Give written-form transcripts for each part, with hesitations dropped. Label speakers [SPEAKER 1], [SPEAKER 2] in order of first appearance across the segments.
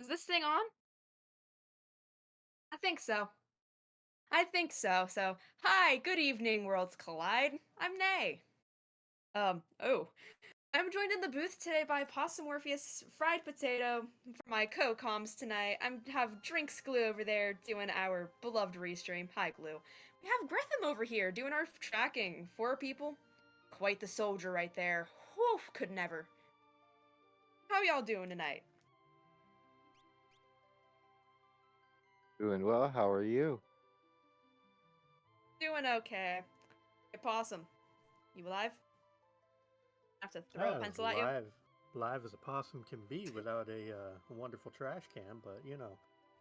[SPEAKER 1] Is this thing on? I think so. I think so. Hi, good evening, Worlds Collide. I'm Nay. Oh, I'm joined in the booth today by Possum Morpheus, Fried Potato for my co-coms tonight. Have Drinks Glue over there doing our beloved restream. Hi, Glue. We have Gretham over here doing our tracking. 4 people. Quite the soldier right there. Whew, could never. How y'all doing tonight?
[SPEAKER 2] Doing well. How are you?
[SPEAKER 1] Doing okay. Hey, Possum, you alive? Have to throw a
[SPEAKER 3] As
[SPEAKER 1] pencil at you?
[SPEAKER 3] live as a possum can be without a wonderful trash can, but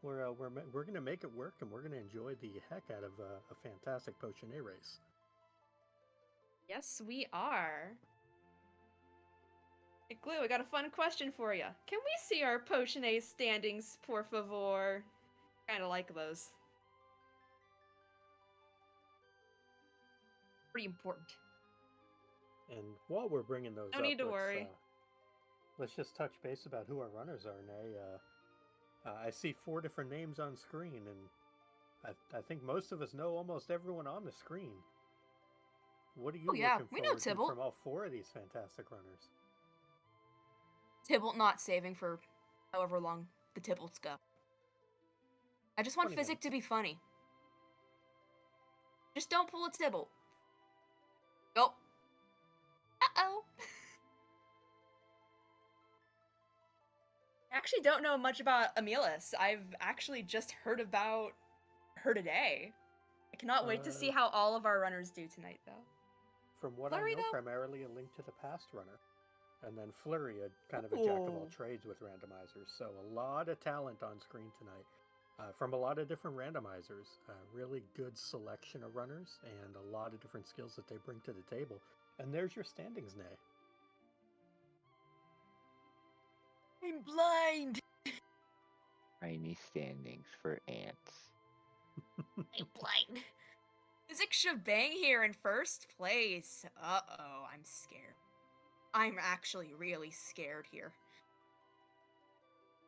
[SPEAKER 3] we're gonna make it work, and we're gonna enjoy the heck out of a fantastic potion A race.
[SPEAKER 1] Yes, we are. Hey, Glue, I got a fun question for you. Can we see our Potion A standings, por favor? Kinda like those. Pretty important.
[SPEAKER 3] And while we're bringing those
[SPEAKER 1] No
[SPEAKER 3] up,
[SPEAKER 1] need to worry.
[SPEAKER 3] let's just touch base about who our runners are. Nay, I see 4 different names on screen, and I think most of us know almost everyone on the screen. What are
[SPEAKER 1] Oh
[SPEAKER 3] you
[SPEAKER 1] yeah,
[SPEAKER 3] looking
[SPEAKER 1] we know
[SPEAKER 3] forward to
[SPEAKER 1] Tybalt.
[SPEAKER 3] from all 4 of these fantastic runners?
[SPEAKER 1] Tybalt not saving for however long the Tybalts go. I just want
[SPEAKER 3] 20
[SPEAKER 1] Physic to
[SPEAKER 3] minutes.
[SPEAKER 1] be funny. Just don't pull a Tybalt. Oh. Uh-oh. I actually don't know much about Amelis. I've actually just heard about her today. I cannot wait to
[SPEAKER 3] Uh,
[SPEAKER 1] see how all of our runners do tonight, though.
[SPEAKER 3] From what I
[SPEAKER 1] Flurry,
[SPEAKER 3] know,
[SPEAKER 1] though?
[SPEAKER 3] primarily a Link to the Past runner. And then Flurry, a kind of a jack of all
[SPEAKER 1] Ooh.
[SPEAKER 3] trades with randomizers. So a lot of talent on screen tonight from a lot of different randomizers. Really good selection of runners and a lot of different skills that they bring to the table. And there's your standings, Nay.
[SPEAKER 1] I'm blind.
[SPEAKER 2] Tiny standings for ants.
[SPEAKER 1] I'm blind. Physic Shebang here in first place. Uh-oh, I'm scared. I'm actually really scared here.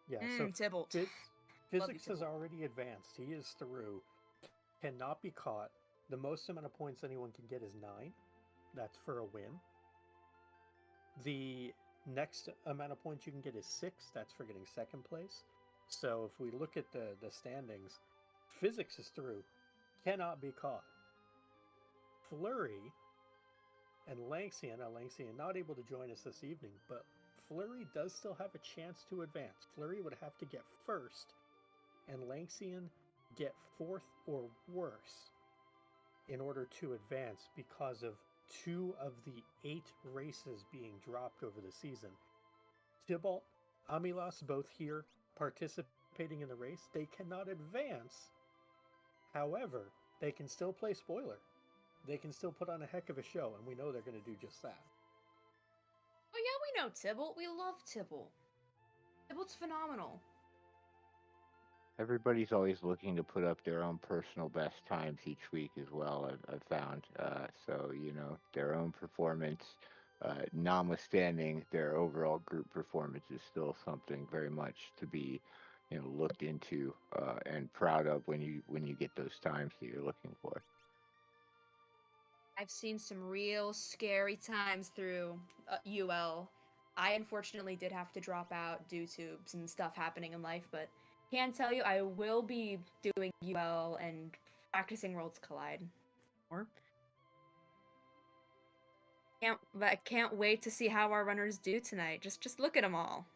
[SPEAKER 3] Yeah, so
[SPEAKER 1] Tybalt. Love you,
[SPEAKER 3] physics has
[SPEAKER 1] Tybalt.
[SPEAKER 3] already advanced. He is through, cannot be caught. The most amount of points anyone can get is 9. That's for a win. The next amount of points you can get is 6. That's for getting second place. So if we look at the standings, physics is through, cannot be caught. Flurry and Lanxian, now Lanxian not able to join us this evening, but Flurry does still have a chance to advance. Flurry would have to get first, and Lanxian get fourth or worse in order to advance because of 2 of the 8 races being dropped over the season. Tybalt, Amilas, both here participating in the race. They cannot advance. However, they can still play spoiler. They can still put on a heck of a show, and we know they're going to do just that.
[SPEAKER 1] Oh yeah, we know Tybalt. We love Tybalt. Tybalt's phenomenal.
[SPEAKER 2] Everybody's always looking to put up their own personal best times each week as well. I've found so their own performance, notwithstanding their overall group performance, is still something very much to be looked into and proud of when you get those times that you're looking for.
[SPEAKER 1] I've seen some real scary times through UL. I unfortunately did have to drop out due to some stuff happening in life, but can tell you I will be doing UL and practicing Worlds Collide more. I can't wait to see how our runners do tonight. Just look at them all.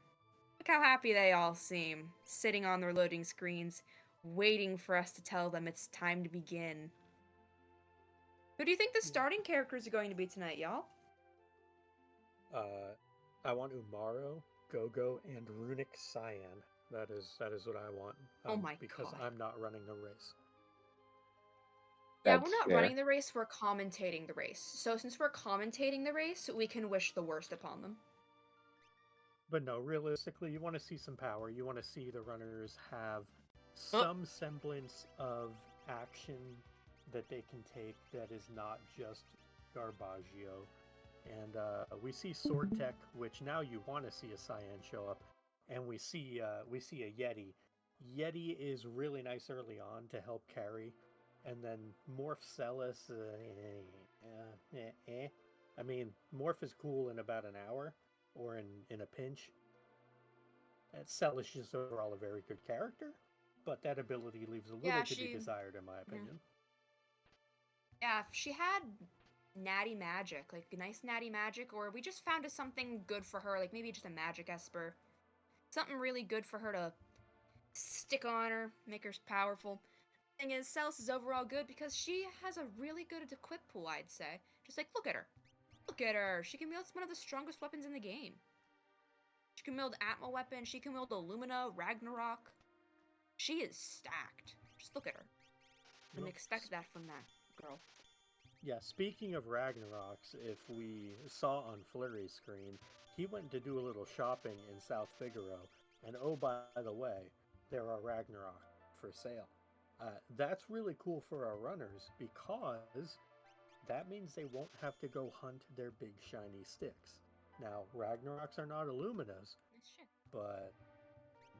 [SPEAKER 1] Look how happy they all seem, sitting on their loading screens, waiting for us to tell them it's time to begin. Who do you think the starting characters are going to be tonight, y'all?
[SPEAKER 3] Uh, I want Umaro, Gogo, and Runic Cyan. That is what I want.
[SPEAKER 1] Oh my
[SPEAKER 3] Because
[SPEAKER 1] god.
[SPEAKER 3] I'm not running the race.
[SPEAKER 1] Yeah, we're
[SPEAKER 2] That's
[SPEAKER 1] not
[SPEAKER 2] fair.
[SPEAKER 1] running the race, we're commentating the race. So since we're commentating the race, we can wish the worst upon them.
[SPEAKER 3] But no, realistically, you want to see some power. You want to see the runners have
[SPEAKER 1] Oh,
[SPEAKER 3] some semblance of action that they can take that is not just Garbaggio. And we see Sword Tech, which now you want to see a Cyan show up. and we see a Yeti. Yeti is really nice early on to help carry, and then Morph Celis. I mean, Morph is cool in about an hour or in a pinch. Celis is overall a very good character, but that ability leaves a little
[SPEAKER 1] Yeah,
[SPEAKER 3] to be
[SPEAKER 1] she.
[SPEAKER 3] desired, in my
[SPEAKER 1] Mhm.
[SPEAKER 3] opinion.
[SPEAKER 1] Yeah, if she had natty magic, like nice natty magic, or we just found something good for her, like maybe just a magic Esper, something really good for her to stick on her, make her powerful. Thing is, Celis is overall good because she has a really good equip pool, I'd say. Just like, look at her. Look at her. She can wield one of the strongest weapons in the game. She can wield Atma weapon. She can wield Illumina, Ragnarok. She is stacked. Just look at her. And
[SPEAKER 3] Well,
[SPEAKER 1] expect that from that girl.
[SPEAKER 3] yeah, speaking of Ragnaroks, if we saw on Flurry's screen, he went to do a little shopping in South Figaro, and oh, by the way, there are Ragnarok for sale. That's really cool for our runners because that means they won't have to go hunt their big shiny sticks. Now, Ragnaroks are not Illuminas,
[SPEAKER 1] Nice shit.
[SPEAKER 3] but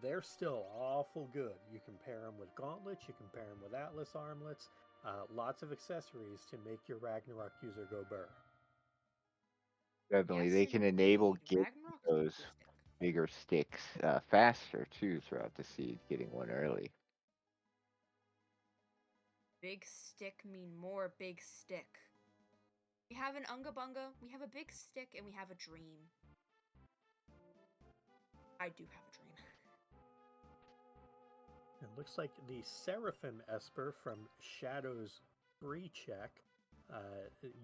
[SPEAKER 3] they're still awful good. You can pair them with gauntlets, you can pair them with Atlas armlets, lots of accessories to make your Ragnarok user go burr.
[SPEAKER 2] Definitely,
[SPEAKER 1] Yes,
[SPEAKER 2] they can enable
[SPEAKER 1] indeed.
[SPEAKER 2] getting
[SPEAKER 1] Ragnarok is a
[SPEAKER 2] those
[SPEAKER 1] cool stick.
[SPEAKER 2] bigger sticks faster too throughout the seed, getting one early.
[SPEAKER 1] Big stick mean more big stick. We have an Unga Bunga, we have a big stick, and we have a dream. I do have a dream.
[SPEAKER 3] It looks like the Seraphim Esper from Shadow's free check,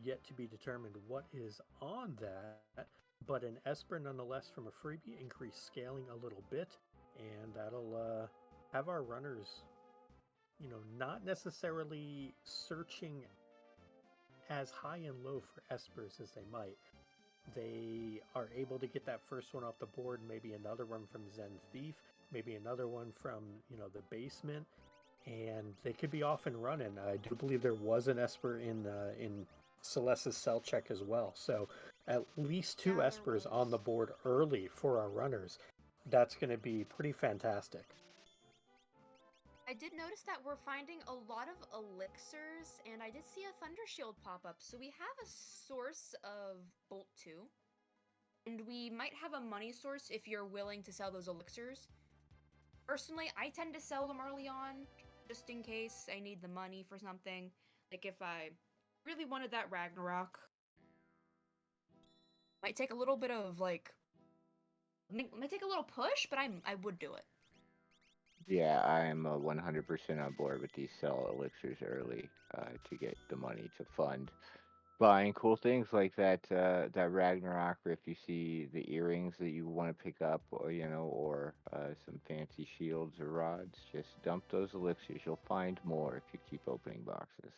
[SPEAKER 3] yet to be determined what is on that, but an Esper nonetheless from a freebie, increased scaling a little bit, and that'll have our runners, not necessarily searching as high and low for Espers as they might. They are able to get that first one off the board, maybe another one from Zen Thief, maybe another one from, the basement, and they could be off and running. I do believe there was an Esper in Celeste's cell check as well. So at least two
[SPEAKER 1] Yeah, there
[SPEAKER 3] Espers on the
[SPEAKER 1] was.
[SPEAKER 3] board early for our runners. That's going to be pretty fantastic.
[SPEAKER 1] I did notice that we're finding a lot of elixirs, and I did see a Thunder Shield pop up, so we have a source of Bolt 2. And we might have a money source if you're willing to sell those elixirs. Personally, I tend to sell them early on, just in case I need the money for something. Like if I really wanted that Ragnarok. Might take a little bit of might take a little push, but I would do it.
[SPEAKER 2] Yeah, I'm 100% on board with these sell elixirs early to get the money to fund buying cool things like that Ragnarok, or if you see the earrings that you want to pick up, or some fancy shields or rods, just dump those elixirs. You'll find more if you keep opening boxes.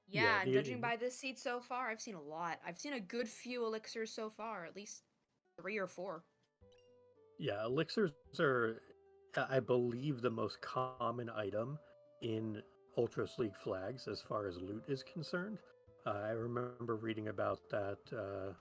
[SPEAKER 3] Yeah,
[SPEAKER 1] Yeah, and judging by this seed so far, I've seen a lot. I've seen a good few elixirs so far, at least 3 or 4.
[SPEAKER 3] elixirs are, I believe, the most common item in Ultros League flags as far as loot is concerned. I remember reading about that.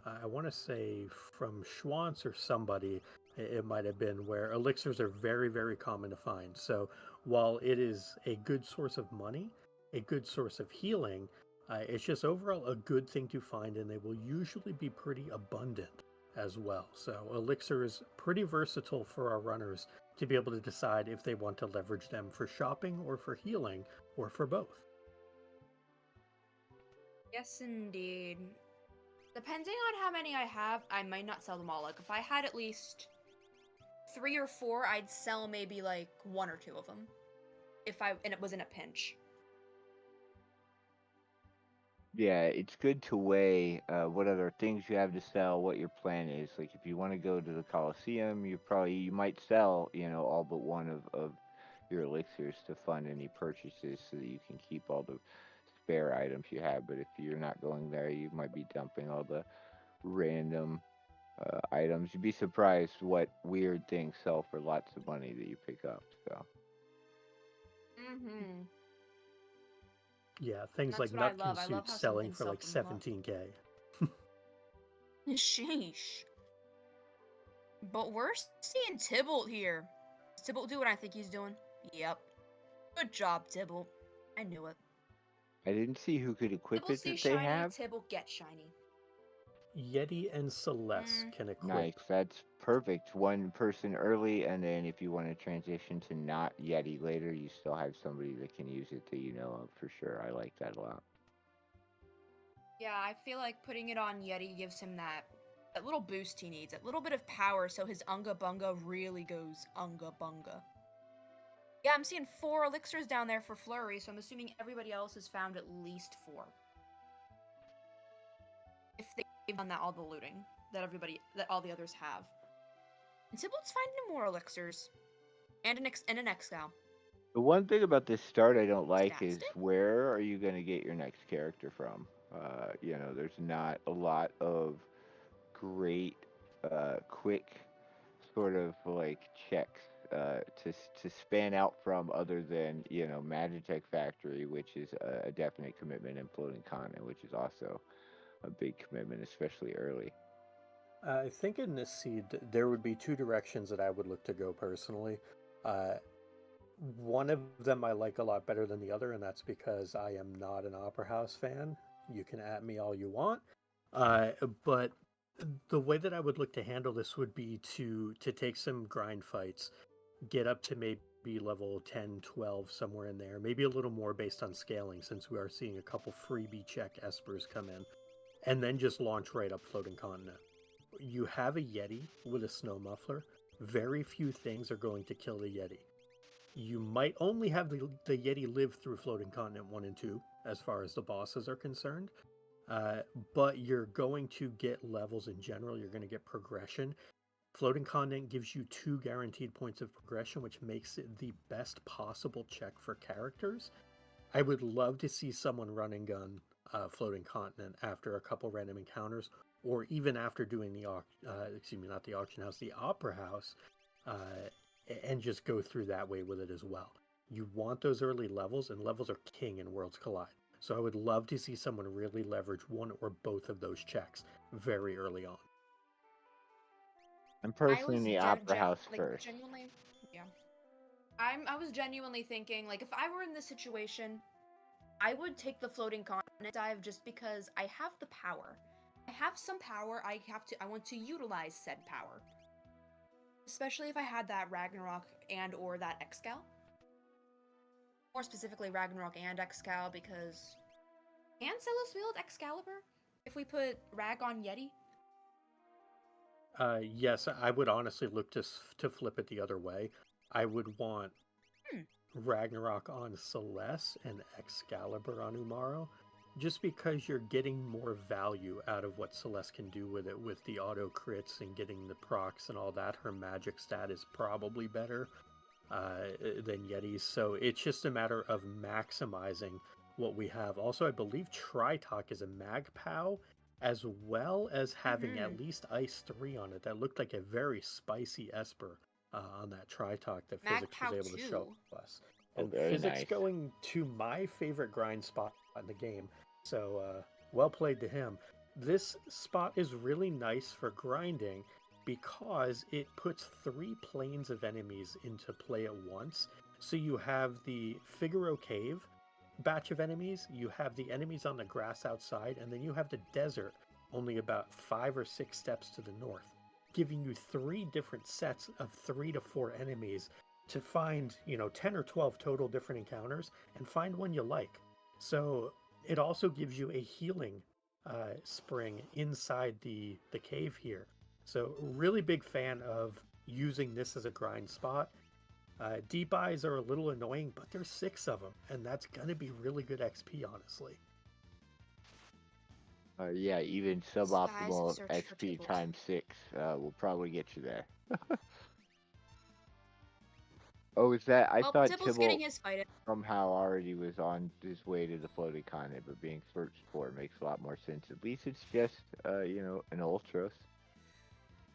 [SPEAKER 3] I want to say from Schwantz or somebody, it might have been, where elixirs are very, very common to find. So while it is a good source of money, a good source of healing, it's just overall a good thing to find, and they will usually be pretty abundant as well. So Elixir is pretty versatile for our runners to be able to decide if they want to leverage them for shopping or for healing or for both.
[SPEAKER 1] Yes, indeed. Depending on how many I have, I might not sell them all. Like, if I had at least 3 or 4, I'd sell maybe, 1 or 2 of them. And it was in a pinch.
[SPEAKER 2] Yeah, it's good to weigh what other things you have to sell, what your plan is. Like if you want to go to the Coliseum, you might sell, all but one of your elixirs to fund any purchases so that you can keep all the spare items you have. But if you're not going there, you might be dumping all the random items. You'd be surprised what weird things sell for lots of money that you pick up. So
[SPEAKER 1] Mm-hmm.
[SPEAKER 3] Yeah,
[SPEAKER 1] And
[SPEAKER 3] things
[SPEAKER 1] that's
[SPEAKER 3] like
[SPEAKER 1] what I
[SPEAKER 3] Nutkin
[SPEAKER 1] love. I love
[SPEAKER 3] suits
[SPEAKER 1] how some
[SPEAKER 3] selling
[SPEAKER 1] things
[SPEAKER 3] for
[SPEAKER 1] sell
[SPEAKER 3] like
[SPEAKER 1] for a lot.
[SPEAKER 3] 17K.
[SPEAKER 1] Sheesh. But we're seeing Tybalt here. Does Tybalt do what I think he's doing? Yep. Good job, Tybalt. I knew it.
[SPEAKER 2] I didn't see who could equip
[SPEAKER 1] Tybalt
[SPEAKER 2] it
[SPEAKER 1] see
[SPEAKER 2] that they
[SPEAKER 1] shiny,
[SPEAKER 2] have.
[SPEAKER 1] Tybalt get shiny.
[SPEAKER 3] Yeti and Celeste
[SPEAKER 1] Mm,
[SPEAKER 3] can
[SPEAKER 2] Nice,
[SPEAKER 3] equip.
[SPEAKER 2] that's perfect. One person early, and then if you want to transition to not Yeti later, you still have somebody that can use it that you know of for sure. I like that a lot.
[SPEAKER 1] yeah, I feel like putting it on Yeti gives him that little boost he needs, that little bit of power so his Unga Bunga really goes Unga Bunga. Yeah, I'm seeing 4 elixirs down there for Flurry, so I'm assuming everybody else has found at least 4. If they've done that all the looting that all the others have. And Tybalt's finding more elixirs. And an Excal.
[SPEAKER 2] The one thing about this start I don't like
[SPEAKER 1] Stat
[SPEAKER 2] is
[SPEAKER 1] stick?
[SPEAKER 2] where are you going to get your next character from? You know, there's not a lot of great, quick sort of like checks to span out from other than Magitech Factory, which is a definite commitment, and floating continent, which is also a big commitment, especially early.
[SPEAKER 3] I think in this seed, there would be two directions that I would look to go personally. Uh, One of them I like a lot better than the other, and that's because I am not an Opera House fan. You can at me all you want. Uh, but the way that I would look to handle this would be to take some grind fights, get up to maybe level 10, 12, somewhere in there, maybe a little more based on scaling, since we are seeing a couple freebie check espers come in, and then just launch right up Floating Continent. You have a Yeti with a snow muffler. Very few things are going to kill the Yeti. You might only have the Yeti live through Floating Continent 1 and 2, as far as the bosses are concerned. Uh, but you're going to get levels in general. You're going to get progression. Floating Continent gives you 2 guaranteed points of progression, which makes it the best possible check for characters. I would love to see someone run and gun Floating Continent after a couple random encounters, or even after doing excuse me, not the auction house, the opera house, uh, and just go through that way with it as well. You want those early levels, and levels are king in Worlds Collide. So I would love to see someone really leverage one or both of those checks very early on.
[SPEAKER 2] I'm
[SPEAKER 1] I
[SPEAKER 2] personally in
[SPEAKER 1] was
[SPEAKER 2] the Opera House first.
[SPEAKER 1] genuinely, yeah. I was genuinely thinking, like, if I were in this situation, I would take the floating continent dive just because I have the power. I have some power. I want to utilize said power. Especially if I had that Ragnarok and or that Excal. More specifically Ragnarok and Excal, because can Celos wield Excalibur if we put Rag on Yeti?
[SPEAKER 3] Yes, I would honestly look to flip it the other way. I would want
[SPEAKER 1] Hmm.
[SPEAKER 3] Ragnarok on Celeste and Excalibur on Umaro, just because you're getting more value out of what Celeste can do with it, with the auto crits and getting the procs and all that. Her magic stat is probably better than Yeti's, so it's just a matter of maximizing what we have. Also, I believe Tritok is a Mag POW, as well as having
[SPEAKER 1] Mm-hmm.
[SPEAKER 3] at least Ice 3 on it. That looked like a very spicy Esper on that Tritok that Physics was
[SPEAKER 1] Magpow
[SPEAKER 3] able to show
[SPEAKER 1] 2.
[SPEAKER 3] us.
[SPEAKER 2] Oh,
[SPEAKER 3] And
[SPEAKER 2] very
[SPEAKER 3] Physics
[SPEAKER 2] nice.
[SPEAKER 3] going to my favorite grind spot in the game. So, well played to him. This spot is really nice for grinding because it puts 3 planes of enemies into play at once. So you have the Figaro Cave batch of enemies, you have the enemies on the grass outside, and then you have the desert only about 5 or 6 steps to the north, giving you 3 different sets of 3 to 4 enemies to find, 10 or 12 total different encounters and find one you like. So it also gives you a healing spring inside the cave here. So really big fan of using this as a grind spot. Deep eyes are a little annoying, but there's 6 of them, and that's gonna be really good XP, honestly.
[SPEAKER 2] Yeah, even
[SPEAKER 1] This guy's a
[SPEAKER 2] suboptimal
[SPEAKER 1] search for
[SPEAKER 2] XP
[SPEAKER 1] Tybalt.
[SPEAKER 2] times 6 will probably get you there. Oh, is that? I
[SPEAKER 1] Well,
[SPEAKER 2] thought
[SPEAKER 1] Tybalt's getting
[SPEAKER 2] Tybalt
[SPEAKER 1] his fight in.
[SPEAKER 2] somehow already was on his way to the floating continent, but being searched for makes a lot more sense. At least it's just, an Ultros.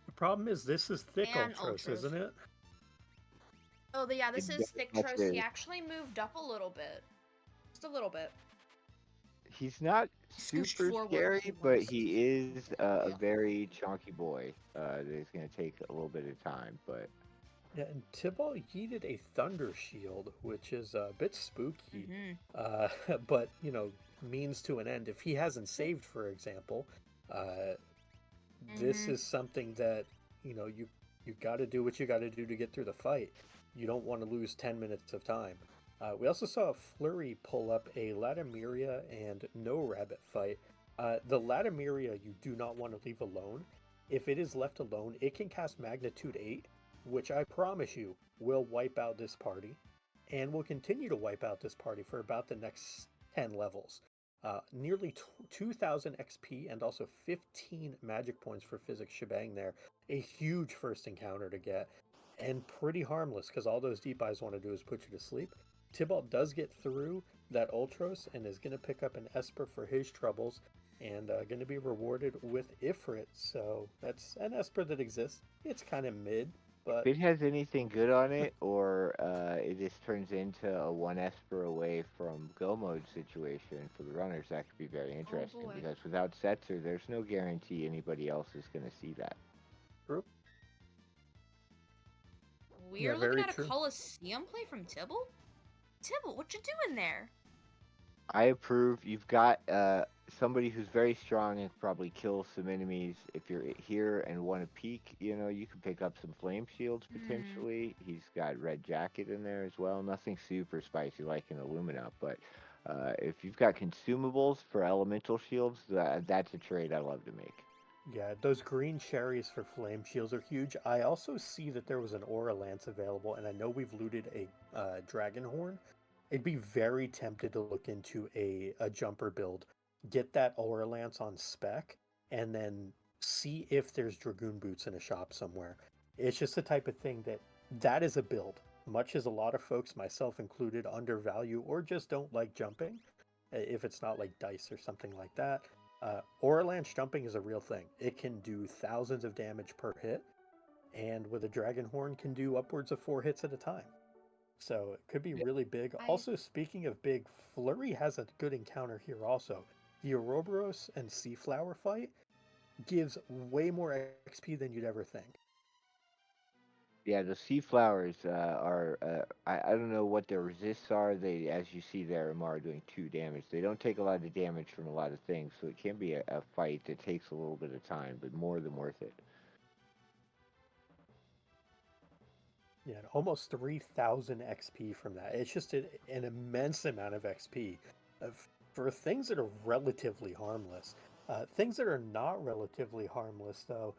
[SPEAKER 3] The problem is this is thick
[SPEAKER 1] And
[SPEAKER 3] Ultros,
[SPEAKER 1] Ultros.
[SPEAKER 3] isn't it?
[SPEAKER 1] Oh, yeah,
[SPEAKER 2] It
[SPEAKER 1] this is
[SPEAKER 2] very
[SPEAKER 1] Thick
[SPEAKER 2] much
[SPEAKER 1] Tros. He
[SPEAKER 2] is.
[SPEAKER 1] actually moved up a little bit. Just a little bit.
[SPEAKER 2] He's not
[SPEAKER 1] Scooched
[SPEAKER 2] super
[SPEAKER 1] forward. He
[SPEAKER 2] scary, but
[SPEAKER 1] wants to.
[SPEAKER 2] he is a
[SPEAKER 1] Yeah.
[SPEAKER 2] very chunky boy. That is going to take a little bit of time, but
[SPEAKER 3] Yeah, and Tibalt yeeted a Thunder Shield, which is a bit spooky,
[SPEAKER 1] Mm-hmm.
[SPEAKER 3] uh, but, means to an end. If he hasn't saved, for example, uh, this
[SPEAKER 1] Mm-hmm.
[SPEAKER 3] is something that, you got to do what you got to do to get through the fight. You don't want to lose 10 minutes of time. We also saw a Flurry pull up a Latimeria and No Rabbit fight. The Latimeria you do not want to leave alone. If it is left alone, it can cast Magnitude 8, which I promise you will wipe out this party, and will continue to wipe out this party for about the next 10 levels. Nearly 2,000 XP and also 15 magic points for physics shebang there. A huge first encounter to get, and pretty harmless because all those deep eyes want to do is put you to sleep. Tybalt does get through that Ultros and is going to pick up an Esper for his troubles, and going to be rewarded with Ifrit. So that's an Esper that exists. It's kind of mid,
[SPEAKER 2] if
[SPEAKER 3] but
[SPEAKER 2] it has anything good on it, or it just turns into a one Esper away from go mode situation for the runners, that could be very
[SPEAKER 1] Oh
[SPEAKER 2] interesting.
[SPEAKER 1] boy.
[SPEAKER 2] Because without Setzer, there's no guarantee anybody else is going to see that.
[SPEAKER 3] true. Yeah,
[SPEAKER 1] We're looking
[SPEAKER 3] very
[SPEAKER 1] at a
[SPEAKER 3] true.
[SPEAKER 1] Coliseum play from Tibble? Tibble, what you doing there?
[SPEAKER 2] I approve. You've got somebody who's very strong and probably kill some enemies. If you're here and want to peek, you can pick up some flame shields
[SPEAKER 1] Hmm.
[SPEAKER 2] potentially. He's got red jacket in there as well. Nothing super spicy like an Illumina, but if you've got consumables for elemental shields, that's a trade I love to make.
[SPEAKER 3] Yeah, those green cherries for flame shields are huge. I also see that there was an aura lance available, and I know we've looted a dragon horn. I'd be very tempted to look into a jumper build, get that aura lance on spec, and then see if there's dragoon boots in a shop somewhere. It's just the type of thing that is a build. Much as a lot of folks, myself included, undervalue or just don't like jumping, if it's not like dice or something like that. Aura Lance jumping is a real thing. It can do thousands of damage per hit, and with a Dragon Horn can do upwards of 4 hits at a time. So it could be
[SPEAKER 2] Yeah.
[SPEAKER 3] really big.
[SPEAKER 1] I
[SPEAKER 3] Also, speaking of big, Flurry has a good encounter here also. The Ouroboros and Seaflower fight gives way more XP than you'd ever think.
[SPEAKER 2] Yeah, the sea flowers are. I don't know what their resists are. They, as you see there, Amara doing 2 damage. They don't take a lot of damage from a lot of things, so it can be a fight that takes a little bit of time, but more than worth it.
[SPEAKER 3] Yeah, and almost 3,000 XP from that. It's just an immense amount of XP for things that are relatively harmless. Things that are not relatively harmless, though,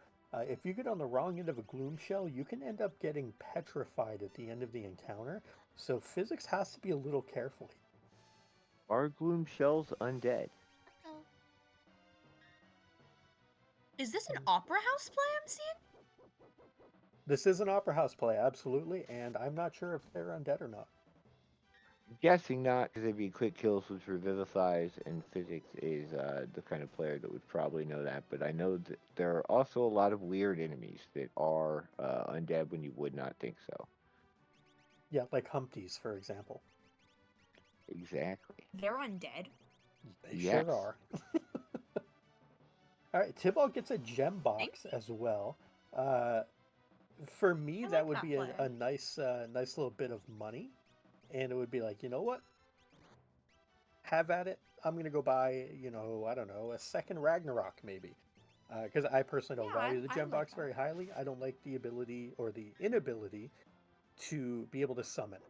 [SPEAKER 3] if you get on the wrong end of a gloom shell, you can end up getting petrified at the end of the encounter. So physics has to be a little careful.
[SPEAKER 2] Are gloom shells undead?
[SPEAKER 1] oh. Is this an
[SPEAKER 3] Mm.
[SPEAKER 1] opera house play I'm seeing?
[SPEAKER 3] This is an opera house play, absolutely, and I'm not sure if they're undead or not.
[SPEAKER 2] I'm guessing not, because they'd be quick kills with revivifies, and physics is the kind of player that would probably know that. But I know that there are also a lot of weird enemies that are undead when you would not think so.
[SPEAKER 3] Yeah, like Humpties, for example.
[SPEAKER 2] Exactly.
[SPEAKER 1] They're undead.
[SPEAKER 3] They sure
[SPEAKER 2] Yes.
[SPEAKER 3] are. All right, Tibalt gets a gem
[SPEAKER 1] Thank
[SPEAKER 3] box
[SPEAKER 1] you.
[SPEAKER 3] as well. Uh, for me,
[SPEAKER 1] I
[SPEAKER 3] that
[SPEAKER 1] like
[SPEAKER 3] would
[SPEAKER 1] that
[SPEAKER 3] be
[SPEAKER 1] play.
[SPEAKER 3] a nice little bit of money, and it would be like, you know what? Have at it. I'm gonna go buy, I don't know, a second Ragnarok maybe, because I personally don't
[SPEAKER 1] Yeah, I,
[SPEAKER 3] value the
[SPEAKER 1] I
[SPEAKER 3] gem
[SPEAKER 1] like
[SPEAKER 3] box
[SPEAKER 1] that.
[SPEAKER 3] very highly. I don't like the ability or the inability to be able to summon.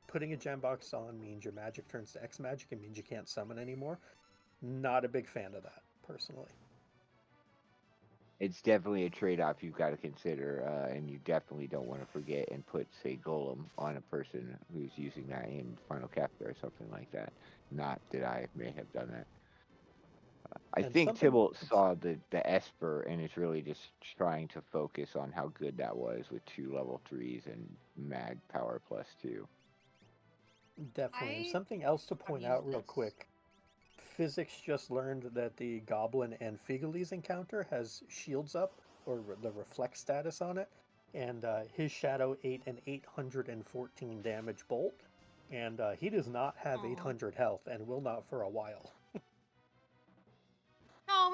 [SPEAKER 3] Putting a gem box on means your magic turns to X magic and means you can't summon anymore. Not a big fan of that personally.
[SPEAKER 2] It's definitely a trade-off you've got to consider, and you definitely don't want to forget and put, say, Golem on a person who's using that in Final Capture or something like that. Not that I may have done that. I
[SPEAKER 3] And
[SPEAKER 2] think
[SPEAKER 3] something
[SPEAKER 2] Tybalt saw the Esper and is really just trying to focus on how good that was with 2 level 3s and Mag Power +2.
[SPEAKER 3] definitely, and
[SPEAKER 1] I
[SPEAKER 3] something else to
[SPEAKER 1] have
[SPEAKER 3] point
[SPEAKER 1] used
[SPEAKER 3] out real
[SPEAKER 1] this.
[SPEAKER 3] quick. Physics just learned that the Goblin and Figali's encounter has shields up, or the reflect status on it, and his Shadow ate an 814 damage bolt, and he does not have
[SPEAKER 1] Aw.
[SPEAKER 3] 800 health and will not for a while.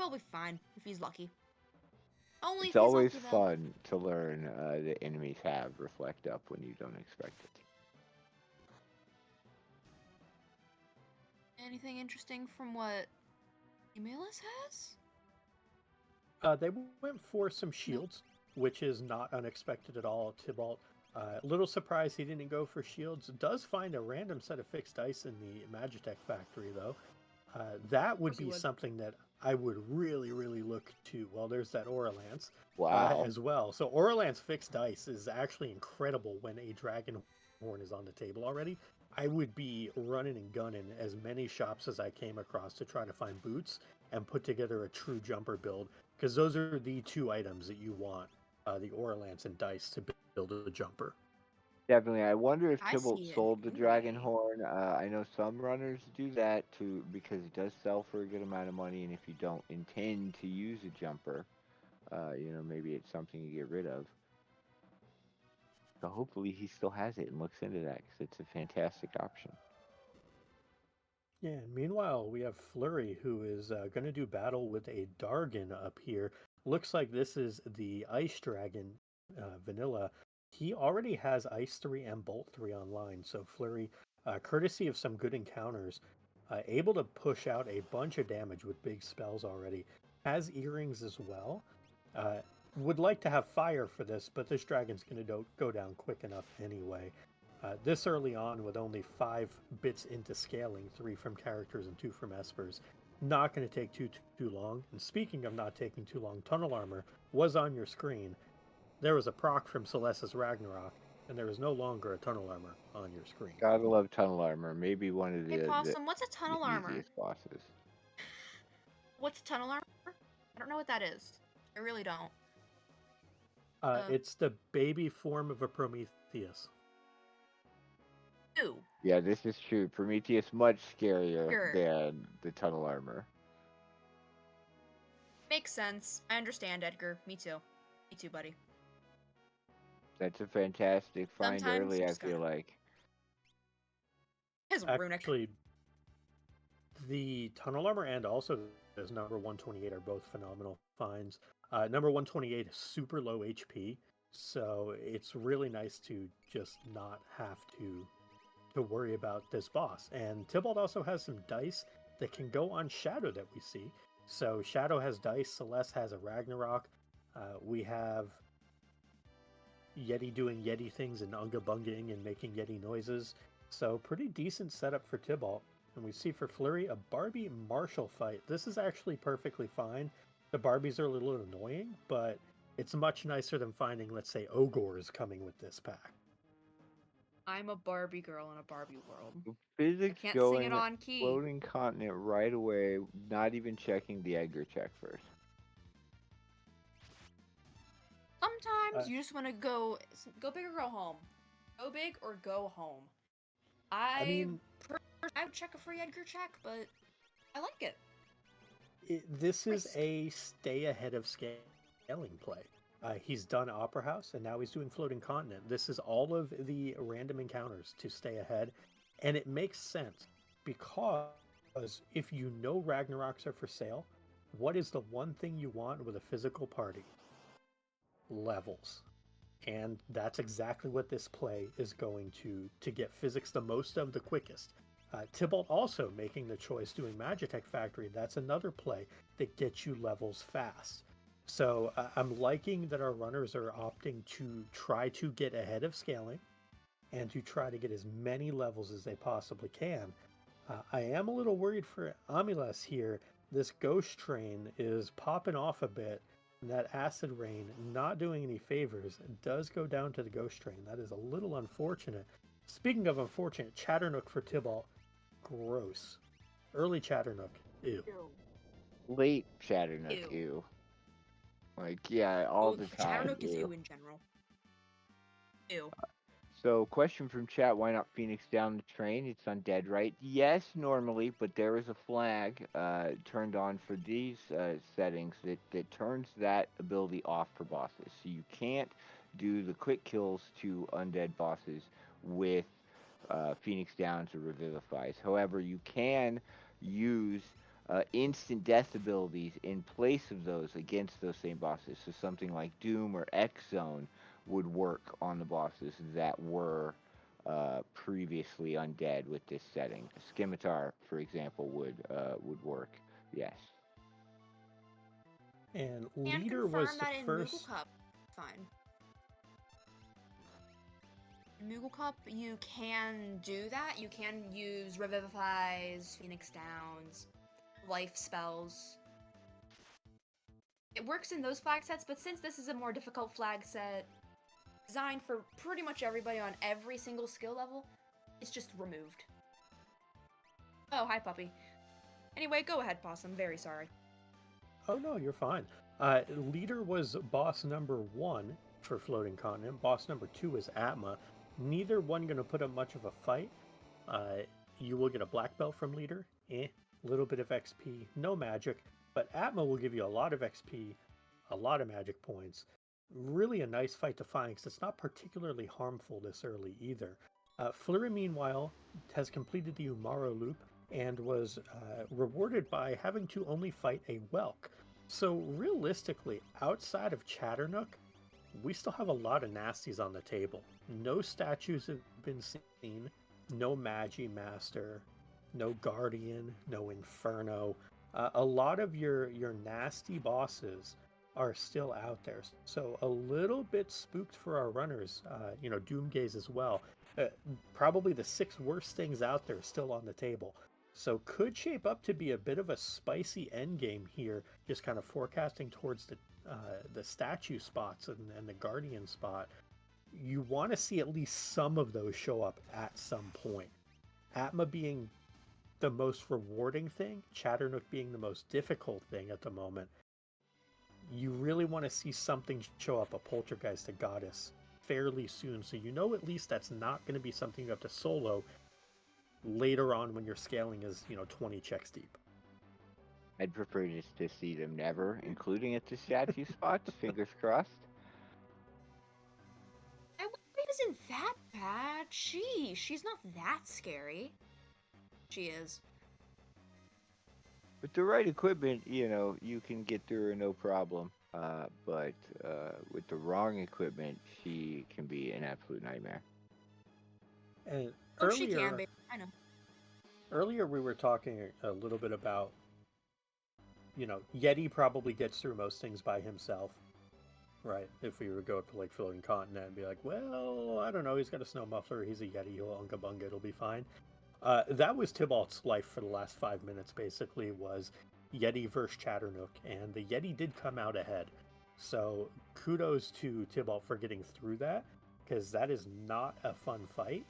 [SPEAKER 1] probably fine if he's lucky. Only
[SPEAKER 2] It's
[SPEAKER 1] if he's
[SPEAKER 2] always
[SPEAKER 1] lucky, though.
[SPEAKER 2] fun to learn that enemies have reflect up when you don't expect it.
[SPEAKER 1] Anything interesting from what Emilus has?
[SPEAKER 3] They went for some
[SPEAKER 1] No.
[SPEAKER 3] shields, which is not unexpected at all. Tybalt, little surprised he didn't go for shields. Does find a random set of fixed dice in the Magitech Factory, though. That
[SPEAKER 1] Of
[SPEAKER 3] would
[SPEAKER 1] course he
[SPEAKER 3] be
[SPEAKER 1] would.
[SPEAKER 3] something that I would really, really look to. Well, there's that Aura Lance
[SPEAKER 2] Wow.
[SPEAKER 3] as well. So Aura Lance fixed dice is actually incredible when a Dragon Horn is on the table already. I would be running and gunning as many shops as I came across to try to find boots and put together a true jumper build, because those are the two items that you want, the Aura Lance and dice to build a jumper.
[SPEAKER 2] Definitely. I wonder if
[SPEAKER 1] I
[SPEAKER 2] Tybalt
[SPEAKER 1] see an
[SPEAKER 2] sold the Dragon
[SPEAKER 1] inlay.
[SPEAKER 2] Horn. I know some runners do that too because it does sell for a good amount of money, and if you don't intend to use a jumper, maybe it's something you get rid of. So hopefully he still has it and looks into that because it's a fantastic option.
[SPEAKER 3] Yeah, and meanwhile, we have Flurry, who is going to do battle with a Dargon up here. Looks like this is the Ice Dragon vanilla. He already has Ice 3 and Bolt 3 online, so Flurry, courtesy of some good encounters, able to push out a bunch of damage with big spells already. Has earrings as well. Uh, would like to have fire for this, but this dragon's going to go down quick enough anyway. This early on, with only 5 bits into scaling, 3 from characters and 2 from espers, not going to take too long. And speaking of not taking too long, Tunnel Armor was on your screen. There was a proc from Celestis Ragnarok, and there is no longer a Tunnel Armor on your screen.
[SPEAKER 2] Gotta love Tunnel Armor. Maybe one of
[SPEAKER 1] Hey,
[SPEAKER 2] the
[SPEAKER 1] Possum, what's a
[SPEAKER 2] the
[SPEAKER 1] tunnel armor?
[SPEAKER 2] easiest bosses.
[SPEAKER 1] What's a tunnel armor? I don't know what that is. I really don't.
[SPEAKER 3] It's the baby form of a Prometheus.
[SPEAKER 1] Ooh,
[SPEAKER 2] Yeah, this is true. Prometheus much scarier
[SPEAKER 1] sure.
[SPEAKER 2] than the Tunnel Armor.
[SPEAKER 1] Makes sense. I understand, Edgar. Me too. Me too, buddy.
[SPEAKER 2] That's a fantastic find
[SPEAKER 1] Sometimes
[SPEAKER 2] early,
[SPEAKER 1] you
[SPEAKER 2] I
[SPEAKER 1] just
[SPEAKER 2] feel
[SPEAKER 1] gotta.
[SPEAKER 2] like.
[SPEAKER 1] His runic.
[SPEAKER 3] Actually, the Tunnel Armor and also his number 128 are both phenomenal finds. Number 128 is super low HP, so it's really nice to just not have to worry about this boss. And Tybalt also has some dice that can go on Shadow that we see. So Shadow has dice, Celeste has a Ragnarok. We have Yeti doing Yeti things and Unga Bunging and making Yeti noises. So pretty decent setup for Tybalt. And we see for Flurry a Barbie Marshall fight. This is actually perfectly fine. The Barbies are a little annoying, but it's much nicer than finding, let's say, Ogres coming with this pack.
[SPEAKER 1] I'm a Barbie girl in a Barbie world. I
[SPEAKER 2] Physics
[SPEAKER 1] can't sing it
[SPEAKER 2] going
[SPEAKER 1] on key.
[SPEAKER 2] floating continent right away, not even checking the Edgar check first.
[SPEAKER 1] Sometimes
[SPEAKER 3] Uh,
[SPEAKER 1] you just want to go big or go home. Go big or go home.
[SPEAKER 3] I
[SPEAKER 1] I
[SPEAKER 3] mean,
[SPEAKER 1] I would check a free Edgar check, but I like it.
[SPEAKER 3] this is
[SPEAKER 1] Risk.
[SPEAKER 3] a stay ahead of scaling play. He's done Opera House and now he's doing Floating Continent. This is all of the random encounters to stay ahead. And it makes sense because if you know Ragnaroks are for sale, what is the one thing you want with a physical party? Levels. And that's exactly what this play is going to get physics the most of the quickest. Tybalt also making the choice doing Magitech Factory. That's another play that gets you levels fast. So I'm liking that our runners are opting to try to get ahead of scaling and to try to get as many levels as they possibly can. I am a little worried for Amules here. This ghost train is popping off a bit, and that acid rain not doing any favors does go down to the ghost train. That is a little unfortunate. Speaking of unfortunate, Chatternook for Tybalt, gross. Early Chatternook, ew.
[SPEAKER 1] Ew.
[SPEAKER 2] Late Chatternook,
[SPEAKER 1] Ew.
[SPEAKER 2] ew. Like, yeah, all
[SPEAKER 1] Oh,
[SPEAKER 2] the time,
[SPEAKER 1] Chatternook is
[SPEAKER 2] ew.
[SPEAKER 1] ew in general. Ew.
[SPEAKER 2] So, question from chat: why not Phoenix down the train? It's undead, right? Yes, normally, but there is a flag turned on for these settings that turns that ability off for bosses. So you can't do the quick kills to undead bosses with Phoenix Downs or Revivifies. However, you can use instant death abilities in place of those against those same bosses. So something like Doom or X Zone would work on the bosses that were previously undead with this setting. Scimitar, for example, would work. Yes.
[SPEAKER 3] And
[SPEAKER 1] And
[SPEAKER 3] leader was
[SPEAKER 1] confirm
[SPEAKER 3] the
[SPEAKER 1] that in Moogle
[SPEAKER 3] first.
[SPEAKER 1] Cup. Fine. In Moogle Cup, you can do that. You can use Revivifies, Phoenix Downs, life spells. It works in those flag sets, but since this is a more difficult flag set, designed for pretty much everybody on every single skill level, it's just removed. Oh, hi, puppy. Anyway, go ahead, Boss. I'm very sorry.
[SPEAKER 3] Oh no, you're fine. Leader was boss number 1 for Floating Continent. Boss number 2 is Atma. Neither one going to put up much of a fight. Uh, you will get a black belt from Leader. Little bit of XP, no magic. But Atma will give you a lot of XP, a lot of magic points. Really a nice fight to find because it's not particularly harmful this early either. Flurry, meanwhile, has completed the Umaro loop and was rewarded by having to only fight a Welk. So realistically, outside of Chatternook, we still have a lot of nasties on the table. No statues have been seen, no Magi Master, no Guardian, no Inferno. A lot of your nasty bosses are still out there. So a little bit spooked for our runners, Doomgaze as well. Uh, Probably the 6 worst things out there still on the table. So could shape up to be a bit of a spicy endgame here, just kind of forecasting towards the statue spots and the guardian spot. You want to see at least some of those show up at some point. Atma being the most rewarding thing, Chatternook being the most difficult thing at the moment. You really want to see something show up, a poltergeist, a goddess, fairly soon, so you know at least that's not going to be something you have to solo later on when your scaling is 20 checks deep.
[SPEAKER 2] I'd prefer just to see them never, including at the statue spots. Fingers crossed.
[SPEAKER 1] My wife isn't that bad. She's not that scary. She is.
[SPEAKER 2] With the right equipment, you can get through her no problem. But with the wrong equipment, she can be an absolute nightmare.
[SPEAKER 3] And
[SPEAKER 1] Oh, she can be. I know.
[SPEAKER 3] earlier we were talking a little bit about, Yeti probably gets through most things by himself, right? If we were to go up to like Floating Continent and be like, well, I don't know, he's got a snow muffler, he's a Yeti, he'll unga bunga, it'll be fine. That was Tybalt's life for the last 5 minutes, basically, was Yeti versus Chatternook, and the Yeti did come out ahead. So kudos to Tybalt for getting through that, because that is not a fun fight.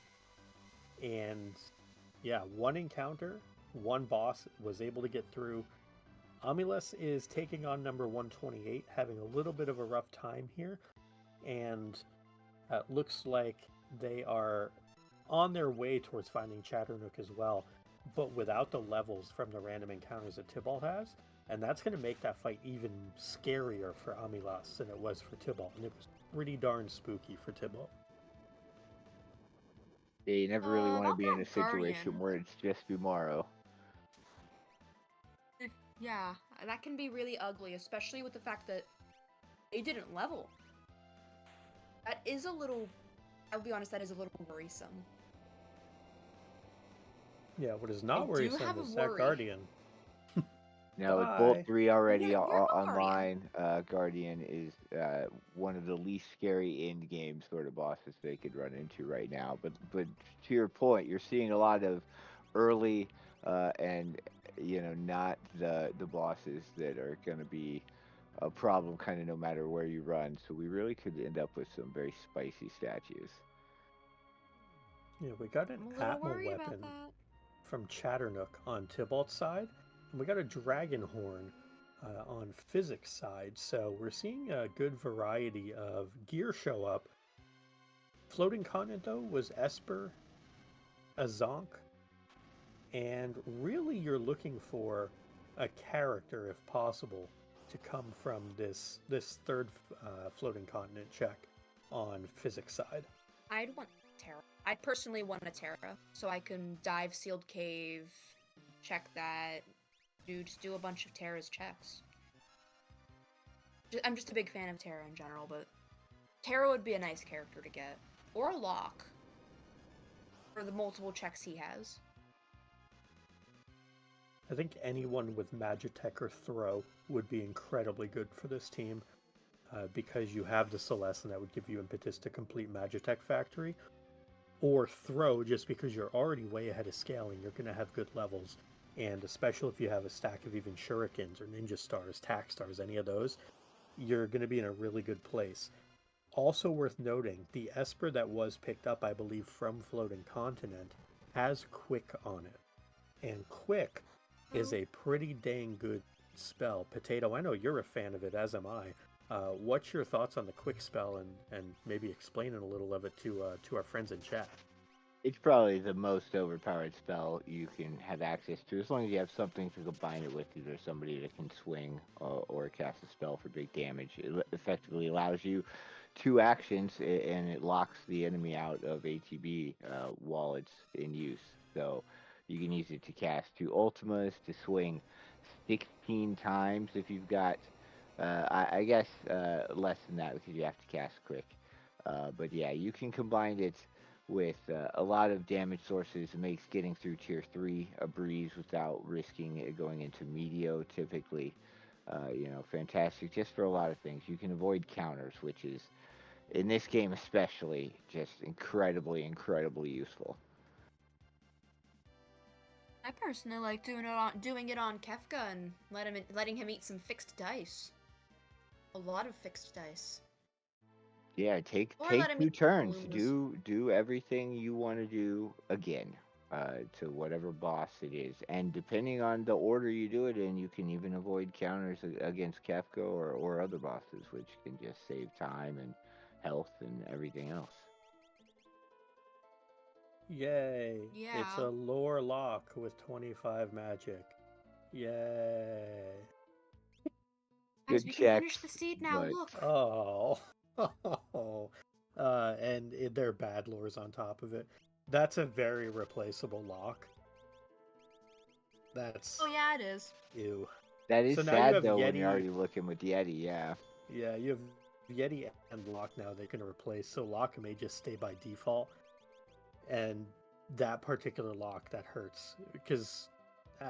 [SPEAKER 3] And yeah, one encounter, one boss was able to get through. Amulus is taking on number 128, having a little bit of a rough time here, and looks like they are on their way towards finding Chatternook as well, but without the levels from the random encounters that Tybalt has. And that's going to make that fight even scarier for Amulus than it was for Tybalt. And it was pretty darn spooky for Tybalt.
[SPEAKER 2] You never really want to
[SPEAKER 1] About
[SPEAKER 2] be in a
[SPEAKER 1] that
[SPEAKER 2] situation
[SPEAKER 1] Guardian.
[SPEAKER 2] where it's just tomorrow.
[SPEAKER 1] Yeah, that can be really ugly, especially with the fact that they didn't level. That is a little, I'll be honest, that is a little worrisome.
[SPEAKER 3] Yeah, what is
[SPEAKER 1] I
[SPEAKER 3] not
[SPEAKER 1] do
[SPEAKER 3] worrisome
[SPEAKER 1] have a
[SPEAKER 3] is that
[SPEAKER 1] worry.
[SPEAKER 3] Guardian.
[SPEAKER 2] Now, with Bolt
[SPEAKER 3] Bye.
[SPEAKER 2] 3 already
[SPEAKER 1] What Guardian?
[SPEAKER 2] online, Guardian is one of the least scary end game sort of bosses they could run into right now. But to your point, you're seeing a lot of early and not the bosses that are going to be a problem kind of no matter where you run. So we really could end up with some very spicy statues.
[SPEAKER 3] Yeah, we got an
[SPEAKER 1] I'm a little
[SPEAKER 3] Atma
[SPEAKER 1] worried about
[SPEAKER 3] weapon
[SPEAKER 1] that.
[SPEAKER 3] from Chatternook on Tybalt's side, and we got a Dragon Horn on Physics side. So we're seeing a good variety of gear show up. Floating Continent, though, was Esper, a Zonk, and really you're looking for a character, if possible, to come from this third Floating Continent check on Physics side.
[SPEAKER 1] I'd want Terra. I personally want a Terra, so I can dive Sealed Cave, check that, Just do a bunch of Terra's checks. I'm just a big fan of Terra in general, but Terra would be a nice character to get. Or a Locke. For the multiple checks he has.
[SPEAKER 3] I think anyone with Magitech or Throw would be incredibly good for this team because you have the Celeste and that would give you impetus to complete Magitech Factory. Or Throw just because you're already way ahead of scaling, you're going to have good levels. And especially if you have a stack of even Shurikens or Ninja Stars, Tac Stars, any of those, you're going to be in a really good place. Also worth noting, the Esper that was picked up, I believe, from Floating Continent has Quick on it. And Quick is a pretty dang good spell. Potato, I know you're a fan of it, as am I. What's your thoughts on the Quick spell, and maybe explaining a little of it to our friends in chat?
[SPEAKER 2] It's probably the most overpowered spell you can have access to, as long as you have something to combine it with, either somebody that can swing or cast a spell for big damage. It effectively allows you two actions, and it locks the enemy out of ATB while it's in use. So you can use it to cast two ultimas, to swing 16 times if you've got, I guess, less than that because you have to cast quick. But yeah, you can combine it with a lot of damage sources. It makes getting through tier 3 a breeze without risking it going into medio typically. Fantastic just for a lot of things. You can avoid counters, which is, in this game especially, just incredibly, incredibly useful.
[SPEAKER 1] I personally like doing it on Kefka and letting him eat some fixed dice. A lot of fixed dice.
[SPEAKER 2] Yeah, take
[SPEAKER 1] Or let him eat
[SPEAKER 2] 2 turns.
[SPEAKER 1] luminous.
[SPEAKER 2] Do everything you want to do again, to whatever boss it is, and depending on the order you do it in, you can even avoid counters against Kefka or other bosses, which can just save time and health and everything else.
[SPEAKER 3] Yay! It's
[SPEAKER 1] Yeah.
[SPEAKER 3] a lore lock with 25 magic. Yay!
[SPEAKER 1] Guys,
[SPEAKER 2] Good
[SPEAKER 1] we can finish
[SPEAKER 2] checks,
[SPEAKER 1] the seed now,
[SPEAKER 2] but
[SPEAKER 1] look.
[SPEAKER 3] Oh, and they're bad lores on top of it. That's a very replaceable lock. That's
[SPEAKER 1] Oh yeah, it is.
[SPEAKER 3] ew.
[SPEAKER 2] that is
[SPEAKER 3] So now you
[SPEAKER 2] sad
[SPEAKER 3] have
[SPEAKER 2] though when you're
[SPEAKER 3] Yeti.
[SPEAKER 2] already looking with Yeti. Yeah.
[SPEAKER 3] Yeah, you have Yeti and Lock now they're going to replace. So Lock may just stay by default. And that particular lock, that hurts. Because,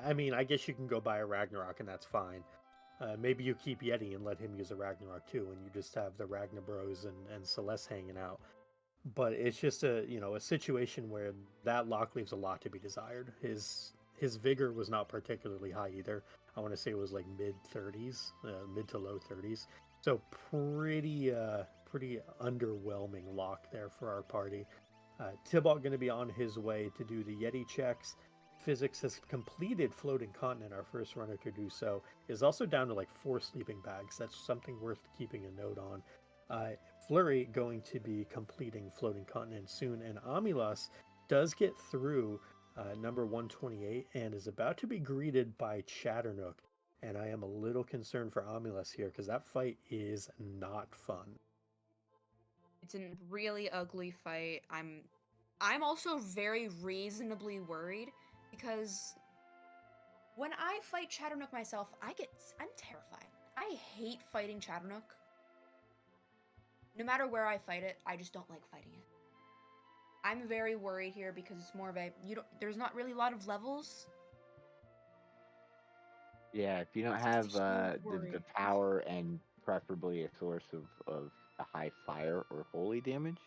[SPEAKER 3] I mean, I guess you can go buy a Ragnarok and that's fine. Maybe you keep Yeti and let him use a Ragnarok too, and you just have the Ragnar Bros and Celeste hanging out. But it's just a situation where that lock leaves a lot to be desired. His vigor was not particularly high either. I want to say it was like mid 30s, mid to low 30s. So pretty underwhelming lock there for our party. Tybalt going to be on his way to do the Yeti checks. Physics has completed Floating Continent, our first runner to do so. Is also down to like 4 sleeping bags. That's something worth keeping a note on. Flurry going to be completing Floating Continent soon, and Amulas does get through number 128 and is about to be greeted by Chatternook. And I am a little concerned for Amulas here because that fight is not fun.
[SPEAKER 1] It's a really ugly fight. I'm also very reasonably worried because when I fight Chatternook myself, I'm terrified. I hate fighting Chatternook. No matter where I fight it, I just don't like fighting it. I'm very worried here because it's more of there's not really a lot of levels.
[SPEAKER 2] Yeah, if you don't
[SPEAKER 1] It's
[SPEAKER 2] have
[SPEAKER 1] just a huge
[SPEAKER 2] the
[SPEAKER 1] worry.
[SPEAKER 2] power and preferably a source of a high fire or holy damage,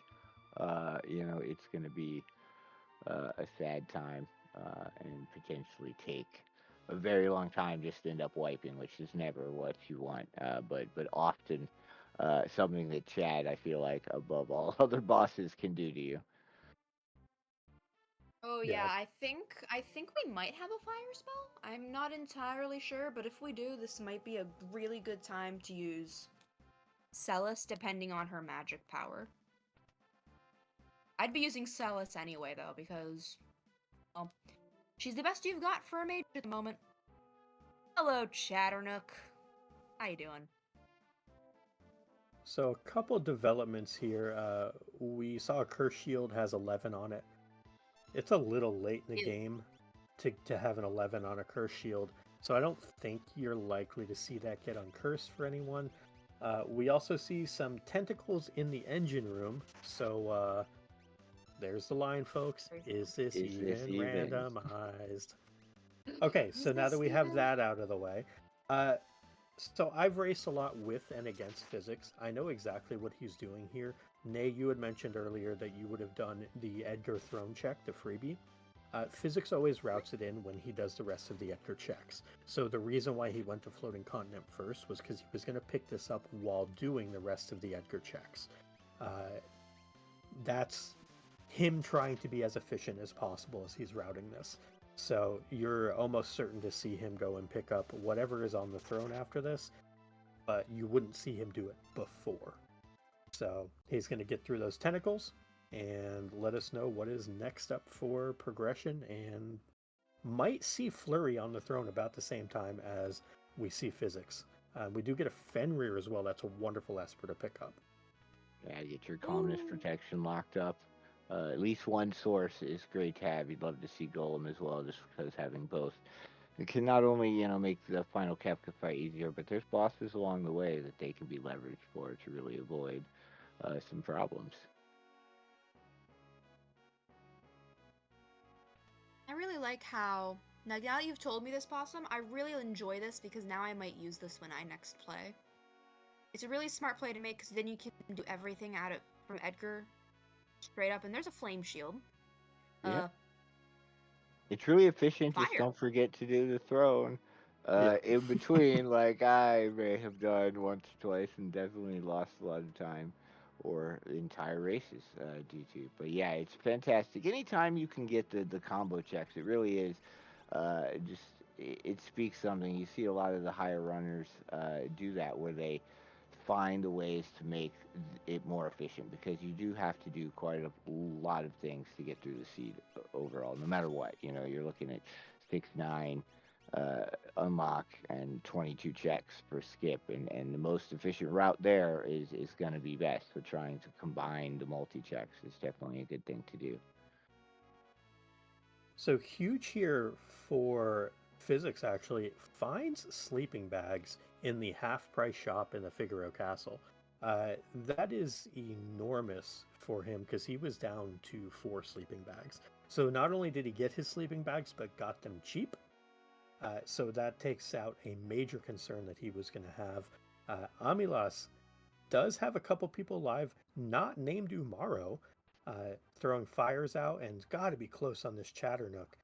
[SPEAKER 2] it's going to be a sad time, and potentially take a very long time just to end up wiping, which is never what you want. But often something that Chad, I feel like, above all other bosses, can do to you.
[SPEAKER 1] Oh
[SPEAKER 3] Yeah,
[SPEAKER 1] yeah, I think we might have a fire spell. I'm not entirely sure, but if we do, this might be a really good time to use Celis depending on her magic power. I'd be using Celis anyway though because well, she's the best you've got for a mage at the moment. Hello, Chatternook. How you doing?
[SPEAKER 3] so a couple developments here. We saw Curse Shield has 11 on it. It's a little late in the game to have an 11 on a Curse Shield. So I don't think you're likely to see that get uncursed for anyone. We also see some tentacles in the engine room. So there's the line, folks. Is this
[SPEAKER 2] Is this
[SPEAKER 3] even
[SPEAKER 2] even?
[SPEAKER 3] randomized? Okay,
[SPEAKER 1] Is
[SPEAKER 3] so now that
[SPEAKER 1] this
[SPEAKER 3] we have
[SPEAKER 1] even?
[SPEAKER 3] that out of the way, uh, so I've raced a lot with and against physics. I know exactly what he's doing here. Nay, you had mentioned earlier that you would have done the Edgar throne check, the freebie. Physics always routes it in when he does the rest of the Edgar checks. So the reason why he went to Floating Continent first was because he was going to pick this up while doing the rest of the Edgar checks. Uh, that's him trying to be as efficient as possible as he's routing this. So you're almost certain to see him go and pick up whatever is on the throne after this, but you wouldn't see him do it before. So he's going to get through those tentacles and let us know what is next up for progression, and might see Flurry on the throne about the same time as we see physics. We do get a Fenrir as well. That's a wonderful Esper to pick up.
[SPEAKER 2] Yeah, get your calmness
[SPEAKER 1] Ooh.
[SPEAKER 2] protection locked up. At least one source is great to have. You'd love to see Golem as well, just because having both. It can not only, make the final Kefka fight easier, but there's bosses along the way that they can be leveraged for to really avoid some problems.
[SPEAKER 1] I really like how now that you've told me this, Possum, I really enjoy this because now I might use this when I next play. It's a really smart play to make because then you can do everything out of from Edgar straight up, and there's a flame shield.
[SPEAKER 2] Yeah.
[SPEAKER 1] Uh,
[SPEAKER 2] It's really efficient. Just
[SPEAKER 1] fire.
[SPEAKER 2] don't forget to do the throne.
[SPEAKER 3] Yeah.
[SPEAKER 2] In between, like I may have done once or twice, and definitely lost a lot of time or entire races due to. But yeah, it's fantastic. Anytime you can get the combo checks, it really is. Just it speaks something. You see a lot of the higher runners do that, where they find the ways to make it more efficient, because you do have to do quite a lot of things to get through the seed overall, no matter what. You're looking at 6, 9 uh, unlock and 22 checks per skip, and the most efficient route there is going to be best. So trying to combine the multi checks is definitely a good thing to do.
[SPEAKER 3] So huge here for physics actually finds sleeping bags in the half price shop in the Figaro Castle. That is enormous for him because he was down to 4 sleeping bags. So not only did he get his sleeping bags, but got them cheap. So that takes out a major concern that he was going to have. Amilas does have a couple people live, not named Umaro, throwing fires out, and got to be close on this Chatternook.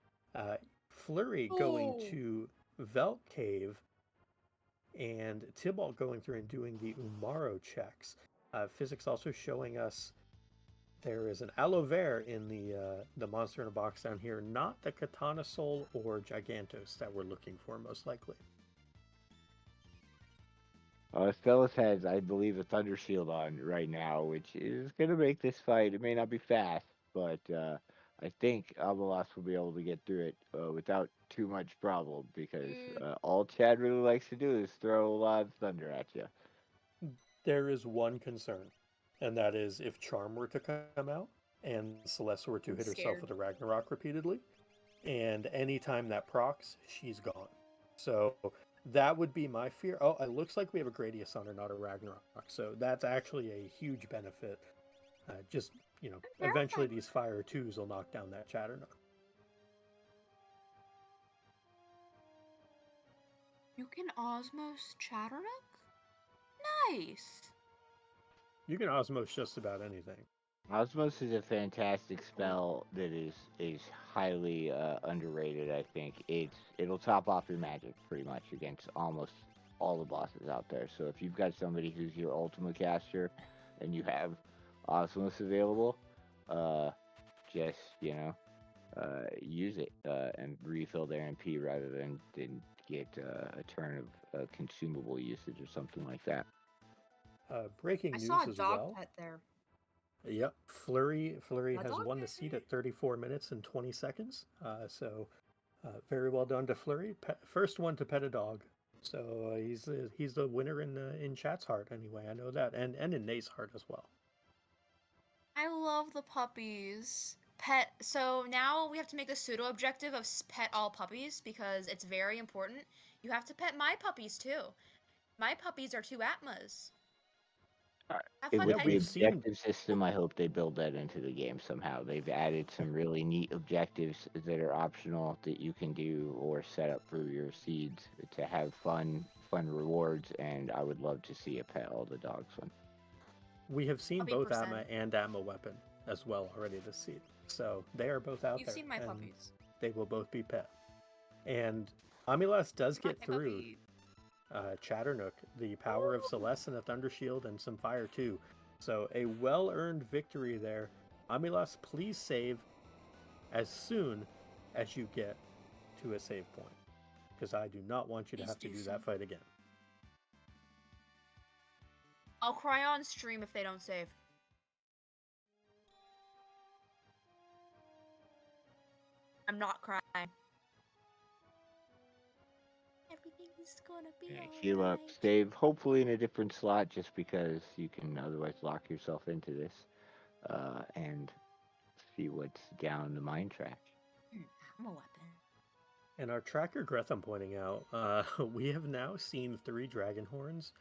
[SPEAKER 3] Flurry going
[SPEAKER 1] Oh,
[SPEAKER 3] to Velt Cave, and Tybalt going through and doing the Umaro checks. Physics also showing us there is an aloe vera in the monster in a box down here, not the Katana Soul or Gigantos that we're looking for, most likely.
[SPEAKER 2] Stelis has, I believe, a Thunder Shield on right now, which is going to make this fight. It may not be fast, but I think Abelas will be able to get through it without too much problem, because
[SPEAKER 1] mm,
[SPEAKER 2] all Chad really likes to do is throw a lot of thunder at you.
[SPEAKER 3] There is one concern, and that is if Charm were to come out and Celeste were to
[SPEAKER 1] I'm
[SPEAKER 3] hit herself
[SPEAKER 1] scared.
[SPEAKER 3] with a Ragnarok repeatedly, and anytime that procs, she's gone. So that would be my fear. Oh, it looks like we have a Gradius on her, not a Ragnarok. So that's actually a huge benefit. Just,
[SPEAKER 1] I'm
[SPEAKER 3] eventually
[SPEAKER 1] terrified.
[SPEAKER 3] these Fire 2s will knock down that Chatternook.
[SPEAKER 1] You can Osmos Chatternook? Nice.
[SPEAKER 3] You can Osmos just about anything.
[SPEAKER 2] Osmos is a fantastic spell that is highly underrated. I think it'll top off your magic pretty much against almost all the bosses out there. So if you've got somebody who's your ultimate caster and you have Osmos available, uh, just use it and refill their MP rather than get a turn of consumable usage or something like that.
[SPEAKER 1] I
[SPEAKER 3] Breaking
[SPEAKER 1] saw
[SPEAKER 3] news
[SPEAKER 1] a
[SPEAKER 3] as
[SPEAKER 1] dog
[SPEAKER 3] well.
[SPEAKER 1] pet there.
[SPEAKER 3] Yep, Flurry
[SPEAKER 1] A
[SPEAKER 3] has
[SPEAKER 1] dog
[SPEAKER 3] won the seat
[SPEAKER 1] pet?
[SPEAKER 3] at 34 minutes and 20 seconds. So very well done to Flurry. First one to pet a dog. So he's the winner in chat's heart anyway. I know that, and in Nate's heart as well.
[SPEAKER 1] I love the puppies. Pet. So now we have to make the pseudo objective of pet all puppies because it's very important. You have to pet my puppies too. My puppies are 2 Atmas. Have fun
[SPEAKER 2] With
[SPEAKER 3] Yeah,
[SPEAKER 2] the
[SPEAKER 1] petting.
[SPEAKER 3] we've seen.
[SPEAKER 2] objective system, I hope they build that into the game somehow. They've added some really neat objectives that are optional that you can do or set up for your seeds to have fun rewards. And I would love to see a pet all the dogs one.
[SPEAKER 3] We have seen
[SPEAKER 1] Puppy
[SPEAKER 3] both Atma
[SPEAKER 1] percent.
[SPEAKER 3] and Atma weapon as well already this season. So they are both out
[SPEAKER 1] You've
[SPEAKER 3] there,
[SPEAKER 1] seen my
[SPEAKER 3] and
[SPEAKER 1] puppies.
[SPEAKER 3] they will both be pet. And Amilas does
[SPEAKER 1] Not
[SPEAKER 3] get
[SPEAKER 1] my
[SPEAKER 3] through
[SPEAKER 1] puppy.
[SPEAKER 3] Chatternook, the power of Celeste and a Thunder Shield and some fire too. So a well-earned victory there. Amilas, please save as soon as you get to a save point, because I do not want you to
[SPEAKER 1] Please
[SPEAKER 3] have to
[SPEAKER 1] do
[SPEAKER 3] do
[SPEAKER 1] so.
[SPEAKER 3] that fight again.
[SPEAKER 1] I'll cry on stream if they don't save. I'm not crying. Everything's gonna be
[SPEAKER 2] Heal up,
[SPEAKER 1] alright.
[SPEAKER 2] save, hopefully in a different slot, just because you can otherwise lock yourself into this and see what's down the mine track.
[SPEAKER 1] I'm a weapon.
[SPEAKER 3] And our tracker Greth, I'm pointing out, we have now seen 3 Dragon Horns.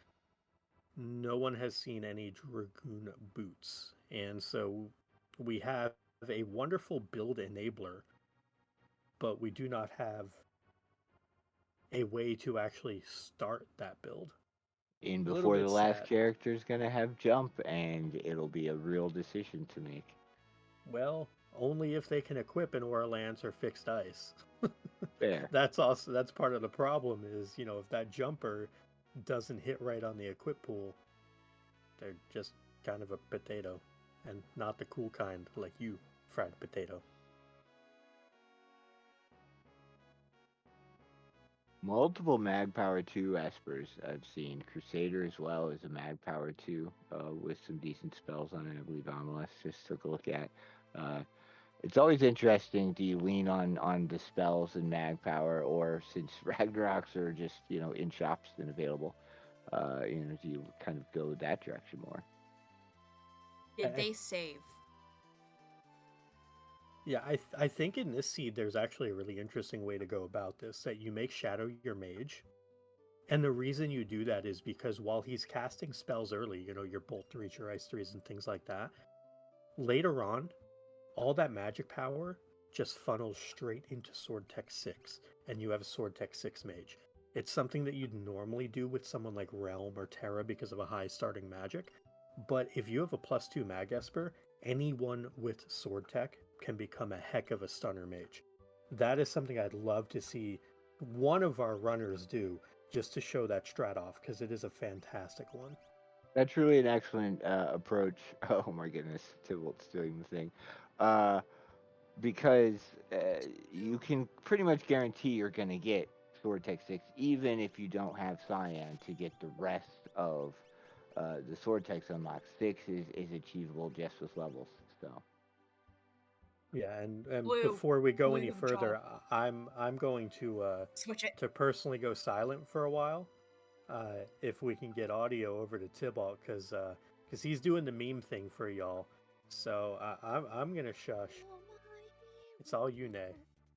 [SPEAKER 3] No one has seen any Dragoon boots. And so we have a wonderful build enabler, but we do not have a way to actually start that build.
[SPEAKER 2] In
[SPEAKER 3] A little
[SPEAKER 2] before
[SPEAKER 3] bit
[SPEAKER 2] the last
[SPEAKER 3] sad.
[SPEAKER 2] character is going to have jump, and it'll be a real decision to make.
[SPEAKER 3] Well, only if they can equip an Aura Lance or fixed ice.
[SPEAKER 2] Fair.
[SPEAKER 3] That's part of the problem is, if that jumper doesn't hit right on the equip pool, they're just kind of a potato, and not the cool kind like you, fried potato.
[SPEAKER 2] Multiple Mag Power 2 Espers I've seen. Crusader as well is a Mag Power 2 with some decent spells on it. I believe Amalus just took a look at. It's always interesting. Do you lean on the spells and Mag Power, or since Ragnaroks are just in shops and available, do you kind of go that direction more?
[SPEAKER 1] Did
[SPEAKER 3] I,
[SPEAKER 1] they save?
[SPEAKER 3] yeah, I think in this seed there's actually a really interesting way to go about this. That you make Shadow your mage, and the reason you do that is because while he's casting spells early, your Bolt 3s, your Ice 3s, and things like that, later on, all that magic power just funnels straight into Sword Tech 6, and you have a Sword Tech 6 mage. It's something that you'd normally do with someone like Realm or Terra because of a high starting magic, but if you have a +2 Mag Esper, anyone with Sword Tech can become a heck of a stunner mage. That is something I'd love to see one of our runners do, just to show that strat off, because it is a fantastic one.
[SPEAKER 2] That's really an excellent approach. Oh my goodness, Tybalt's doing the thing. Uh, because you can pretty much guarantee you're going to get Sword Tech 6, even if you don't have Cyan to get the rest of the Sword Techs unlocked. 6 is achievable just with levels. So
[SPEAKER 3] Yeah, and
[SPEAKER 1] Blue.
[SPEAKER 3] before we go any
[SPEAKER 1] Blue
[SPEAKER 3] further,
[SPEAKER 1] jaw.
[SPEAKER 3] I'm going
[SPEAKER 1] Switch it.
[SPEAKER 3] to personally go silent for a while, if we can get audio over to Tybalt, because he's doing the meme thing for y'all. So I'm gonna shush. It's all you, Nay.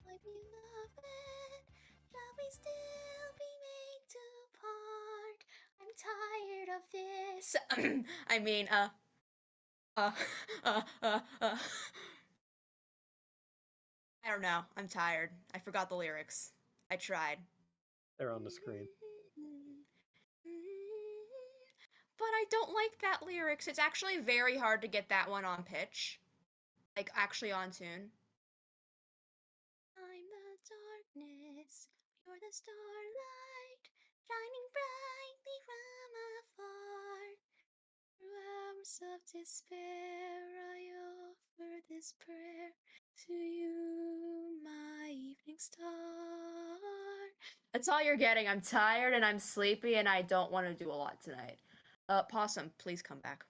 [SPEAKER 1] My beloved, shall we still be made to part? I'm tired of this. I mean, uh, uh, uh, uh. I don't know. I'm tired. I forgot the lyrics. I tried.
[SPEAKER 3] They're on the screen.
[SPEAKER 1] But I don't like that lyrics. It's actually very hard to get that one on pitch. Like, actually on tune. I'm the darkness, you're the starlight, shining brightly from afar. Through hours of despair, I offer this prayer to you, my evening star. That's all you're getting. I'm tired and I'm sleepy and I don't want to do a lot tonight. Possum, please come back.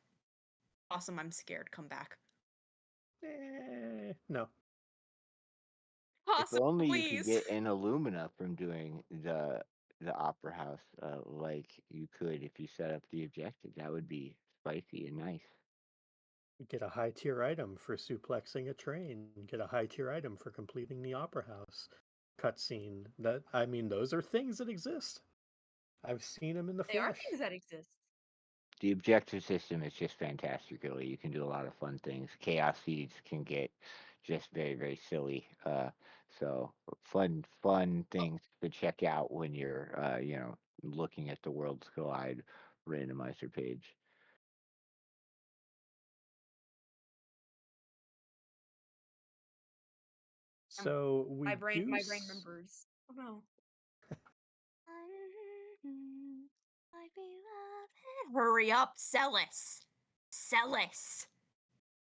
[SPEAKER 1] Possum, I'm scared. Come back.
[SPEAKER 3] No.
[SPEAKER 2] if
[SPEAKER 1] Possum,
[SPEAKER 2] only you could
[SPEAKER 1] please.
[SPEAKER 2] get an Illumina from doing the Opera House like you could if you set up the objective. That would be spicy and nice.
[SPEAKER 3] Get a high tier item for suplexing a train. Get a high tier item for completing the Opera House. cutscene. That I mean, those are things that exist. I've seen them in the
[SPEAKER 1] They are
[SPEAKER 3] flesh.
[SPEAKER 1] things that exist.
[SPEAKER 2] The objective system is just fantastic, really. You can do a lot of fun things. Chaos seeds can get just very, very silly. So fun things to check out when you're, looking at the Worlds Collide randomizer page.
[SPEAKER 1] Um,
[SPEAKER 3] So we do.
[SPEAKER 1] my brain remembers. Oh no. My beloved. Hurry up, Celis. Celis.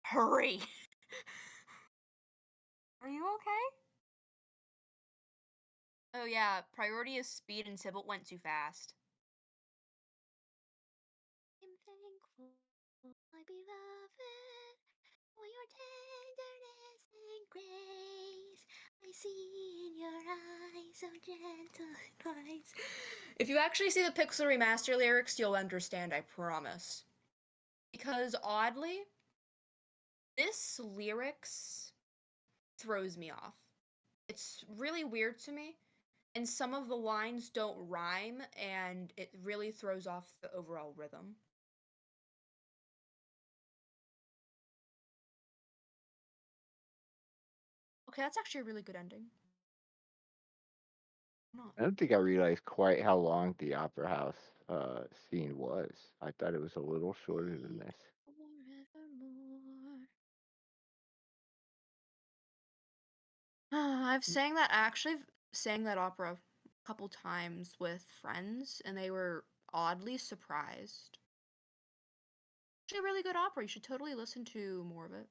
[SPEAKER 1] Hurry. Are you okay? Oh yeah, priority is speed and Tybalt went too fast. I'm thankful, my beloved, for your tenderness and grace. I see in your eyes so gentle and wise. If you actually see the Pixel Remaster lyrics, you'll understand, I promise. Because oddly, this lyrics throws me off. It's really weird to me, and some of the lines don't rhyme, and it really throws off the overall rhythm. Okay, that's actually a really good ending. Not.
[SPEAKER 2] I don't think I realized quite how long the Opera House scene was. I thought it was a little shorter than this.
[SPEAKER 1] Forevermore. I've sang that opera a couple times with friends, and they were oddly surprised. Actually, a really good opera. You should totally listen to more of it.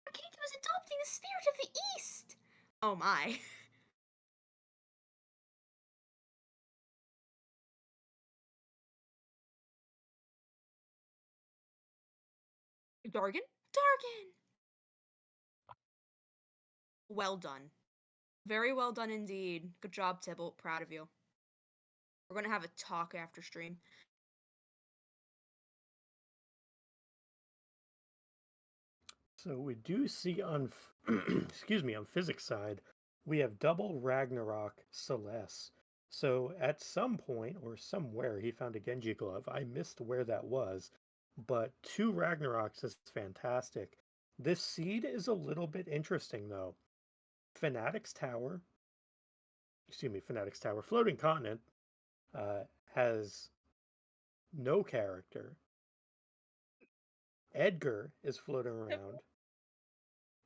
[SPEAKER 1] Our kingdom is adopting the spirit of the East! Oh my. Dargan? Dargan! Well done. Very well done indeed. Good job, Tybalt. Proud of you. We're gonna have a talk after stream.
[SPEAKER 3] So we do see on, excuse me, on physics side, we have double Ragnarok Celeste. So at some point or somewhere he found a Genji glove. I missed where that was, but two Ragnaroks is fantastic. This seed is a little bit interesting though. Fanatics Tower, excuse me, Fanatics Tower, Floating Continent has no character. Edgar is floating around,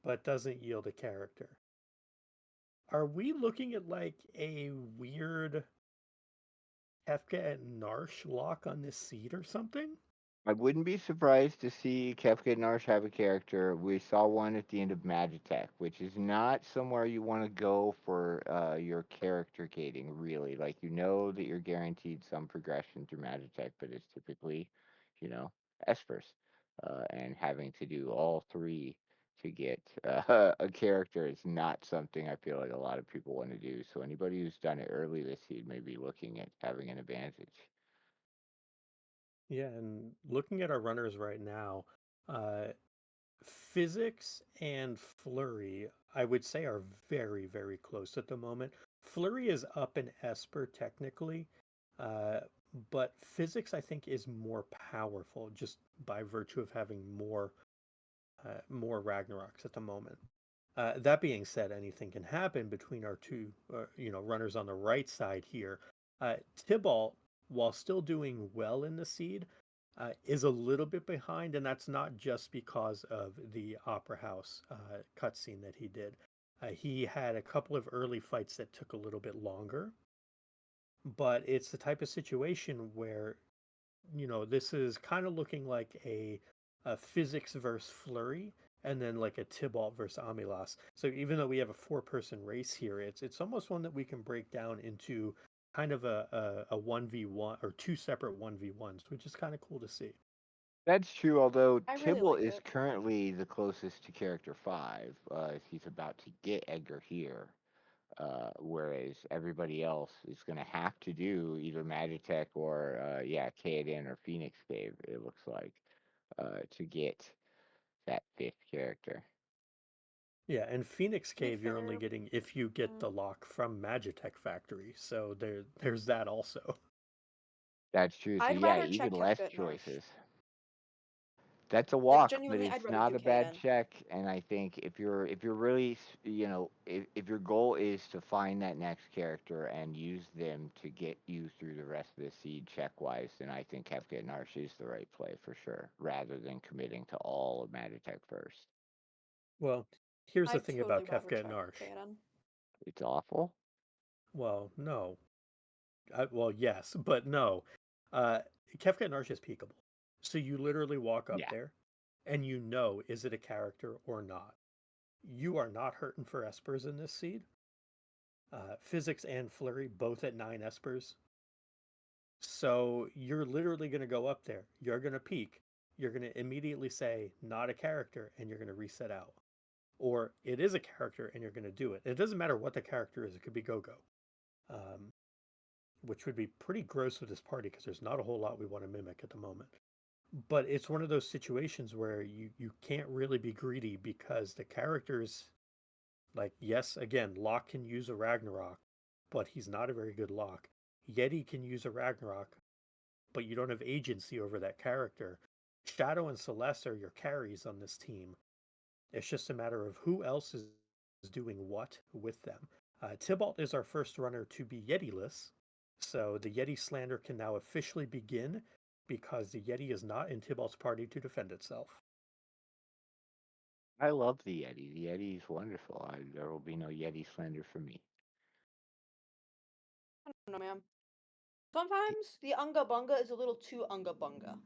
[SPEAKER 3] but doesn't yield a character. Are we looking at like a weird Kefka and Narsh lock on this seed or something?
[SPEAKER 2] I wouldn't be surprised to see Kefka and Narsh have a character. We saw one at the end of Magitech, which is not somewhere you want to go for your character gating, really. Like, you know that you're guaranteed some progression through Magitech, but it's typically, you know, Espers. And having to do all three to get a character is not something I feel like a lot of people want to do. So anybody who's done it early this seed may be looking at having an advantage.
[SPEAKER 3] Yeah, and looking at our runners right now, uh, Physics and Flurry, I would say, are very, very close at the moment. Flurry is up in Esper technically, uh, but Physics, I think, is more powerful just by virtue of having more Ragnaroks at the moment. That being said, anything can happen between our two, runners on the right side here. Tybalt, while still doing well in the seed, is a little bit behind, and that's not just because of the Opera House cutscene that he did. He had a couple of early fights that took a little bit longer, but it's the type of situation where this is kind of looking like a physics versus flurry, and then like a Tybalt versus Amilas. So even though we have a four-person race here, it's almost one that we can break down into kind of a 1v1 or two separate 1v1s, which is kind of cool to see.
[SPEAKER 2] That's true, although
[SPEAKER 1] I really
[SPEAKER 2] Tibble
[SPEAKER 1] like
[SPEAKER 2] is
[SPEAKER 1] it.
[SPEAKER 2] currently the closest to character 5. He's about to get Edgar here, whereas everybody else is going to have to do either Magitech or, Kaodin or Phoenix Cave, it looks like, to get that fifth character.
[SPEAKER 3] Yeah, and Phoenix
[SPEAKER 1] To be
[SPEAKER 3] Cave you're only
[SPEAKER 1] fair,
[SPEAKER 3] getting if you get
[SPEAKER 1] mm,
[SPEAKER 3] the lock from Magitech Factory. So there's that also.
[SPEAKER 2] That's true. So
[SPEAKER 1] I'd
[SPEAKER 2] yeah,
[SPEAKER 1] rather check
[SPEAKER 2] even less
[SPEAKER 1] Kefka at Narsh.
[SPEAKER 2] choices. That's a
[SPEAKER 1] Like,
[SPEAKER 2] walk, but
[SPEAKER 1] genuinely, I'd
[SPEAKER 2] it's
[SPEAKER 1] rather
[SPEAKER 2] not
[SPEAKER 1] do
[SPEAKER 2] a bad
[SPEAKER 1] Kaden.
[SPEAKER 2] check. And I think if you're really if your goal is to find that next character and use them to get you through the rest of the seed check wise, then I think Kefka and Arch is the right play for sure, rather than committing to all of Magitech first.
[SPEAKER 3] Well, here's the
[SPEAKER 1] I'd
[SPEAKER 3] thing
[SPEAKER 1] totally
[SPEAKER 3] about
[SPEAKER 1] rather
[SPEAKER 3] Kefka and
[SPEAKER 1] check
[SPEAKER 3] Narsh.
[SPEAKER 1] Kaden.
[SPEAKER 2] It's awful.
[SPEAKER 3] Well, no. Well, yes, but no. Uh, Kefka and Narsh is peekable. So you literally walk up
[SPEAKER 2] Yeah.
[SPEAKER 3] there and you know, is it a character or not? You are not hurting for Espers in this seed. Physics and Flurry both at 9 Espers. So you're literally going to go up there. You're going to peek. You're going to immediately say, not a character, and you're going to reset out. Or it is a character and you're going to do it. It doesn't matter what the character is, it could be Go Go, um, which would be pretty gross with this party because there's not a whole lot we want to mimic at the moment. But it's one of those situations where you can't really be greedy because the characters, like, yes, again, Locke can use a Ragnarok, but he's not a very good Locke. Yeti can use a Ragnarok, but you don't have agency over that character. Shadow and Celeste are your carries on this team. It's just a matter of who else is doing what with them. Tybalt is our first runner to be Yeti-less, so the Yeti slander can now officially begin because the Yeti is not in Tybalt's party to defend itself.
[SPEAKER 2] I love the Yeti. The Yeti is wonderful. There will be no Yeti slander for me.
[SPEAKER 1] I don't know, man. Sometimes the Unga Bunga is a little too Unga Bunga.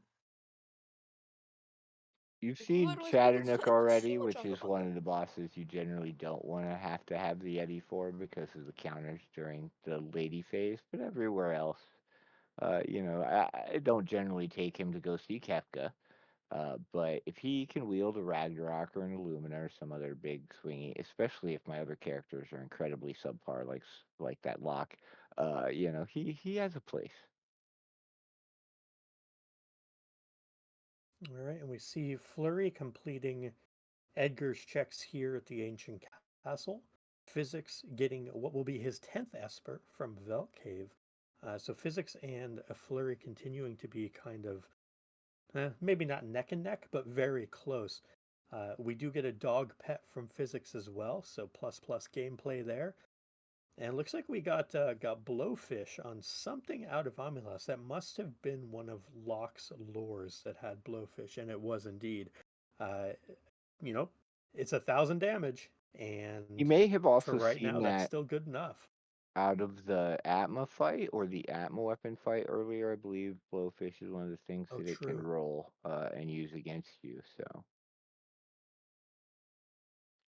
[SPEAKER 2] You've
[SPEAKER 1] Like,
[SPEAKER 2] seen
[SPEAKER 1] literally,
[SPEAKER 2] Chatternook
[SPEAKER 1] it's too
[SPEAKER 2] already,
[SPEAKER 1] much
[SPEAKER 2] which
[SPEAKER 1] Unga
[SPEAKER 2] is one
[SPEAKER 1] Bunga.
[SPEAKER 2] of the bosses you generally don't want to have the Yeti for because of the counters during the lady phase. But everywhere else, I don't generally take him to go see Kefka. But if he can wield a Ragnarok or an Illumina or some other big swingy, especially if my other characters are incredibly subpar, like that Lock, he has a place.
[SPEAKER 3] All right, and we see Flurry completing Edgar's checks here at the ancient castle. Physics getting what will be his 10th Esper from Velk Cave. So Physics and a Flurry continuing to be kind of, maybe not neck and neck, but very close. We do get a dog pet from Physics as well, so plus plus gameplay there. And it looks like we got Blowfish on something out of Amulas. That must have been one of Locke's lures that had Blowfish, and it was indeed. Uh, you know, it's 1,000 damage,
[SPEAKER 2] You
[SPEAKER 3] and
[SPEAKER 2] may have
[SPEAKER 3] for
[SPEAKER 2] also
[SPEAKER 3] right
[SPEAKER 2] seen
[SPEAKER 3] now, that's
[SPEAKER 2] that
[SPEAKER 3] still good enough.
[SPEAKER 2] out of the Atma fight or the Atma weapon fight earlier. I believe Blowfish is one of the things
[SPEAKER 3] Oh,
[SPEAKER 2] that it can
[SPEAKER 3] true.
[SPEAKER 2] roll and use against you. So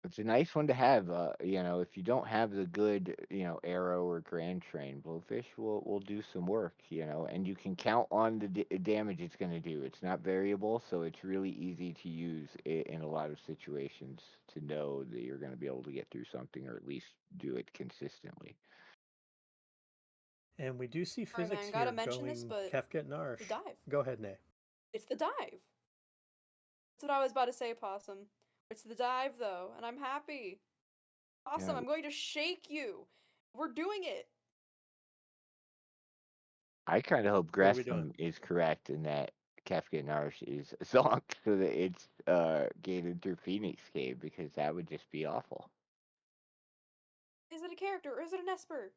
[SPEAKER 2] it's a nice one to have. If you don't have the good, arrow or grand train, Blowfish will do some work. And you can count on the damage it's going to do. It's not variable, so it's really easy to use in a lot of situations to know that you're going to be able to get through something or at least do it consistently.
[SPEAKER 3] And we do see
[SPEAKER 1] Sorry,
[SPEAKER 3] Physics
[SPEAKER 1] man, gotta
[SPEAKER 3] here
[SPEAKER 1] mention this,
[SPEAKER 3] going
[SPEAKER 1] but
[SPEAKER 3] Kefka
[SPEAKER 1] the
[SPEAKER 3] Narsh.
[SPEAKER 1] dive.
[SPEAKER 3] Go ahead, Nay.
[SPEAKER 1] It's the dive. That's what I was about to say, Possum. It's the dive, though, and I'm happy. Possum,
[SPEAKER 2] Yeah,
[SPEAKER 1] I'm going to shake you. We're doing it.
[SPEAKER 2] I kind of hope
[SPEAKER 3] What are we doing?
[SPEAKER 2] Gresham is correct in that Kefka Narsh is a song so that it's gated through Phoenix Cave because that would just be awful.
[SPEAKER 1] Is it a character or is it an Esper?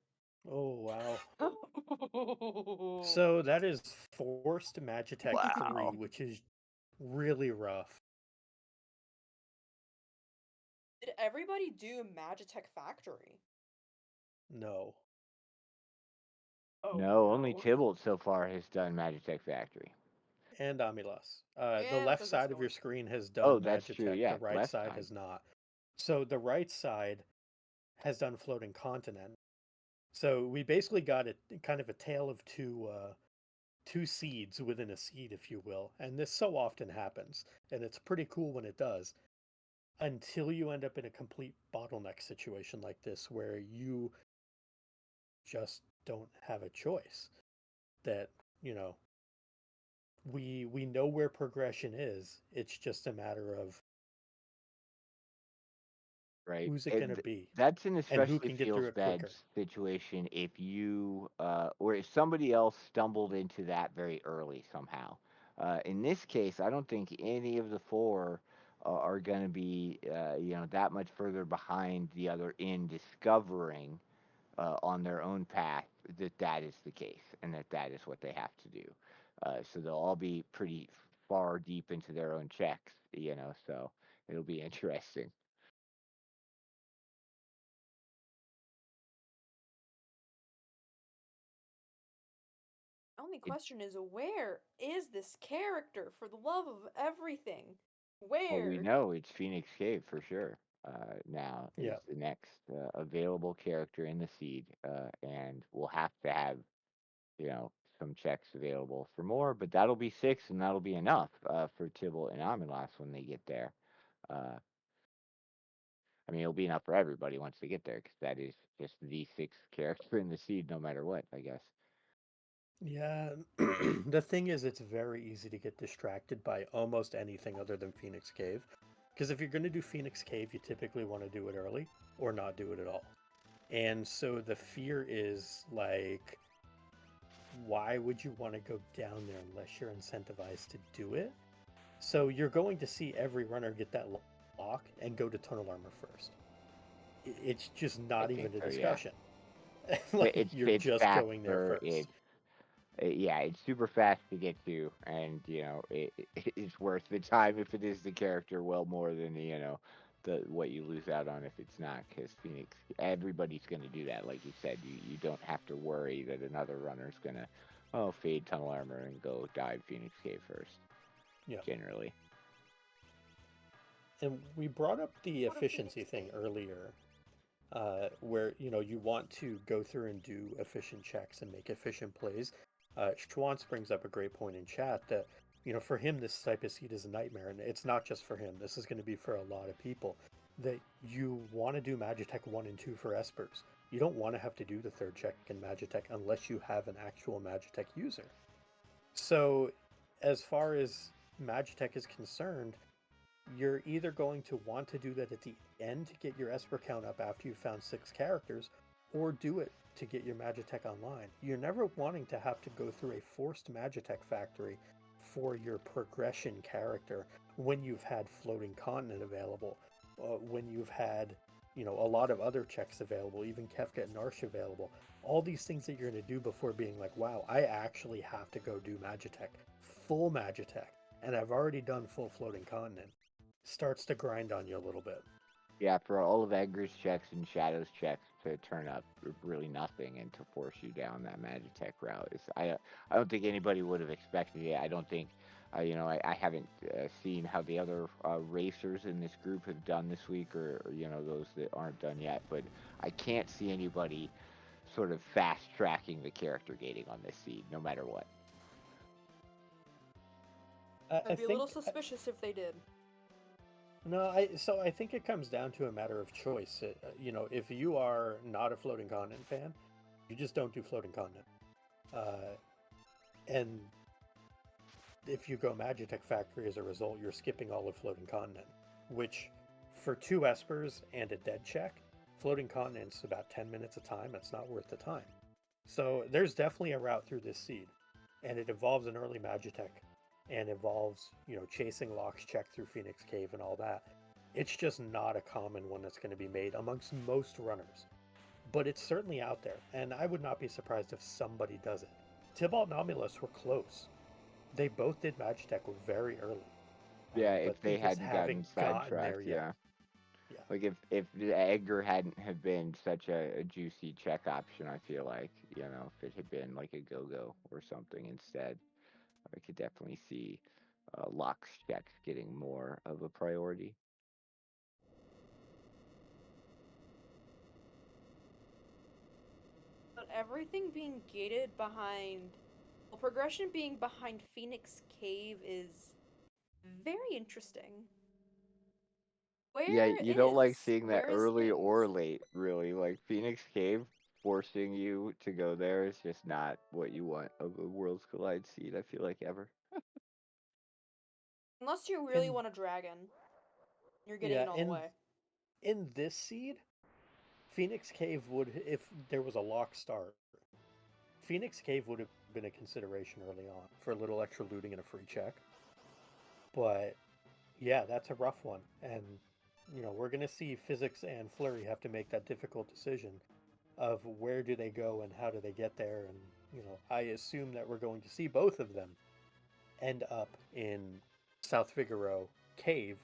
[SPEAKER 3] Oh, wow. So that is forced Magitech 3,
[SPEAKER 2] Wow.
[SPEAKER 3] which is really rough.
[SPEAKER 1] Did everybody do Magitech Factory?
[SPEAKER 3] No.
[SPEAKER 1] Oh
[SPEAKER 2] No, only
[SPEAKER 1] no.
[SPEAKER 2] Tybalt so far has done Magitech Factory.
[SPEAKER 3] And Amulas. The
[SPEAKER 1] Yeah,
[SPEAKER 3] left
[SPEAKER 1] because it's
[SPEAKER 3] side of your
[SPEAKER 1] north.
[SPEAKER 3] screen has
[SPEAKER 2] Oh,
[SPEAKER 3] done
[SPEAKER 2] that's true.
[SPEAKER 3] Magitech, the
[SPEAKER 2] Yeah,
[SPEAKER 3] right
[SPEAKER 2] left
[SPEAKER 3] side
[SPEAKER 2] side.
[SPEAKER 3] has not. So the right side has done Floating Continent. So we basically got a kind of a tale of two seeds within a seed, if you will. And this so often happens, and it's pretty cool when it does. Until you end up in a complete bottleneck situation like this, where you just don't have a choice. That you know we know where progression is. It's just a matter of
[SPEAKER 2] right?
[SPEAKER 3] Who's it going to
[SPEAKER 2] And
[SPEAKER 3] be?
[SPEAKER 2] that's an
[SPEAKER 3] And who
[SPEAKER 2] especially
[SPEAKER 3] can get through
[SPEAKER 2] feels
[SPEAKER 3] it
[SPEAKER 2] bad
[SPEAKER 3] quicker?
[SPEAKER 2] situation if you or if somebody else stumbled into that very early somehow. In this case, I don't think any of the four are going to be that much further behind the other in discovering on their own path that that is the case and that that is what they have to do. So they'll all be pretty far deep into their own checks, so it'll be interesting.
[SPEAKER 1] Only
[SPEAKER 2] It,
[SPEAKER 1] question is, where is this character, for the love of everything?
[SPEAKER 2] well, we
[SPEAKER 1] Where?
[SPEAKER 2] know it's Phoenix Cave for sure. Now is
[SPEAKER 3] Yeah.
[SPEAKER 2] the next available character in the seed, and we'll have to have you know some checks available for more, but that'll be six, and that'll be enough for Tybalt and Amilas when they get there. Uh, I mean, it'll be enough for everybody once they get there, because that is just the sixth character in the seed, no matter what, I guess.
[SPEAKER 3] Yeah. The thing is, it's very easy to get distracted by almost anything other than Phoenix Cave. Because if you're going to do Phoenix Cave, you typically want to do it early or not do it at all. And so the fear is like, why would you want to go down there unless you're incentivized to do it? So you're going to see every runner get that lock and go to tunnel armor first. It's just
[SPEAKER 2] I
[SPEAKER 3] not
[SPEAKER 2] think
[SPEAKER 3] even a
[SPEAKER 2] so, yeah.
[SPEAKER 3] discussion. Like you're
[SPEAKER 2] It's
[SPEAKER 3] just going there
[SPEAKER 2] faster.
[SPEAKER 3] first.
[SPEAKER 2] Yeah, it's super fast to get to, and it's worth the time if it is the character, well more than the what you lose out on if it's not. Because Phoenix, everybody's going to do that, like you said. You don't have to worry that another runner's going to fade tunnel armor and go dive Phoenix Cave first.
[SPEAKER 3] Yeah.
[SPEAKER 2] Generally,
[SPEAKER 3] And we brought up the
[SPEAKER 1] What a
[SPEAKER 3] efficiency
[SPEAKER 1] Phoenix
[SPEAKER 3] thing
[SPEAKER 1] Cave.
[SPEAKER 3] earlier, where you want to go through and do efficient checks and make efficient plays. Schwantz brings up a great point in chat that for him this type of seed is a nightmare, and it's not just for him. This is going to be for a lot of people. That you want to do Magitech 1 and 2 for Espers. You don't want to have to do the third check in Magitech unless you have an actual Magitech user. So, as far as Magitech is concerned, you're either going to want to do that at the end to get your Esper count up after you've found 6 characters, or do it to get your Magitech online. You're never wanting to have to go through a forced Magitech factory for your progression character when you've had floating continent available, when you've had a lot of other checks available, even Kefka and Narsh available. All these things that you're going to do before being like, wow, I actually have to go do Magitech, full Magitech, and I've already done full floating continent, starts to grind on you a little bit.
[SPEAKER 2] yeah, for all of Edgar's checks and Shadow's checks to turn up really nothing and to force you down that Magitech route I don't think anybody would have expected it. I don't think I haven't seen how the other racers in this group have done this week, or those that aren't done yet. But I can't see anybody sort of fast tracking the character gating on this seed, no matter what.
[SPEAKER 3] I
[SPEAKER 1] I'd be a little
[SPEAKER 3] think
[SPEAKER 1] suspicious if they did.
[SPEAKER 3] no, I think it comes down to a matter of choice. If you are not a floating continent fan, you just don't do floating continent. Uh, and if you go Magitech Factory as a result, you're skipping all of floating continent, which for 2 Espers and a dead check, floating continent's about 10 minutes of time. It's not worth the time. So there's definitely a route through this seed, and it involves an early Magitech and involves, chasing locks check through Phoenix Cave and all that. It's just not a common one that's going to be made amongst most runners, but it's certainly out there, and I would not be surprised if somebody does it. Tybalt and Omulus were close. They both did Magitech very early,
[SPEAKER 2] Yeah,
[SPEAKER 3] but
[SPEAKER 2] if
[SPEAKER 3] they
[SPEAKER 2] they
[SPEAKER 3] just
[SPEAKER 2] hadn't gotten
[SPEAKER 3] haven't gotten there
[SPEAKER 2] sidetracked,
[SPEAKER 3] yet.
[SPEAKER 2] yeah.
[SPEAKER 3] Yeah.
[SPEAKER 2] Like if the Edgar hadn't have been such a juicy check option, I feel like if it had been like a go go or something instead, I could definitely see locks checks getting more of a priority.
[SPEAKER 1] But everything being gated behind, well, progression being behind Phoenix Cave is very interesting.
[SPEAKER 2] Yeah,
[SPEAKER 1] Where
[SPEAKER 2] you don't like
[SPEAKER 1] is?
[SPEAKER 2] seeing that
[SPEAKER 1] Where is
[SPEAKER 2] early
[SPEAKER 1] things?
[SPEAKER 2] or late, really. Like Phoenix Cave forcing you to go there is just not what you want of a Worlds Collide seed, I feel like ever.
[SPEAKER 1] Unless you really
[SPEAKER 3] And
[SPEAKER 1] want a dragon, you're getting
[SPEAKER 3] yeah,
[SPEAKER 1] it all the
[SPEAKER 3] and
[SPEAKER 1] way.
[SPEAKER 3] in this seed, Phoenix Cave would, if there was a lock start, Phoenix Cave would have been a consideration early on for a little extra looting and a free check. But yeah, that's a rough one. And, we're going to see Physics and Flurry have to make that difficult decision of where do they go and how do they get there. And, I assume that we're going to see both of them end up in South Figaro Cave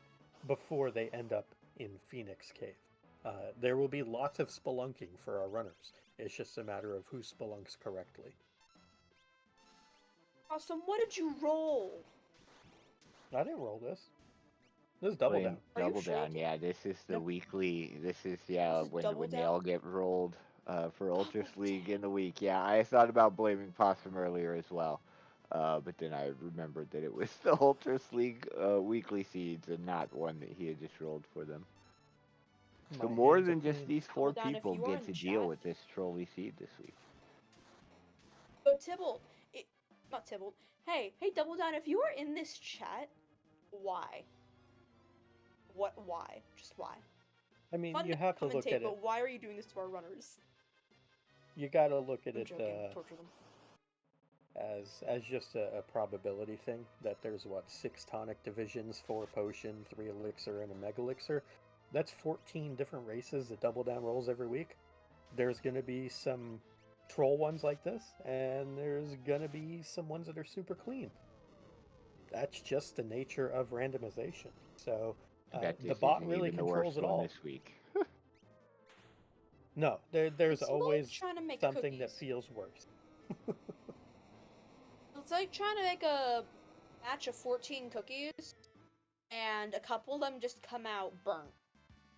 [SPEAKER 3] before they end up in Phoenix Cave. There will be lots of spelunking for our runners. It's just a matter of who spelunks correctly.
[SPEAKER 1] Awesome. What did you roll?
[SPEAKER 3] I didn't roll this. This is Double Down.
[SPEAKER 1] Are you
[SPEAKER 2] Double
[SPEAKER 1] sure?
[SPEAKER 2] Down, yeah. This is the
[SPEAKER 3] Yeah.
[SPEAKER 2] weekly. This is
[SPEAKER 1] This is
[SPEAKER 2] when
[SPEAKER 1] Double
[SPEAKER 2] they all
[SPEAKER 1] Down?
[SPEAKER 2] get rolled for Ultros
[SPEAKER 1] Double
[SPEAKER 2] League in
[SPEAKER 1] Down.
[SPEAKER 2] the week. Yeah, I thought about blaming Possum earlier as well, but then I remembered that it was the Ultros League weekly seeds and not one that he had just rolled for them. So
[SPEAKER 3] My
[SPEAKER 2] more
[SPEAKER 3] hands are
[SPEAKER 2] than just
[SPEAKER 3] clean.
[SPEAKER 2] these
[SPEAKER 1] Double
[SPEAKER 2] 4
[SPEAKER 1] Down, if
[SPEAKER 2] people
[SPEAKER 1] you are
[SPEAKER 2] get
[SPEAKER 1] in
[SPEAKER 2] to deal
[SPEAKER 1] chat.
[SPEAKER 2] with this trolley seed this week.
[SPEAKER 1] So Tybalt, not Tybalt. Hey, Double Down, if you are in this chat, why? Why? Just why?
[SPEAKER 3] I mean,
[SPEAKER 1] Fun
[SPEAKER 3] you
[SPEAKER 1] to
[SPEAKER 3] have to look
[SPEAKER 1] commentate,
[SPEAKER 3] at it.
[SPEAKER 1] but why are you doing this to our runners?
[SPEAKER 3] You got to look at
[SPEAKER 1] I'm
[SPEAKER 3] it
[SPEAKER 1] joking. Torture them.
[SPEAKER 3] as just a probability thing. That there's 6 tonic divisions, 4 potion, 3 elixir, and a mega elixir. That's 14 different races that Double Down rolls every week. There's going to be some troll ones like this, and there's going to be some ones that are super clean. That's just the nature of randomization. So
[SPEAKER 2] I bet
[SPEAKER 3] the
[SPEAKER 2] this
[SPEAKER 3] bot
[SPEAKER 2] isn't
[SPEAKER 3] really
[SPEAKER 2] even the
[SPEAKER 3] controls
[SPEAKER 2] worst
[SPEAKER 3] it
[SPEAKER 2] one
[SPEAKER 3] all.
[SPEAKER 2] this week.
[SPEAKER 3] No, there's
[SPEAKER 1] It's
[SPEAKER 3] always
[SPEAKER 1] like trying to make
[SPEAKER 3] something that
[SPEAKER 1] cookies.
[SPEAKER 3] feels worse.
[SPEAKER 1] It's like trying to make a batch of 14 cookies, and a couple of them just come out burnt.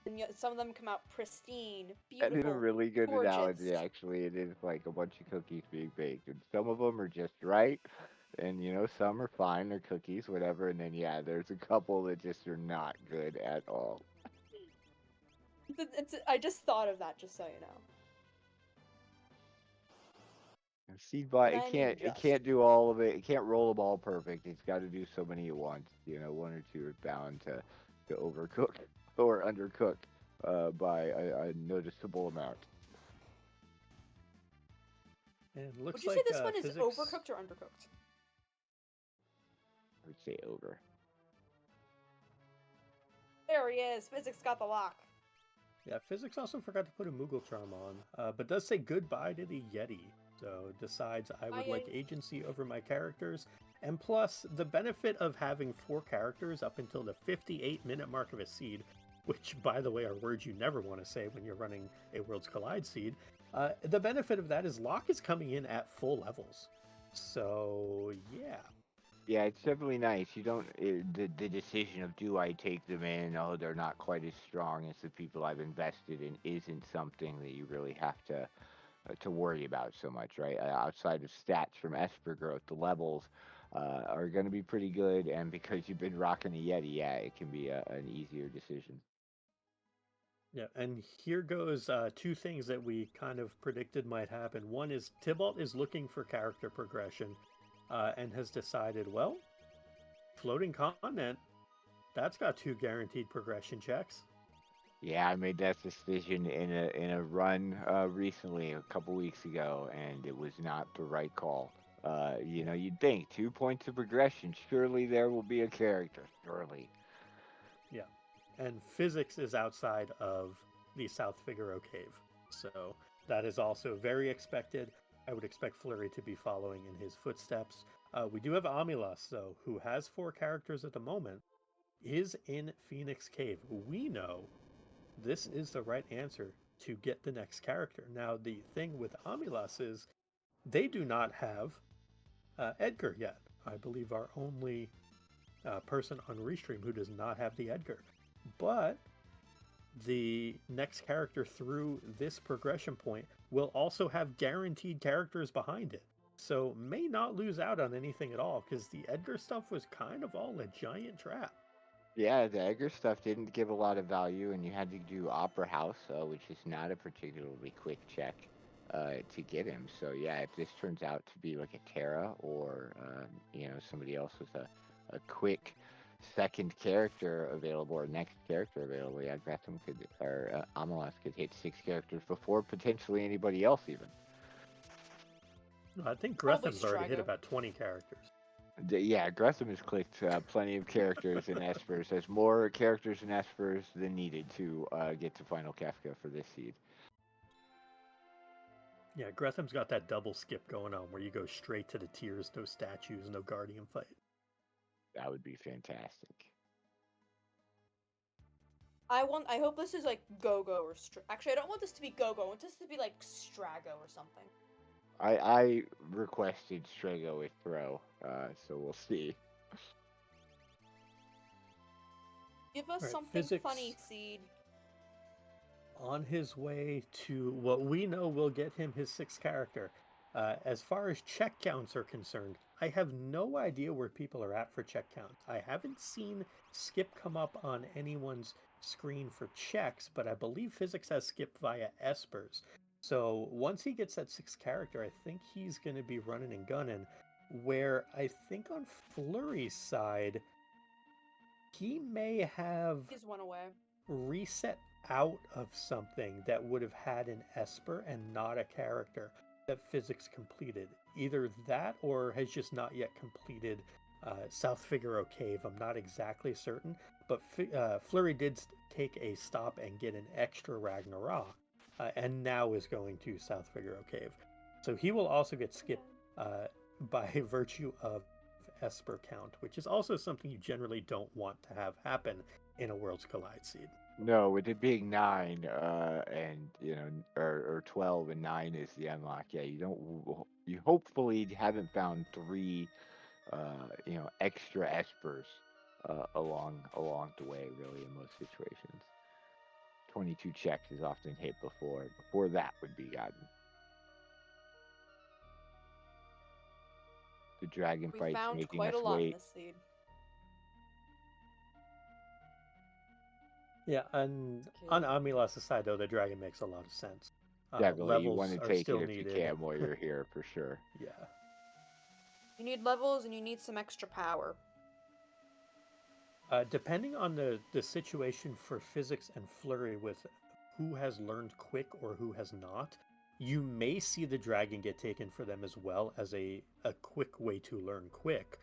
[SPEAKER 1] And yet some of them come out pristine,
[SPEAKER 2] That is a
[SPEAKER 1] beautiful,
[SPEAKER 2] really good
[SPEAKER 1] gorgeous.
[SPEAKER 2] analogy, actually. It is like a bunch of cookies being baked, and some of them are just right, and some are fine, they're cookies, whatever. And then there's a couple that just are not good at all.
[SPEAKER 1] I just thought of that, just so you know.
[SPEAKER 2] And Seedbot,
[SPEAKER 1] And I mean
[SPEAKER 2] it
[SPEAKER 1] just.
[SPEAKER 2] can't do all of it. It can't roll them all perfect. It's got to do so many at once. One or two are bound to overcook or undercook by a noticeable amount.
[SPEAKER 3] And it
[SPEAKER 1] Would
[SPEAKER 3] looks
[SPEAKER 1] you say
[SPEAKER 3] like
[SPEAKER 1] this one is
[SPEAKER 3] Physics.
[SPEAKER 1] overcooked or undercooked?
[SPEAKER 2] I would say over.
[SPEAKER 1] There he is. Physics got the lock.
[SPEAKER 3] Yeah, Physics also forgot to put a Moogle charm on, but does say goodbye to the Yeti. So decides I would like agency over my characters. And plus, the benefit of having 4 characters up until the 58-minute mark of a seed, which, by the way, are words you never want to say when you're running a Worlds Collide seed, the benefit of that is Locke is coming in at full levels. So, yeah.
[SPEAKER 2] Yeah, it's definitely nice. You don't the decision of do I take them in? Oh, they're not quite as strong as the people I've invested in isn't something that you really have to worry about so much, right? Outside of stats from Esper growth, the levels are going to be pretty good, and because you've been rocking a Yeti, yeah, it can be an easier decision.
[SPEAKER 3] Yeah, and here goes 2 things that we kind of predicted might happen. One is Tybalt is looking for character progression and has decided, well, floating continent, that's got 2 guaranteed progression checks.
[SPEAKER 2] Yeah, I made that decision in a run recently, a couple weeks ago, and it was not the right call. You'd think 2 points of progression. Surely there will be a character. Surely.
[SPEAKER 3] Yeah, and Physics is outside of the South Figaro cave, so that is also very expected. I would expect Flurry to be following in his footsteps. We do have Amulas, though, who has 4 characters at the moment, is in Phoenix Cave. We know this is the right answer to get the next character. Now, the thing with Amulas is they do not have Edgar yet. I believe our only person on Restream who does not have the Edgar. But the next character through this progression point will also have guaranteed characters behind it. So may not lose out on anything at all because the Edgar stuff was kind of all a giant trap.
[SPEAKER 2] Yeah, the Edgar stuff didn't give a lot of value, and you had to do Opera House, which is not a particularly quick check to get him. So yeah, if this turns out to be like a Terra or somebody else with a quick second character available or next character available, yeah, Gretham could or Amalas could hit 6 characters before potentially anybody else even.
[SPEAKER 3] I think
[SPEAKER 1] Probably
[SPEAKER 3] Gretham's already hit
[SPEAKER 1] Strago.
[SPEAKER 3] about 20 characters.
[SPEAKER 2] Yeah, Gretham has clicked plenty of characters in Espers. There's more characters in Espers than needed to get to Final Kafka for this seed.
[SPEAKER 3] Yeah, Gretham's got that double skip going on where you go straight to the tiers, no statues, no guardian fight.
[SPEAKER 2] That would be fantastic.
[SPEAKER 1] I hope this is like Go-Go or actually I don't want this to be Go-Go. I want this to be like Strago or something.
[SPEAKER 2] I requested Strago with Throw, so we'll see.
[SPEAKER 1] Give us
[SPEAKER 3] All right,
[SPEAKER 1] something
[SPEAKER 3] Physics
[SPEAKER 1] funny, Seed.
[SPEAKER 3] on his way to what we know will get him his 6th character. As far as check counts are concerned, I have no idea where people are at for check counts. I haven't seen Skip come up on anyone's screen for checks, but I believe Physics has Skip via Espers. So once he gets that 6th character, I think he's going to be running and gunning. Where I think on Flurry's side, he may have
[SPEAKER 1] He's one away.
[SPEAKER 3] reset out of something that would have had an Esper and not a character that Physics completed. Either that or has just not yet completed South Figaro Cave. I'm not exactly certain, but Flurry did take a stop and get an extra Ragnarok, and now is going to South Figaro Cave. So he will also get skipped by virtue of Esper count, which is also something you generally don't want to have happen in a Worlds Collide seed.
[SPEAKER 2] No, with it being 9, and or 12 and 9 is the unlock. Yeah, you hopefully haven't found 3, extra espers along the way. Really, in most situations, 22 checks is often hit before that would be gotten. The dragon
[SPEAKER 1] We
[SPEAKER 2] fight's
[SPEAKER 1] found
[SPEAKER 2] making
[SPEAKER 1] quite
[SPEAKER 2] us
[SPEAKER 1] a lot in
[SPEAKER 2] wait.
[SPEAKER 1] this seed.
[SPEAKER 3] Yeah, and on
[SPEAKER 1] Okay.
[SPEAKER 3] Amilas' side, though, the dragon makes a lot of sense.
[SPEAKER 2] Definitely, you want
[SPEAKER 3] Levels
[SPEAKER 2] to
[SPEAKER 3] are
[SPEAKER 2] take it
[SPEAKER 3] still
[SPEAKER 2] if you
[SPEAKER 3] needed.
[SPEAKER 2] can while you're here for sure.
[SPEAKER 3] Yeah.
[SPEAKER 1] You need levels and you need some extra power.
[SPEAKER 3] Depending on the situation for Physics and Flurry with who has learned quick or who has not, you may see the dragon get taken for them as well as a quick way to learn quick.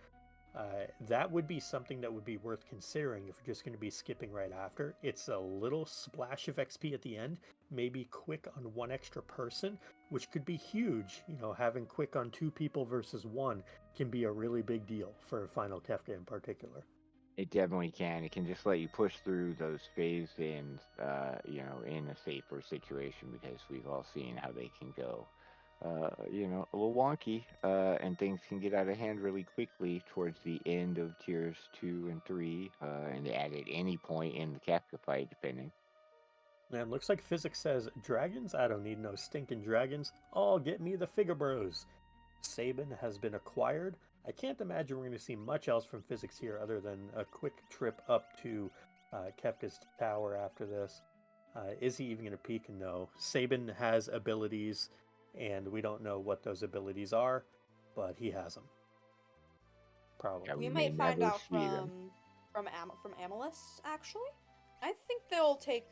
[SPEAKER 3] That would be something that would be worth considering if you're just going to be skipping right after. It's a little splash of XP at the end, maybe quick on one extra person, which could be huge. Having quick on 2 people versus 1 can be a really big deal for Final Kefka in particular.
[SPEAKER 2] It definitely can. It can just let you push through those phase ins, in a safer situation because we've all seen how they can go, a little wonky, and things can get out of hand really quickly towards the end of tiers 2 and 3, and at any point in the Kafka fight, depending.
[SPEAKER 3] Man, looks like Physics says, dragons? I don't need no stinking dragons. Oh, get me the Figure Bros. Sabin has been acquired. I can't imagine we're going to see much else from Physics here other than a quick trip up to Kefka's tower after this. Is he even going to peek? No. Sabin has abilities, and we don't know what those abilities are, but he has them. Probably.
[SPEAKER 2] Yeah,
[SPEAKER 1] We
[SPEAKER 2] we may
[SPEAKER 1] might find
[SPEAKER 2] never
[SPEAKER 1] out
[SPEAKER 2] see them.
[SPEAKER 1] from Amalus actually. I think they'll take.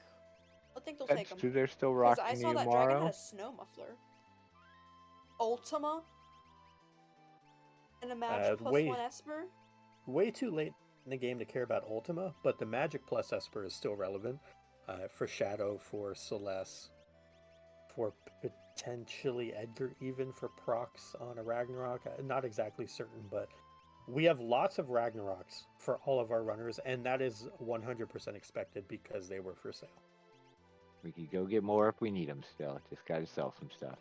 [SPEAKER 1] I think they'll take
[SPEAKER 2] That's
[SPEAKER 1] them
[SPEAKER 2] true. They're still
[SPEAKER 1] because I
[SPEAKER 2] rocking
[SPEAKER 1] saw
[SPEAKER 2] the
[SPEAKER 1] that dragon had
[SPEAKER 2] Amaro.
[SPEAKER 1] a snow muffler. Ultima and a magic plus
[SPEAKER 3] Way
[SPEAKER 1] 1 Esper.
[SPEAKER 3] way too late in the game to care about Ultima, but the Magic plus Esper is still relevant for Shadow, for Celeste, for potentially Edgar, even for procs on a Ragnarok. Not exactly certain, but we have lots of Ragnaroks for all of our runners, and that is 100% expected because they were for sale.
[SPEAKER 2] We could go get more if we need them still. Just got to sell some stuff.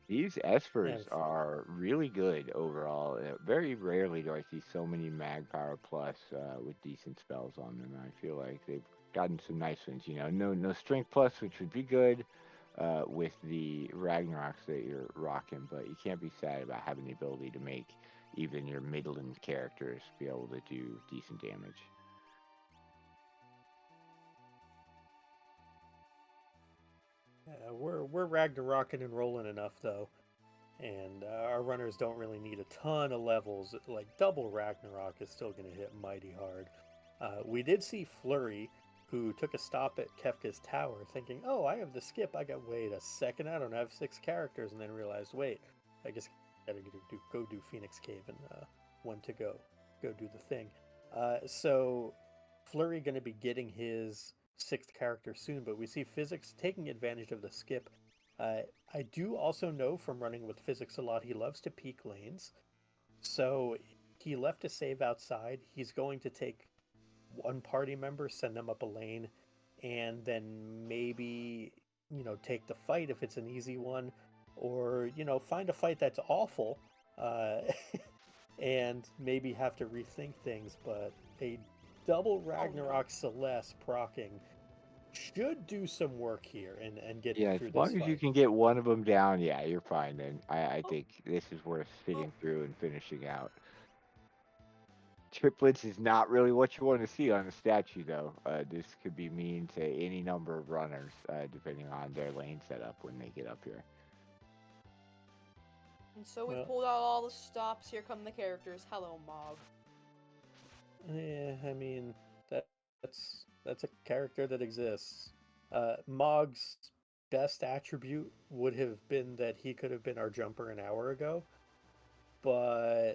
[SPEAKER 2] These espers
[SPEAKER 3] And
[SPEAKER 2] are really good overall. Very rarely do I see so many mag power plus with decent spells on them. I feel like they've gotten some nice ones. No strength plus, which would be good with the Ragnaroks that you're rocking, but you can't be sad about having the ability to make even your midland characters be able to do decent damage.
[SPEAKER 3] we're Ragnaroking and rolling enough, though. And our runners don't really need a ton of levels. Like double Ragnarok is still going to hit mighty hard. We did see Flurry, who took a stop at Kefka's tower, thinking, "Oh, I have the skip. I got wait a second. I don't have 6 characters," and then realized, wait, I guess I gotta go do Phoenix Cave and one to go do the thing. So Flurry going to be getting his 6th character soon, but we see Physics taking advantage of the skip. Uh, I do also know from running with Physics a lot, he loves to peek lanes. So he left a save outside. He's going to take one party member, send them up a lane, and then maybe, take the fight if it's an easy one, or, find a fight that's awful, uh, and maybe have to rethink things. But a double
[SPEAKER 1] Oh no.
[SPEAKER 3] Ragnarok Celeste proccing should do some work here and get him
[SPEAKER 2] Yeah, as
[SPEAKER 3] through this
[SPEAKER 2] long as you
[SPEAKER 3] fight.
[SPEAKER 2] can get one of them down, yeah, you're fine. Then I
[SPEAKER 1] Oh,
[SPEAKER 2] think this is worth
[SPEAKER 1] oh,
[SPEAKER 2] sitting through and finishing out. Triplets is not really what you want to see on a statue, though. This could be mean to any number of runners, depending on their lane setup when they get up here.
[SPEAKER 1] and so we've
[SPEAKER 3] Well,
[SPEAKER 1] pulled out all the stops. Here come the characters. Hello, Mog.
[SPEAKER 3] yeah, I mean that that's a character that exists. Mog's best attribute would have been that he could have been our jumper an hour ago, but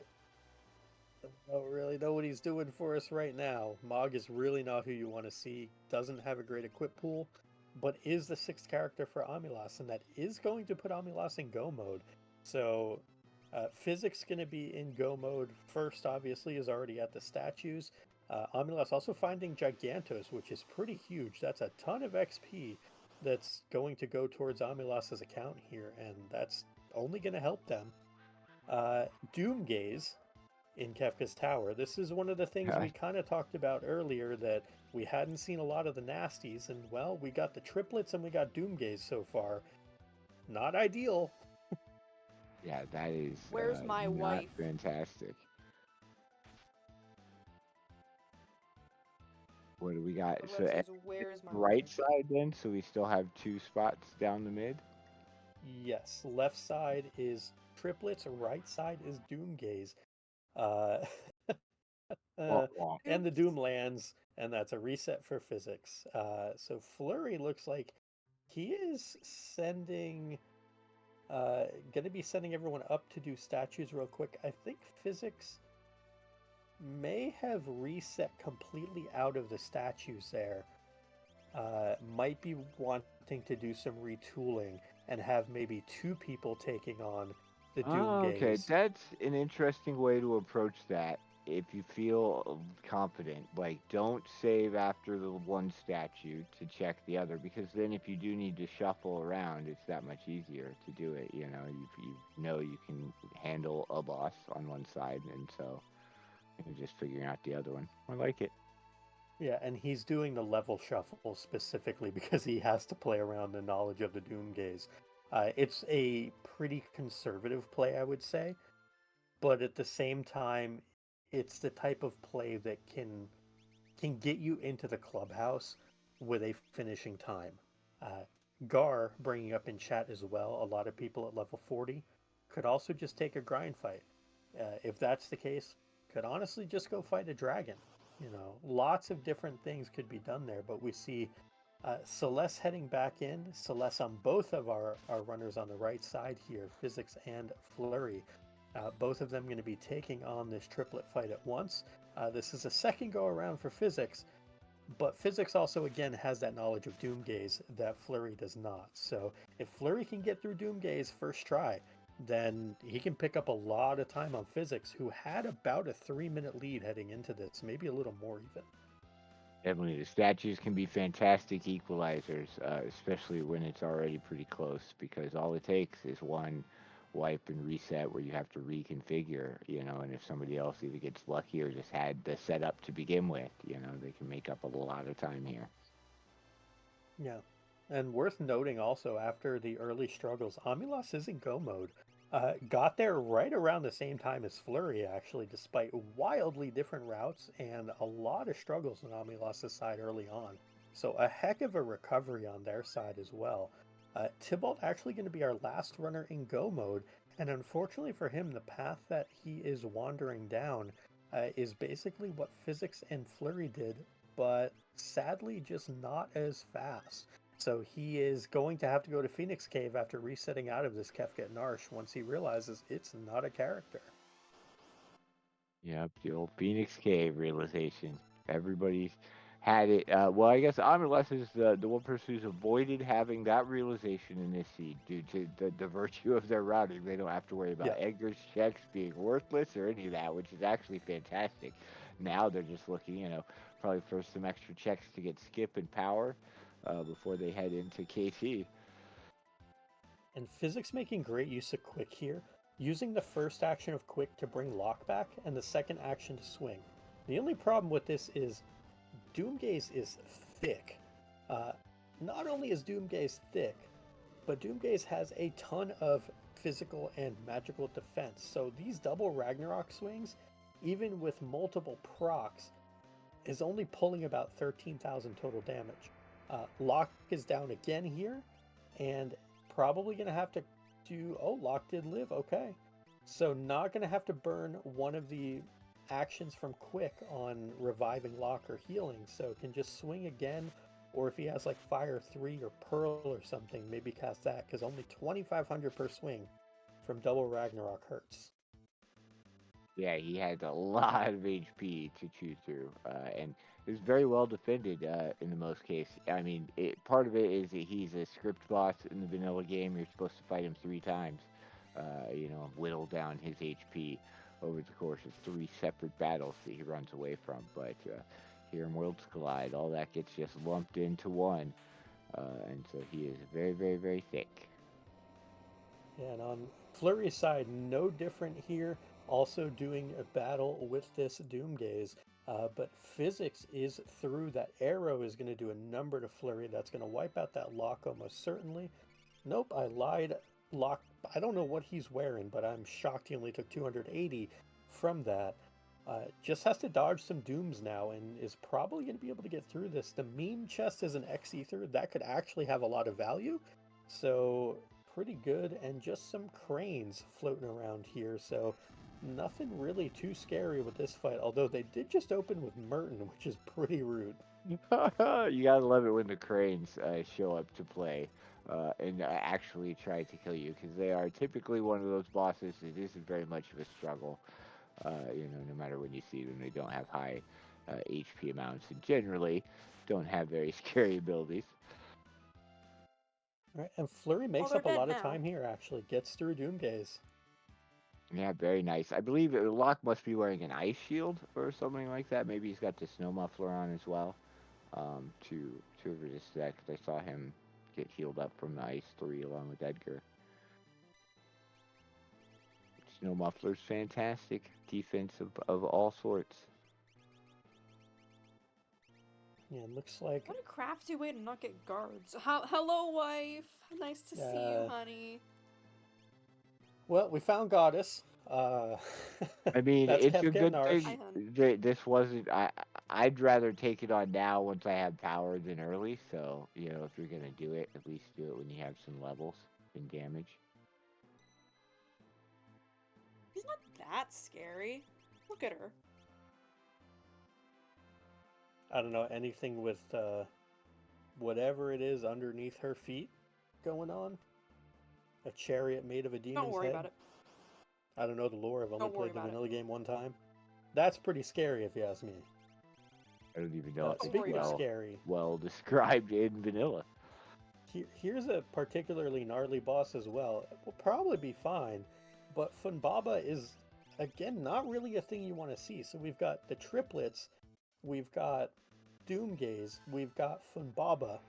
[SPEAKER 3] I don't really know what he's doing for us right now. Mog is really not who you want to see. Doesn't have a great equip pool, but is the 6th character for Amilas, and that is going to put Amilas in go mode. So Physics going to be in go mode first, obviously, is already at the statues. Amilas also finding Gigantos, which is pretty huge. That's a ton of XP that's going to go towards Amilas's account here, and that's only going to help them. Doomgaze in Kefka's Tower. This is one of the things we kind of talked about earlier, that we hadn't seen a lot of the nasties, and well, we got the triplets and we got Doomgaze so far. Not ideal.
[SPEAKER 2] Yeah, that is
[SPEAKER 1] Where's my
[SPEAKER 2] not
[SPEAKER 1] wife?
[SPEAKER 2] fantastic. What do we got?
[SPEAKER 1] The
[SPEAKER 2] So
[SPEAKER 1] web says, "Where's my
[SPEAKER 2] right
[SPEAKER 1] wife?"
[SPEAKER 2] side then, so we still have 2 spots down the mid.
[SPEAKER 3] Yes, left side is triplets, right side is Doomgaze. Uh,
[SPEAKER 2] Wah, wah.
[SPEAKER 3] and the
[SPEAKER 1] Oops.
[SPEAKER 3] Doom lands, and that's a reset for Physics. So Flurry looks like he is sending going to be sending everyone up to do statues real quick. I think Physics may have reset completely out of the statues there. Might be wanting to do some retooling and have maybe 2 people taking on the Doom
[SPEAKER 2] Oh, okay.
[SPEAKER 3] Gaze.
[SPEAKER 2] That's an interesting way to approach that. If you feel confident, like don't save after the one statue to check the other, because then if you do need to shuffle around, it's that much easier to do it. You know you can handle a loss on one side, and so you're just figuring out the other one. I like it.
[SPEAKER 3] Yeah, and he's doing the level shuffle specifically because he has to play around the knowledge of the Doom Gaze. It's a pretty conservative play, I would say, but at the same time, it's the type of play that can get you into the clubhouse with a finishing time. Uh, Gar bringing up in chat as well, a lot of people at level 40 could also just take a grind fight. If that's the case, could honestly just go fight a dragon. Lots of different things could be done there, but we see Celeste heading back in. Celeste on both of our runners on the right side here, Physics and Flurry. Both of them going to be taking on this triplet fight at once. This is a second go around for Physics, but Physics also again has that knowledge of Doomgaze that Flurry does not. So if Flurry can get through Doomgaze first try, then he can pick up a lot of time on Physics, who had about a 3-minute lead heading into this, maybe a little more even.
[SPEAKER 2] Definitely, the statues can be fantastic equalizers, especially when it's already pretty close, because all it takes is one wipe and reset where you have to reconfigure, and if somebody else either gets lucky or just had the setup to begin with, they can make up a lot of time here.
[SPEAKER 3] Yeah. And worth noting also, after the early struggles, Amulas is in go mode. Got there right around the same time as Flurry, actually, despite wildly different routes and a lot of struggles on Amulas' side early on. So a heck of a recovery on their side as well. Tybalt actually going to be our last runner in go mode, And unfortunately for him, the path that he is wandering down is basically what Physics and Flurry did, but sadly just not as fast. So he is going to have to go to Phoenix Cave after resetting out of this Kefka Narsh once he realizes it's not a character.
[SPEAKER 2] Yep, the old Phoenix Cave realization. Everybody's had it. Well, I guess Amulet is the one person who's avoided having that realization in this seed due to the virtue of their routing. They don't have to worry about
[SPEAKER 3] Yeah.
[SPEAKER 2] Edgar's checks being worthless or any of that, which is actually fantastic. Now they're just looking, probably for some extra checks to get skip and power before they head into KT.
[SPEAKER 3] And Physics making great use of Quick here, using the first action of Quick to bring Lock back and the second action to swing. The only problem with this is Doomgaze is thick. Uh, Not only is Doomgaze thick, but Doomgaze has a ton of physical and magical defense. So these double Ragnarok swings, even with multiple procs, is only pulling about 13,000 total damage. Lock is down again here, and probably going to have to do. Oh, Lock did live. Okay. So, not going to have to burn one of the actions from Quick on reviving Lock or healing. So, can just swing again. Or if he has like Fire 3 or Pearl or something, maybe cast that, because only 2,500 per swing from double Ragnarok hurts.
[SPEAKER 2] Yeah, he had a lot of HP to chew through, and it was very well defended in the most case. I mean, part of it is that he's a script boss in the vanilla game. You're supposed to fight him 3 times, whittle down his HP over the course of 3 separate battles that he runs away from. But here in Worlds Collide, all that gets just lumped into one, and so he is very, very, very thick.
[SPEAKER 3] And on Flurry's side, no different here. Also doing a battle with this Doomgaze. But Physics is through. That arrow is going to do a number to Flurry. That's going to wipe out that Lock almost certainly. Nope, I lied. Lock, I don't know what he's wearing, but I'm shocked he only took 280 from that. Just has to dodge some Dooms now and is probably going to be able to get through this. The meme chest is an X Ether. That could actually have a lot of value. So pretty good, and just some cranes floating around here, so nothing really too scary with this fight, although they did just open with Merton, which is pretty rude.
[SPEAKER 2] You gotta love it when the cranes show up to play and actually try to kill you, because they are typically one of those bosses that isn't very much of a struggle. No matter when you see them, they don't have high HP amounts and generally don't have very scary abilities.
[SPEAKER 3] All right, and Flurry
[SPEAKER 1] Well,
[SPEAKER 3] makes
[SPEAKER 1] they're
[SPEAKER 3] up a
[SPEAKER 1] dead
[SPEAKER 3] lot of
[SPEAKER 1] now.
[SPEAKER 3] time here, actually, gets through Doomgaze.
[SPEAKER 2] Yeah, very nice. I believe Locke must be wearing an ice shield or something like that. Maybe he's got the snow muffler on as well to resist that, because I saw him get healed up from the ice 3 along with Edgar. Snow muffler's fantastic. Defense of all sorts.
[SPEAKER 3] Yeah, it looks like
[SPEAKER 1] What a crafty way to not get guards. Hello, wife. Nice to see you, honey.
[SPEAKER 3] well, we found Goddess.
[SPEAKER 2] I mean,
[SPEAKER 3] That's
[SPEAKER 2] it's a
[SPEAKER 3] Kefka
[SPEAKER 2] good
[SPEAKER 3] Narsh.
[SPEAKER 1] Hi,
[SPEAKER 2] thing
[SPEAKER 1] hun.
[SPEAKER 2] that this wasn't. I'd rather take it on now once I have power than early. So if you're gonna do it, at least do it when you have some levels and damage.
[SPEAKER 1] She's not that scary. Look at her.
[SPEAKER 3] I don't know, anything with whatever it is underneath her feet going on. A chariot made of a
[SPEAKER 1] Don't
[SPEAKER 3] demon's
[SPEAKER 1] worry
[SPEAKER 3] head.
[SPEAKER 1] about it.
[SPEAKER 3] I don't know the lore. I've only
[SPEAKER 1] Don't worry
[SPEAKER 3] played the
[SPEAKER 1] about it.
[SPEAKER 3] vanilla game one time. That's pretty scary if you ask me.
[SPEAKER 2] I don't even know if
[SPEAKER 1] Don't worry
[SPEAKER 3] Speaking of
[SPEAKER 1] about it.
[SPEAKER 3] scary,
[SPEAKER 2] well described in vanilla.
[SPEAKER 3] here's a particularly gnarly boss as well. It will probably be fine, but Funbaba is, again, not really a thing you want to see. So we've got the triplets, we've got Doomgaze, we've got Funbaba.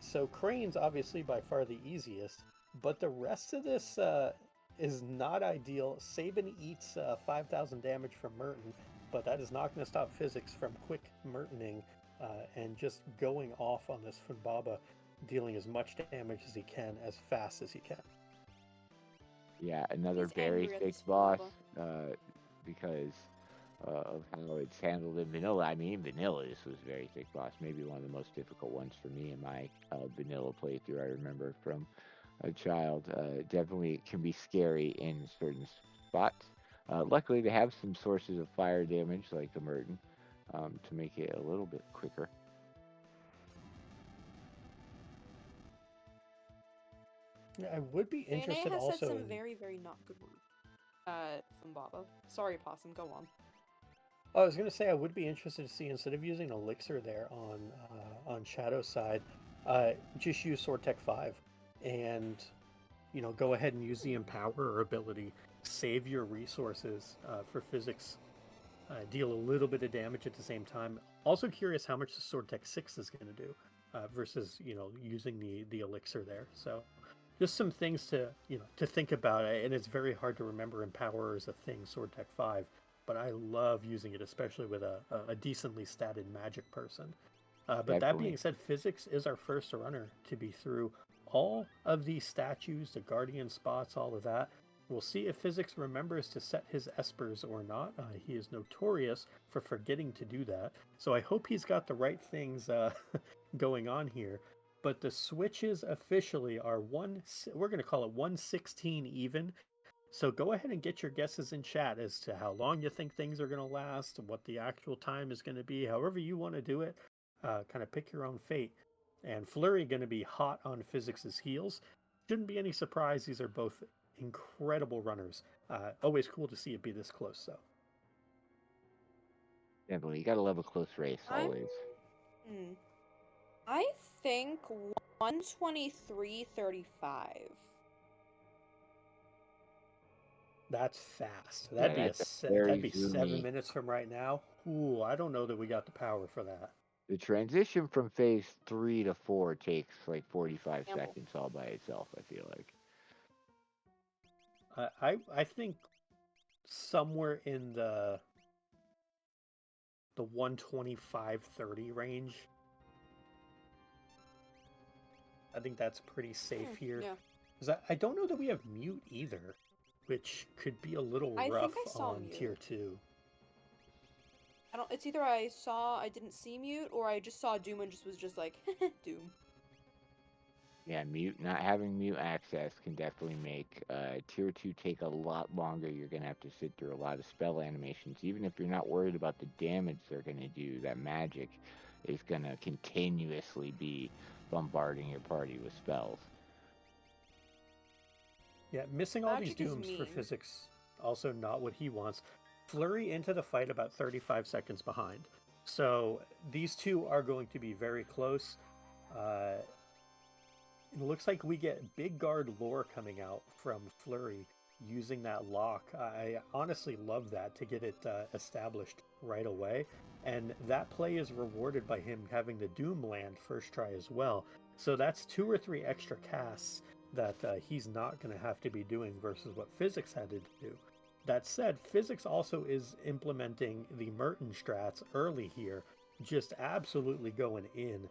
[SPEAKER 3] So Crane's obviously by far the easiest, but the rest of this is not ideal. Sabin eats 5,000 damage from Merton, but that is not going to stop Physics from quick Mertoning and just going off on this Funbaba, dealing as much damage as he can, as fast as he can.
[SPEAKER 2] Yeah, another
[SPEAKER 1] He's
[SPEAKER 2] very
[SPEAKER 1] angry at
[SPEAKER 2] thick
[SPEAKER 1] this
[SPEAKER 2] boss
[SPEAKER 1] Funbaba.
[SPEAKER 2] because of how it's handled in vanilla. I mean, in vanilla, this was a very thick boss. Maybe one of the most difficult ones for me in my vanilla playthrough. I remember from a child. Definitely can be scary in certain spots. Luckily, they have some sources of fire damage like the Merton to make it a little bit quicker.
[SPEAKER 3] Yeah, I would be
[SPEAKER 1] Mayonnaise
[SPEAKER 3] interested
[SPEAKER 1] has said
[SPEAKER 3] also
[SPEAKER 1] some
[SPEAKER 3] in.
[SPEAKER 1] very, very not good words. Fumbaba. Sorry, Possum, go on.
[SPEAKER 3] Oh, I was gonna say I would be interested to see instead of using Elixir there on Shadow's side, just use Sword Tech 5, and go ahead and use the Empower ability. Save your resources for physics. Deal a little bit of damage at the same time. Also curious how much the Sword Tech 6 is going to do versus using the elixir there. So just some things to think about. And it's very hard to remember Empower as a thing, Sword Tech 5. But I love using it, especially with a decently statted magic person. But that being
[SPEAKER 2] Definitely.
[SPEAKER 3] said, physics is our first runner to be through all of these statues, the guardian spots, all of that. We'll see if physics remembers to set his espers or not. He is notorious for forgetting to do that. So I hope he's got the right things going on here. But the switches officially are we're going to call it 116 even. So go ahead and get your guesses in chat as to how long you think things are going to last, what the actual time is going to be, however you want to do it. Kind of pick your own fate. And Flurry going to be hot on Physics's heels. Shouldn't be any surprise. These are both incredible runners. Always cool to see it be this close, though.
[SPEAKER 2] Definitely. You gotta love a close race
[SPEAKER 1] I'm.
[SPEAKER 2] always.
[SPEAKER 1] Hmm. I think 123.35.
[SPEAKER 3] That's fast.
[SPEAKER 2] Yeah, that's a
[SPEAKER 3] That'd
[SPEAKER 2] very
[SPEAKER 3] be 7
[SPEAKER 2] zoomy.
[SPEAKER 3] minutes from right now. Ooh, I don't know that we got the power for that.
[SPEAKER 2] The transition from phase 3 to 4 takes like 45
[SPEAKER 1] Gamble.
[SPEAKER 2] seconds all by itself, I feel like.
[SPEAKER 3] I think somewhere in the 125-30 range. I think that's pretty safe here.
[SPEAKER 1] Yeah.
[SPEAKER 3] Because I don't know that we have mute either, which could be a little
[SPEAKER 1] I think
[SPEAKER 3] rough
[SPEAKER 1] I saw
[SPEAKER 3] on
[SPEAKER 1] mute.
[SPEAKER 3] tier 2.
[SPEAKER 1] I don't. It's either I didn't see mute, or I just saw Doom and just was just like Doom.
[SPEAKER 2] Yeah, mute not having mute access can definitely make tier 2 take a lot longer. You're gonna have to sit through a lot of spell animations. Even if you're not worried about the damage they're gonna do, that magic is gonna continuously be bombarding your party with spells.
[SPEAKER 3] Yeah, missing all these
[SPEAKER 1] Magic is
[SPEAKER 3] dooms for
[SPEAKER 1] mean.
[SPEAKER 3] physics, also not what he wants. Flurry into the fight about 35 seconds behind. So these two are going to be very close. Uh, it looks like we get big guard lore coming out from Flurry using that lock. I honestly love that to get it established right away. And that play is rewarded by him having the Doom land first try as well. So that's 2 or 3 extra casts that he's not going to have to be doing versus what Physics had to do. That said, Physics also is implementing the Merton strats early here, just absolutely going in.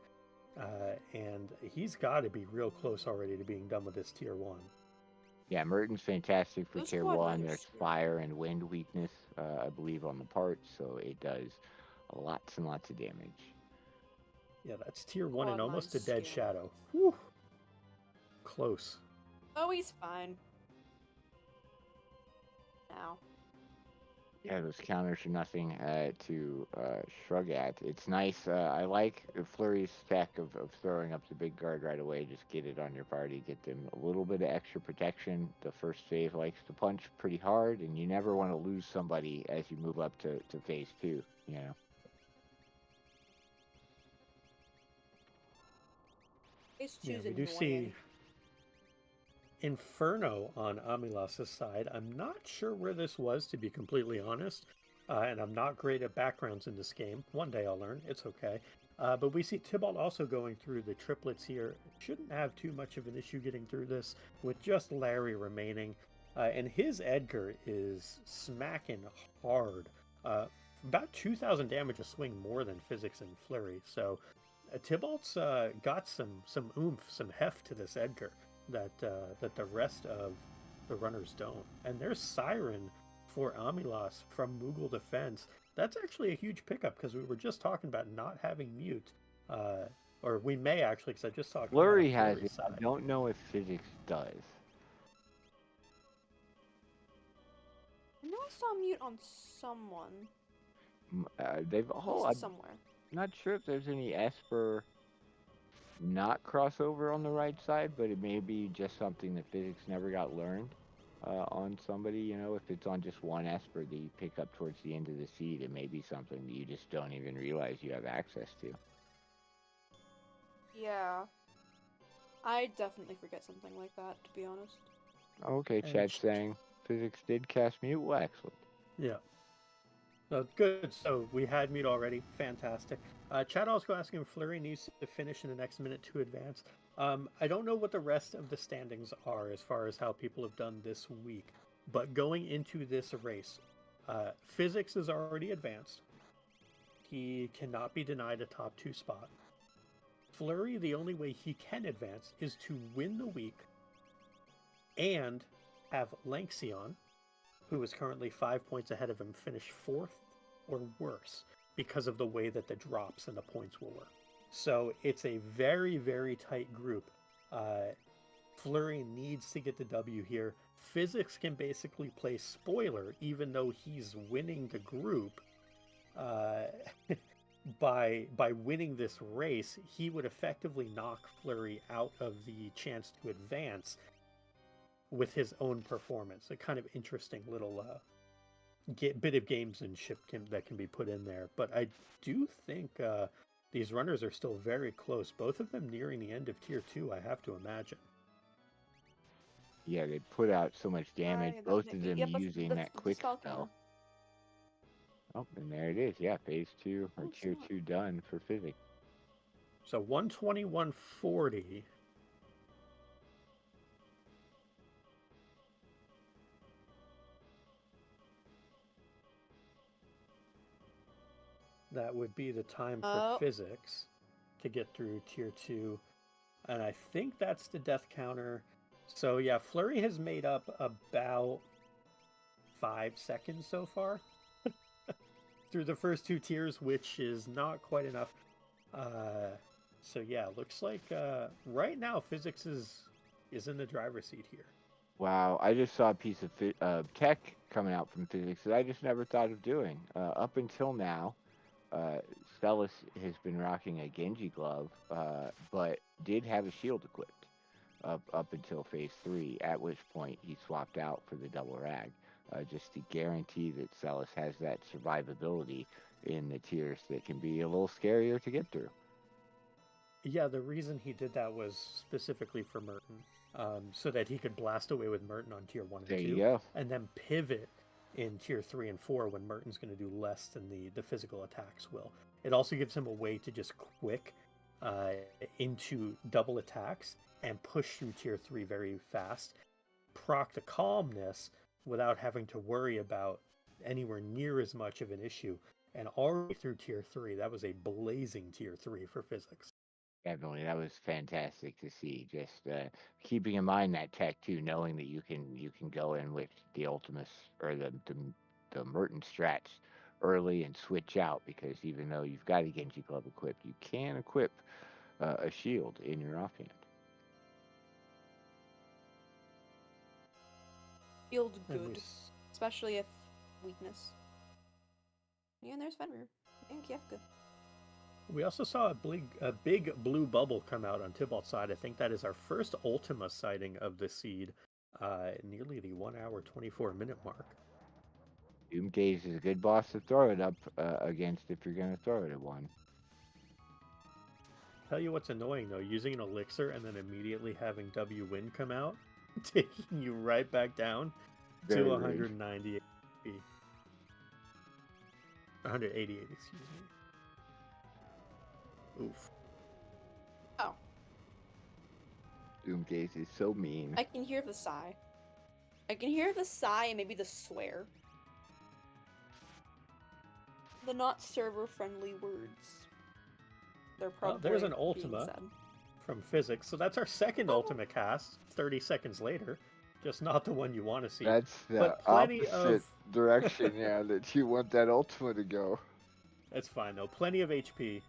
[SPEAKER 3] And he's got to be real close already to being done with this tier 1.
[SPEAKER 2] Yeah, Merton's fantastic for
[SPEAKER 1] Those
[SPEAKER 2] tier
[SPEAKER 1] quad
[SPEAKER 2] 1. There's
[SPEAKER 1] knives. Yeah.
[SPEAKER 2] fire and wind weakness, I believe, on the parts, so it does lots and lots of damage.
[SPEAKER 3] Yeah, that's tier 1 and
[SPEAKER 1] Quad
[SPEAKER 3] almost
[SPEAKER 1] knives
[SPEAKER 3] a dead
[SPEAKER 1] scale.
[SPEAKER 3] shadow. Whew. Close.
[SPEAKER 1] Oh, he's fine. Now.
[SPEAKER 2] Yeah, those counters are nothing to shrug at. It's nice. I like Flurry's tech of throwing up the big guard right away. Just get it on your party, get them a little bit of extra protection. The first phase likes to punch pretty hard, and you never want to lose somebody as you move up to phase 2, you know?
[SPEAKER 1] Phase
[SPEAKER 3] Yeah,
[SPEAKER 1] two's
[SPEAKER 3] we do see
[SPEAKER 1] annoying.
[SPEAKER 3] Inferno on Amilas's side. I'm not sure where this was, to be completely honest. And I'm not great at backgrounds in this game. One day I'll learn. It's okay. But we see Tybalt also going through the triplets here. Shouldn't have too much of an issue getting through this with just Larry remaining. And his Edgar is smacking hard. About 2,000 damage a swing more than Physics and Flurry. So Tybalt's got some oomph, some heft to this Edgar that the rest of the runners don't. And there's Siren for Amilas from Moogle Defense. That's actually a huge pickup because we were just talking about not having mute. Uh, Or we may actually, because I just saw it come out on
[SPEAKER 2] Flurry has
[SPEAKER 3] Flurry's
[SPEAKER 2] it. I
[SPEAKER 3] side.
[SPEAKER 2] don't know if physics does.
[SPEAKER 1] I know I saw mute on someone.
[SPEAKER 2] They've
[SPEAKER 1] At
[SPEAKER 2] all.
[SPEAKER 1] least
[SPEAKER 2] I'm
[SPEAKER 1] somewhere.
[SPEAKER 2] not sure if there's any Esper not crossover on the right side, but it may be just something that physics never got learned on somebody. You know, if it's on just one Esper that you pick up towards the end of the seed, it may be something that you just don't even realize you have access to.
[SPEAKER 1] Yeah. I definitely forget something like that, to be honest.
[SPEAKER 2] Okay,
[SPEAKER 3] And
[SPEAKER 2] Chad's saying physics did cast mute. Well, excellent.
[SPEAKER 3] yeah. So good. So we had mute already. Fantastic. Chad also asking if Flurry needs to finish in the next minute to advance. I don't know what the rest of the standings are as far as how people have done this week, but going into this race, Physics is already advanced. He cannot be denied a top 2 spot. Flurry, the only way he can advance is to win the week and have Lanxion, who is currently 5 points ahead of him, finish 4th or worse because of the way that the drops and the points will work. So it's a very, very tight group. Flurry needs to get the W here. Physics can basically play spoiler, even though he's winning the group. By winning this race, he would effectively knock Flurry out of the chance to advance with his own performance. A kind of interesting little bit of gamesmanship that can be put in there. But I do think these runners are still very close. Both of them nearing the end of Tier 2, I have to imagine.
[SPEAKER 2] Yeah, they put out so much damage, both of them
[SPEAKER 1] Yep,
[SPEAKER 2] using
[SPEAKER 1] that's
[SPEAKER 2] that
[SPEAKER 1] the
[SPEAKER 2] quick
[SPEAKER 1] Spelunker.
[SPEAKER 2] spell. Oh, and there it is. Yeah, phase 2 or Tier 2 done for physics.
[SPEAKER 3] So 121.40. That would be the time for Physics to get through Tier 2. And I think that's the death counter. So yeah, Flurry has made up about 5 seconds so far through the first 2 tiers, which is not quite enough. So yeah, looks like right now Physics is in the driver's seat here.
[SPEAKER 2] Wow, I just saw a piece of tech coming out from physics that I just never thought of doing. Up until now, Celis has been rocking a Genji glove, but did have a shield equipped up until phase 3, at which point he swapped out for the double rag, just to guarantee that Celis has that survivability in the tiers that can be a little scarier to get through.
[SPEAKER 3] Yeah, the reason he did that was specifically for Merton, so that he could blast away with Merton on Tier 1 and 2,
[SPEAKER 2] There you go.
[SPEAKER 3] and then pivot in Tier 3 and 4 when Merton's going to do less than the physical attacks will. It also gives him a way to just quick into double attacks and push through Tier 3 very fast, proc the calmness without having to worry about anywhere near as much of an issue. And already through Tier 3, that was a blazing Tier 3 for Physics.
[SPEAKER 2] Definitely, that was fantastic to see. Just keeping in mind that tech too, knowing that you can go in with the Ultimus or the Merton strats early and switch out, because even though you've got a Genji glove equipped, you can equip a shield in your offhand.
[SPEAKER 1] Feels good, especially if weakness. Yeah, and there's Fenrir and Kiefka.
[SPEAKER 3] We also saw a big blue bubble come out on Tybalt's side. I think that is our first Ultima sighting of the seed, nearly the 1 hour 24-minute mark.
[SPEAKER 2] Doomgaze is a good boss to throw it up against if you're going to throw it at one.
[SPEAKER 3] Tell you what's annoying though, using an elixir and then immediately having W Wind come out, taking you right back down to 198 HP. 188, excuse me. Oof.
[SPEAKER 1] Oh.
[SPEAKER 2] Doomgaze is so mean.
[SPEAKER 1] I can hear the sigh. I can hear the sigh and maybe the swear. The not server-friendly words. They're probably
[SPEAKER 3] there's an Ultima from Physics. So that's our second Ultima cast, 30 seconds later. Just not the one you want to see.
[SPEAKER 2] That's the opposite direction, yeah, that you want that Ultima to go.
[SPEAKER 3] That's fine, though. Plenty of HP.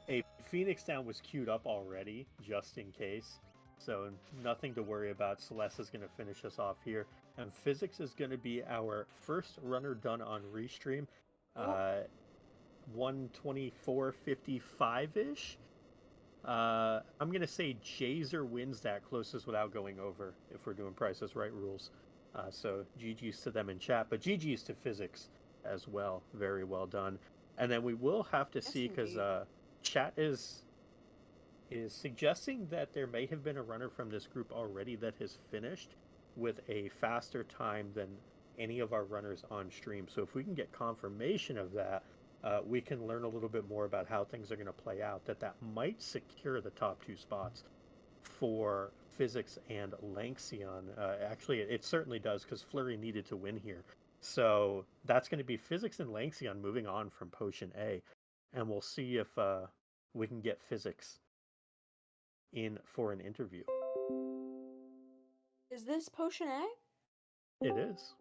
[SPEAKER 3] A Phoenix Down was queued up already, just in case. So nothing to worry about. Celeste is going to finish us off here. And Physics is going to be our first runner done on Restream. 124.55-ish. I'm going to say Jazer wins that closest without going over if we're doing Price is Right rules. So GG's to them in chat, but GG's to Physics as well. Very well done. And then we will have to see, because chat is suggesting that there may have been a runner from this group already that has finished with a faster time than any of our runners on stream. So if we can get confirmation of that, we can learn a little bit more about how things are going to play out. That might secure the top 2 spots for Physics and Lanxion. Actually, it certainly does, because Flurry needed to win here. So that's going to be Physics and Lanxion moving on from Potion A. And we'll see if we can get Physics in for an interview.
[SPEAKER 1] Is this Potion A?
[SPEAKER 3] It is.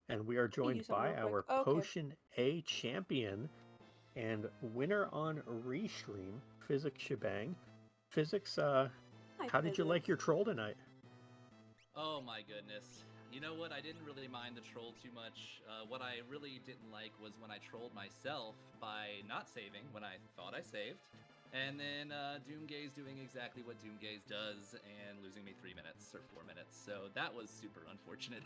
[SPEAKER 3] And we are joined by our Potion A champion and winner on Restream, Physics Shebang. Physics, how did you like your troll tonight?
[SPEAKER 4] Oh my goodness. You know what? I didn't really mind the troll too much. What I really didn't like was when I trolled myself by not saving when I thought I saved. And then Doomgaze doing exactly what Doomgaze does and losing me 3 minutes or 4 minutes. So that was super unfortunate.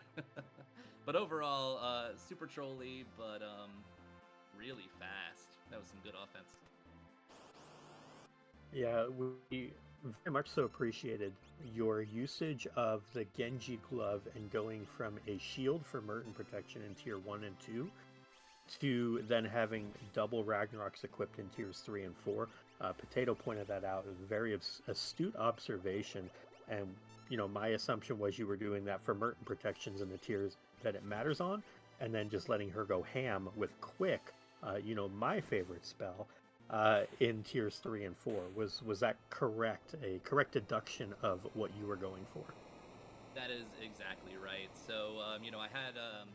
[SPEAKER 4] But overall, super trolly, but really fast. That was some good offense.
[SPEAKER 3] Yeah, we very much so appreciated your usage of the Genji glove and going from a shield for Merton protection in tier 1 and 2 to then having double Ragnaroks equipped in tiers 3 and 4. Potato pointed that out. A very astute observation. And, you know, my assumption was you were doing that for Merton protections in the tiers that it matters on, and then just letting her go ham with Quick, you know, my favorite spell, in tiers 3 and 4. Was that correct? A correct deduction of what you were going for?
[SPEAKER 4] That is exactly right. So, you know, I had a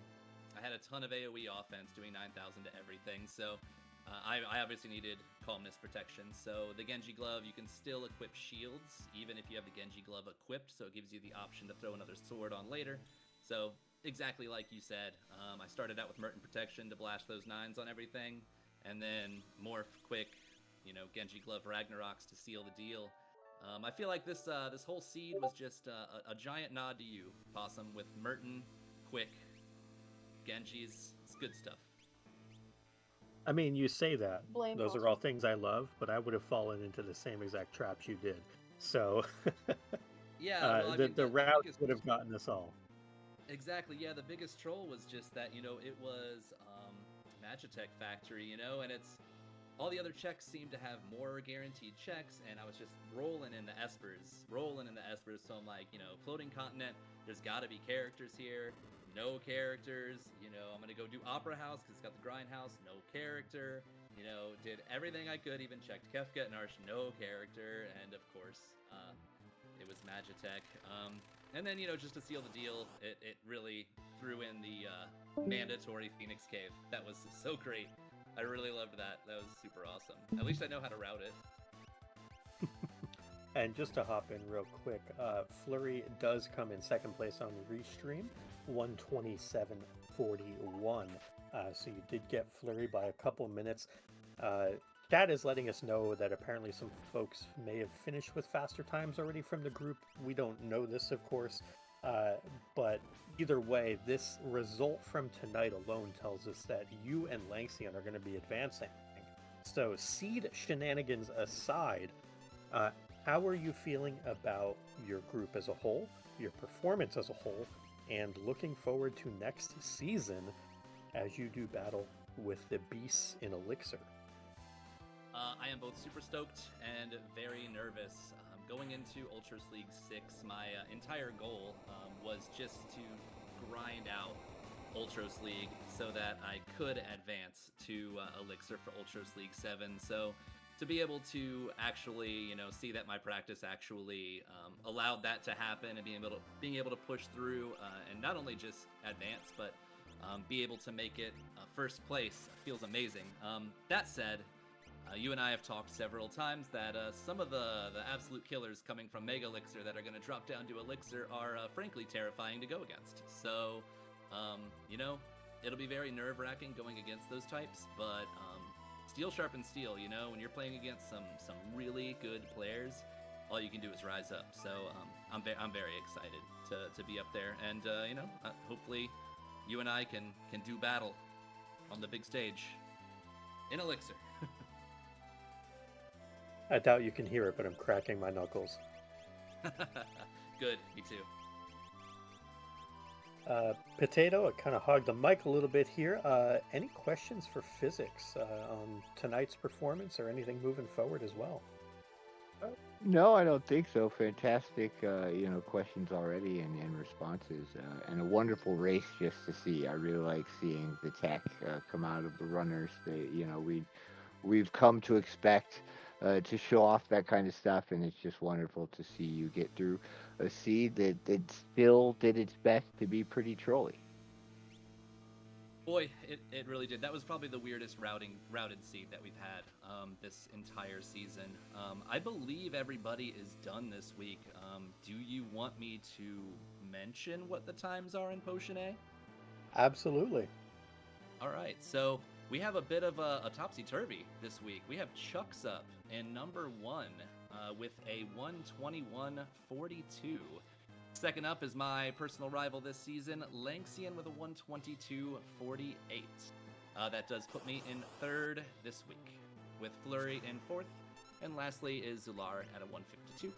[SPEAKER 4] ton of AoE offense doing 9,000 to everything, so I obviously needed calmness protection. So the Genji glove, you can still equip shields even if you have the Genji glove equipped, so it gives you the option to throw another sword on later. So exactly like you said, I started out with Merton protection to blast those 9s on everything, and then morph quick, you know, Genji glove Ragnaroks to seal the deal. I feel like this whole seed was just a giant nod to you, Possum, with Merton, quick, Genji's. It's good stuff.
[SPEAKER 3] I mean, you say that.
[SPEAKER 1] Blame
[SPEAKER 3] Those are all things I love, but I would have fallen into the same exact traps you did. So,
[SPEAKER 4] yeah, well,
[SPEAKER 3] the route would have gotten us all.
[SPEAKER 4] Exactly, yeah, the biggest troll was just that, you know, it was Magitech Factory, you know, and it's all the other checks seem to have more guaranteed checks, and I was just rolling in the Espers, so I'm like, you know, Floating Continent, there's gotta be characters here. No characters, you know, I'm gonna go do Opera House because it's got the Grindhouse, no character, you know, did everything I could, even checked Kefka and Arch, no character, and of course, it was Magitech. And then, you know, just to seal the deal, it really threw in the mandatory Phoenix Cave. That was so great. I really loved that. That was super awesome. At least I know how to route it.
[SPEAKER 3] And just to hop in real quick, Flurry does come in second place on the Restream, 127.41. So you did get Flurry by a couple minutes. Chat is letting us know that apparently some folks may have finished with faster times already from the group. We don't know this, of course, but either way, this result from tonight alone tells us that you and Lanxion are going to be advancing. So seed shenanigans aside, how are you feeling about your group as a whole, your performance as a whole, and looking forward to next season as you do battle with the beasts in Elixir?
[SPEAKER 4] I am both super stoked and very nervous. Going into Ultros League 6, my entire goal was just to grind out Ultros League so that I could advance to Elixir for Ultros League 7. So to be able to actually, you know, see that my practice actually allowed that to happen, and being able to push through and not only just advance, but be able to make it first place feels amazing. That said, You and I have talked several times that some of the absolute killers coming from Mega Elixir that are going to drop down to Elixir are frankly terrifying to go against. So, you know, it'll be very nerve-wracking going against those types, but steel sharpens steel. You know, when you're playing against some really good players, all you can do is rise up. So I'm very excited to be up there, and you know, hopefully you and I can do battle on the big stage in Elixir.
[SPEAKER 3] I doubt you can hear it, but I'm cracking my knuckles.
[SPEAKER 4] Good, me too.
[SPEAKER 3] Potato, I kind of hogged the mic a little bit here. Any questions for physics on tonight's performance or anything moving forward as well?
[SPEAKER 2] No, I don't think so. Fantastic, questions already and responses, and a wonderful race just to see. I really like seeing the tech come out of the runners. We've come to expect to show off that kind of stuff, and it's just wonderful to see you get through a seed that still did its best to be pretty trolly.
[SPEAKER 4] Boy, it really did. That was probably the weirdest routed seed that we've had this entire season. I believe everybody is done this week. Do you want me to mention what the times are in Potion A?
[SPEAKER 3] Absolutely.
[SPEAKER 4] All right, so we have a bit of a topsy-turvy this week. We have Chucks up in number 1 with a 121.42. Second up is my personal rival this season, Lanxian, with a 122.48. That does put me in third this week, with Flurry in fourth, and lastly is Zular at a 152.27.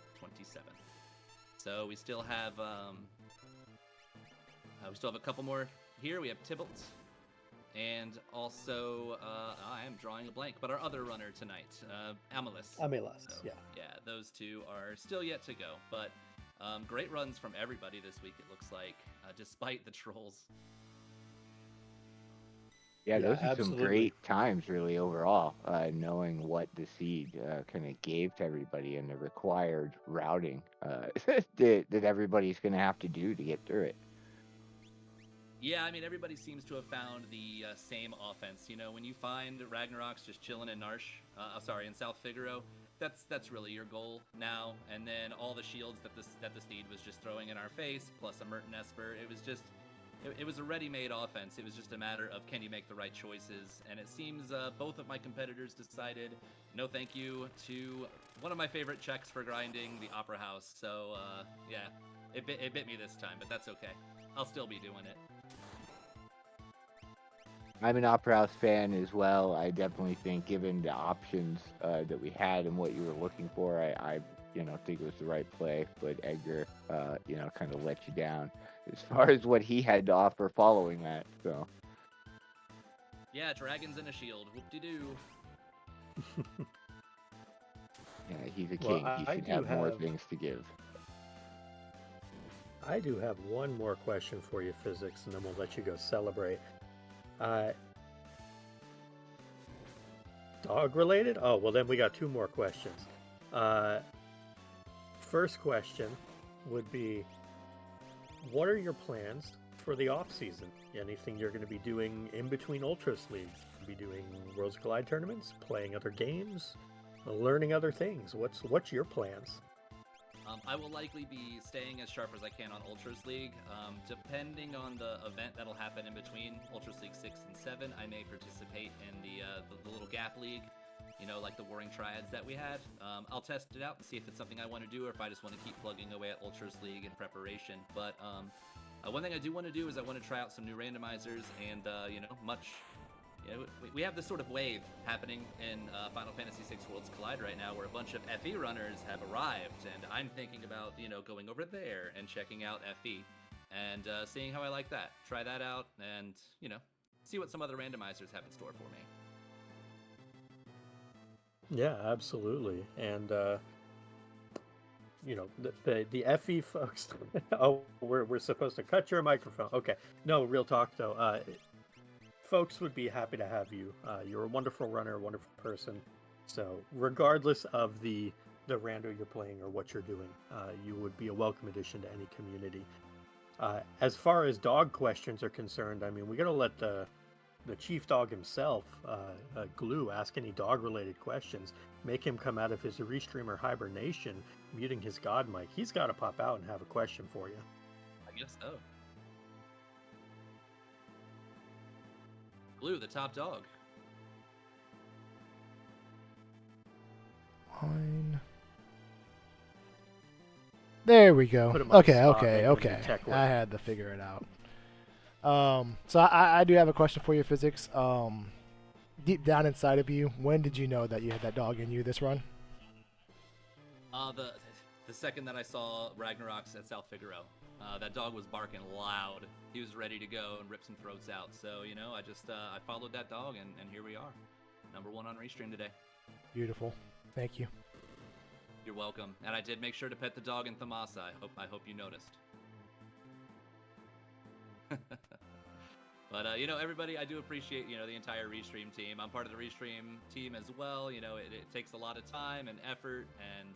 [SPEAKER 4] So we still have a couple more here. We have Tybalt, and also I am drawing a blank, but our other runner tonight, Amelis.
[SPEAKER 3] So, yeah.
[SPEAKER 4] Yeah, those two are still yet to go, but great runs from everybody this week, it looks like, despite the trolls.
[SPEAKER 2] Yeah, those are some great times, really, overall, knowing what the seed kind of gave to everybody and the required routing that everybody's going to have to do to get through it.
[SPEAKER 4] Yeah, I mean, everybody seems to have found the same offense. You know, when you find Ragnarok's just chilling in in South Figaro, that's really your goal now. And then all the shields that the Steed was just throwing in our face, plus a Merton Esper, it was a ready-made offense. It was just a matter of, can you make the right choices? And it seems both of my competitors decided no thank you to one of my favorite checks for grinding, the Opera House. So yeah, it bit me this time, but that's okay. I'll still be doing it.
[SPEAKER 2] I'm an Opera House fan as well. I definitely think, given the options that we had and what you were looking for, I think it was the right play. But Edgar, kind of let you down as far as what he had to offer following that. So.
[SPEAKER 4] Yeah, dragons and a shield. Whoop-de-doo.
[SPEAKER 2] Yeah, he's a king. He should have more things to give.
[SPEAKER 3] I do have one more question for you, Physics, and then we'll let you go celebrate. Dog related? Oh, well then we got two more questions. First question would be, what are your plans for the off season? Anything you're going to be doing in between Ultros League? Be doing Worlds Collide tournaments, playing other games, learning other things? What's your plans?
[SPEAKER 4] I will likely be staying as sharp as I can on Ultros League. Depending on the event that'll happen in between Ultros League 6 and 7, I may participate in the little gap league, like the Warring Triads that we had. I'll test it out and see if it's something I want to do or if I just want to keep plugging away at Ultros League in preparation. But one thing I do want to do is I want to try out some new randomizers and, we have this sort of wave happening in Final Fantasy VI Worlds Collide right now where a bunch of FE runners have arrived, and I'm thinking about, going over there and checking out FE and seeing how I like that. Try that out and, see what some other randomizers have in store for me.
[SPEAKER 3] Yeah, absolutely. And, the FE folks, oh, we're supposed to cut your microphone. Okay. No, real talk though. Folks would be happy to have you. You're a wonderful runner, a wonderful person. So regardless of the rando you're playing or what you're doing, you would be a welcome addition to any community. As far as dog questions are concerned, I mean, we got to let the the chief dog himself, Glue, ask any dog-related questions, make him come out of his restreamer hibernation, muting his god mic, he's got to pop out and have a question for you.
[SPEAKER 4] I guess so. Glue, the top dog.
[SPEAKER 5] Fine. There we go.
[SPEAKER 3] Put him on the
[SPEAKER 5] Okay,
[SPEAKER 3] spot,
[SPEAKER 5] okay,
[SPEAKER 3] making him do
[SPEAKER 5] okay.
[SPEAKER 3] tech work.
[SPEAKER 5] I had to figure it out. So I do have a question for you, Physics. Deep down inside of you, when did you know that you had that dog in you this run?
[SPEAKER 4] The second that I saw Ragnarok's at South Figaro, that dog was barking loud. He was ready to go and rip some throats out. So, you know, I followed that dog, and here we are. Number 1 on Restream today.
[SPEAKER 5] Beautiful. Thank you.
[SPEAKER 4] You're welcome. And I did make sure to pet the dog in Thamasa. I hope you noticed. But, you know, everybody, I do appreciate, you know, the entire Restream team. I'm part of the Restream team as well. You know, it takes a lot of time and effort, and,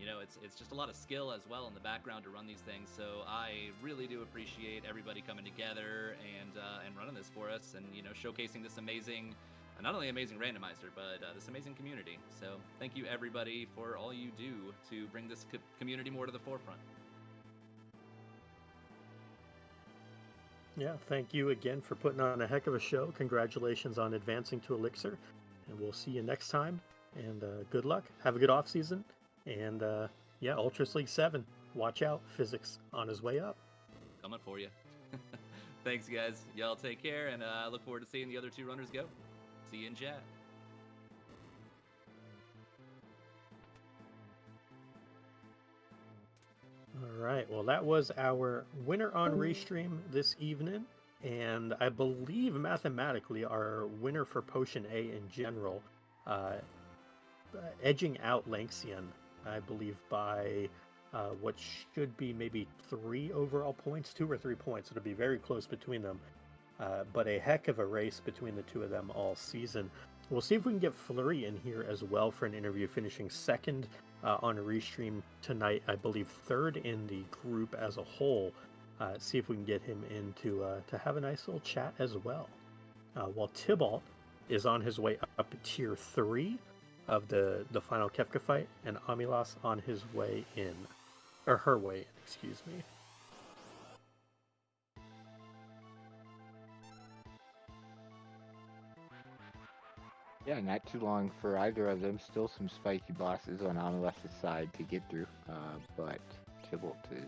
[SPEAKER 4] you know, it's just a lot of skill as well in the background to run these things. So I really do appreciate everybody coming together and running this for us, and, you know, showcasing this amazing, not only amazing randomizer, but this amazing community. So thank you, everybody, for all you do to bring this community more to the forefront.
[SPEAKER 3] Yeah, thank you again for putting on a heck of a show. Congratulations on advancing to Elixir, and we'll see you next time. And good luck. Have a good off season. And yeah, Ultros League 7. Watch out, Physics on his way up.
[SPEAKER 4] Coming for you. Thanks, guys. Y'all take care, and I look forward to seeing the other 2 runners go. See you in chat.
[SPEAKER 3] All right, well, that was our winner on Restream this evening, and I believe mathematically our winner for Potion A in general, edging out Lanxian, I believe, by what should be maybe 3 overall points, 2 or 3 points. It'll be very close between them, but a heck of a race between the 2 of them all season. We'll see if we can get Flurry in here as well for an interview, finishing 2nd on a Restream tonight, I believe 3rd in the group as a whole. See if we can get him in to have a nice little chat as well. While Tybalt is on his way up to tier 3 of the final Kefka fight, and Amilas on his way in, or her way in, excuse me.
[SPEAKER 2] Yeah, not too long for either of them. Still some spiky bosses on Amilas' side to get through, but Tybalt is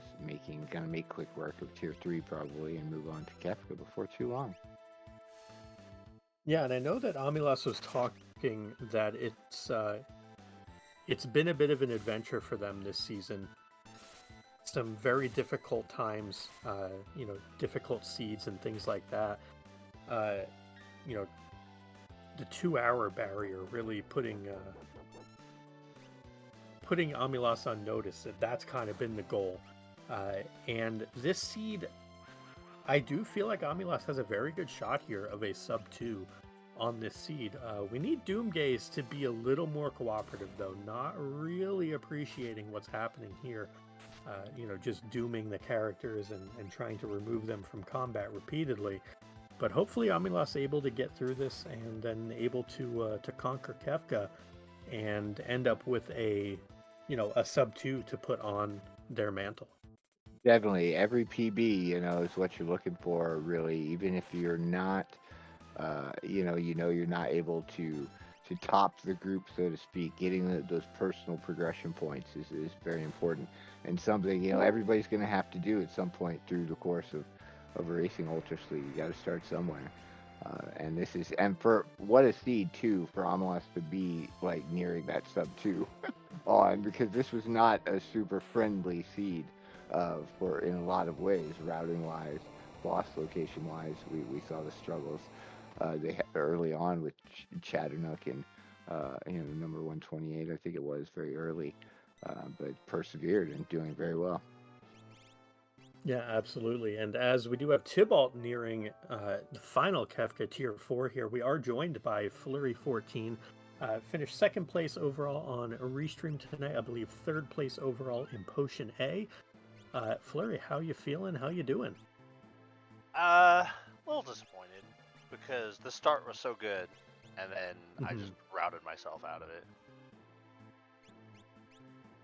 [SPEAKER 2] gonna make quick work of tier 3 probably and move on to Kefka before too long.
[SPEAKER 3] Yeah, and I know that Amilas was talking that it's been a bit of an adventure for them this season. Some very difficult times, you know, difficult seeds and things like that. You know, the 2-hour barrier really putting Amilas on notice. That's kind of been the goal. And this seed, I do feel like Amilas has a very good shot here of a sub 2 on this seed. We need Doomgaze to be a little more cooperative, though. Not really appreciating what's happening here. You know, just dooming the characters and trying to remove them from combat repeatedly. But hopefully Amilas able to get through this and then able to conquer Kefka and end up with a sub 2 to put on their mantle.
[SPEAKER 2] Definitely, every PB, you know, is what you're looking for, really. Even if you're not, you know, you're not able to top the group, so to speak. Getting those personal progression points is very important, and something, you know, everybody's going to have to do at some point through the course of racing Ultros League. You got to start somewhere, and for what a seed too for Amilas to be like nearing that sub 2 on, because this was not a super friendly seed for in a lot of ways, routing wise, boss location wise. We saw the struggles they had early on with Chatternook and you know, number 128, I think it was, very early, but persevered and doing very well.
[SPEAKER 3] Yeah, absolutely. And as we do have Tybalt nearing the final Kefka tier 4 here, we are joined by Flurry 14. Finished 2nd place overall on a Restream tonight. I believe 3rd place overall in Potion A. Flurry, how you feeling? How you doing?
[SPEAKER 6] A little disappointed. because the start was so good, and then I just routed myself out of it.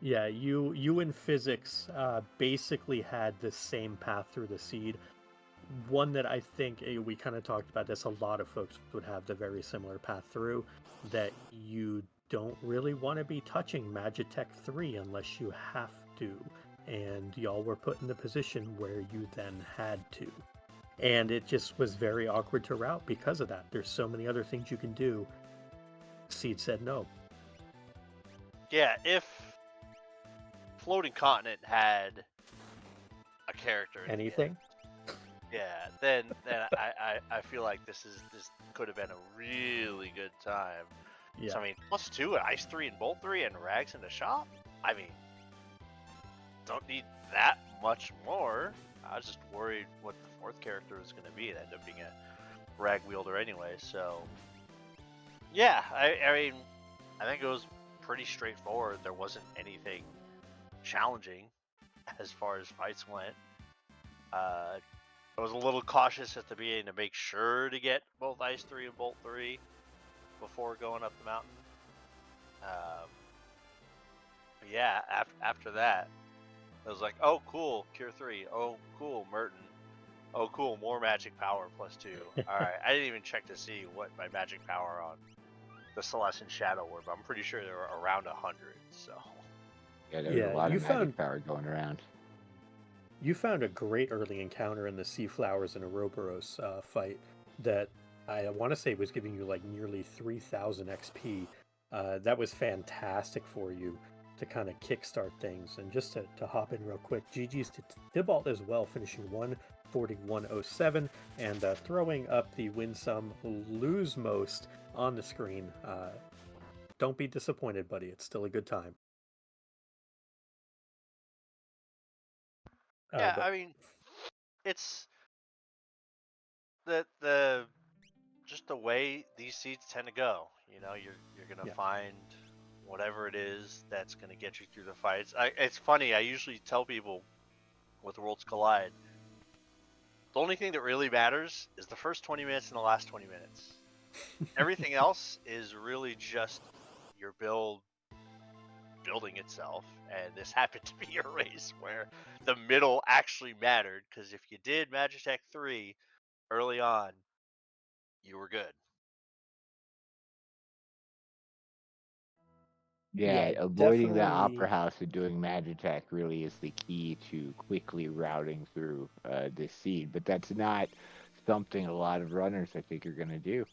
[SPEAKER 3] Yeah, you and physics basically had the same path through the seed. One that I think we kind of talked about this, a lot of folks would have the very similar path through, that you don't really want to be touching Magitech 3 unless you have to. And y'all were put in the position where you then had to. And it just was very awkward to route because of that. There's so many other things you can do. Seed said no.
[SPEAKER 6] Yeah, if Floating Continent had a character in the
[SPEAKER 3] Anything?
[SPEAKER 6] game, yeah, then I feel like this could have been a really good time.
[SPEAKER 3] Yeah.
[SPEAKER 6] So I mean, +2 at Ice 3 and Bolt 3 and Rags in the shop. I mean, don't need that much more. I was just worried what the fourth character was going to be. It ended up being a Rag wielder anyway. So yeah, I mean, I think it was pretty straightforward. There wasn't anything challenging as far as fights went. I was a little cautious at the beginning to make sure to get both Ice 3 and Bolt 3 before going up the mountain. But yeah, after that, I was like, oh, cool, Cure 3. Oh, cool, Merton. Oh, cool, more magic power +2. All right, I didn't even check to see what my magic power on the Celestial Shadow were, but I'm pretty sure they were around 100, so...
[SPEAKER 2] Yeah, there was a lot
[SPEAKER 3] you
[SPEAKER 2] of magic power going around.
[SPEAKER 3] You found a great early encounter in the Sea Flowers and Ouroboros fight that I want to say was giving you like nearly 3,000 XP. That was fantastic for you to kind of kickstart things. And just to hop in real quick, GG's to Tybalt as well, finishing 141.07 and throwing up the win some, lose most on the screen. Don't be disappointed, buddy. It's still a good time.
[SPEAKER 6] Yeah, I mean, it's the just the way these seeds tend to go. You know, you're gonna find whatever it is that's gonna get you through the fights. It's funny. I usually tell people with Worlds Collide, the only thing that really matters is the first 20 minutes and the last 20 minutes. Everything else is really just your building itself, and this happened to be a race where the middle actually mattered, because if you did Magitech 3 early on, you were good.
[SPEAKER 2] Yeah,
[SPEAKER 3] Yeah,
[SPEAKER 2] avoiding the
[SPEAKER 3] definitely.
[SPEAKER 2] Opera House and doing Magitech really is the key to quickly routing through this seed. But that's not something a lot of runners, I think, are going to do.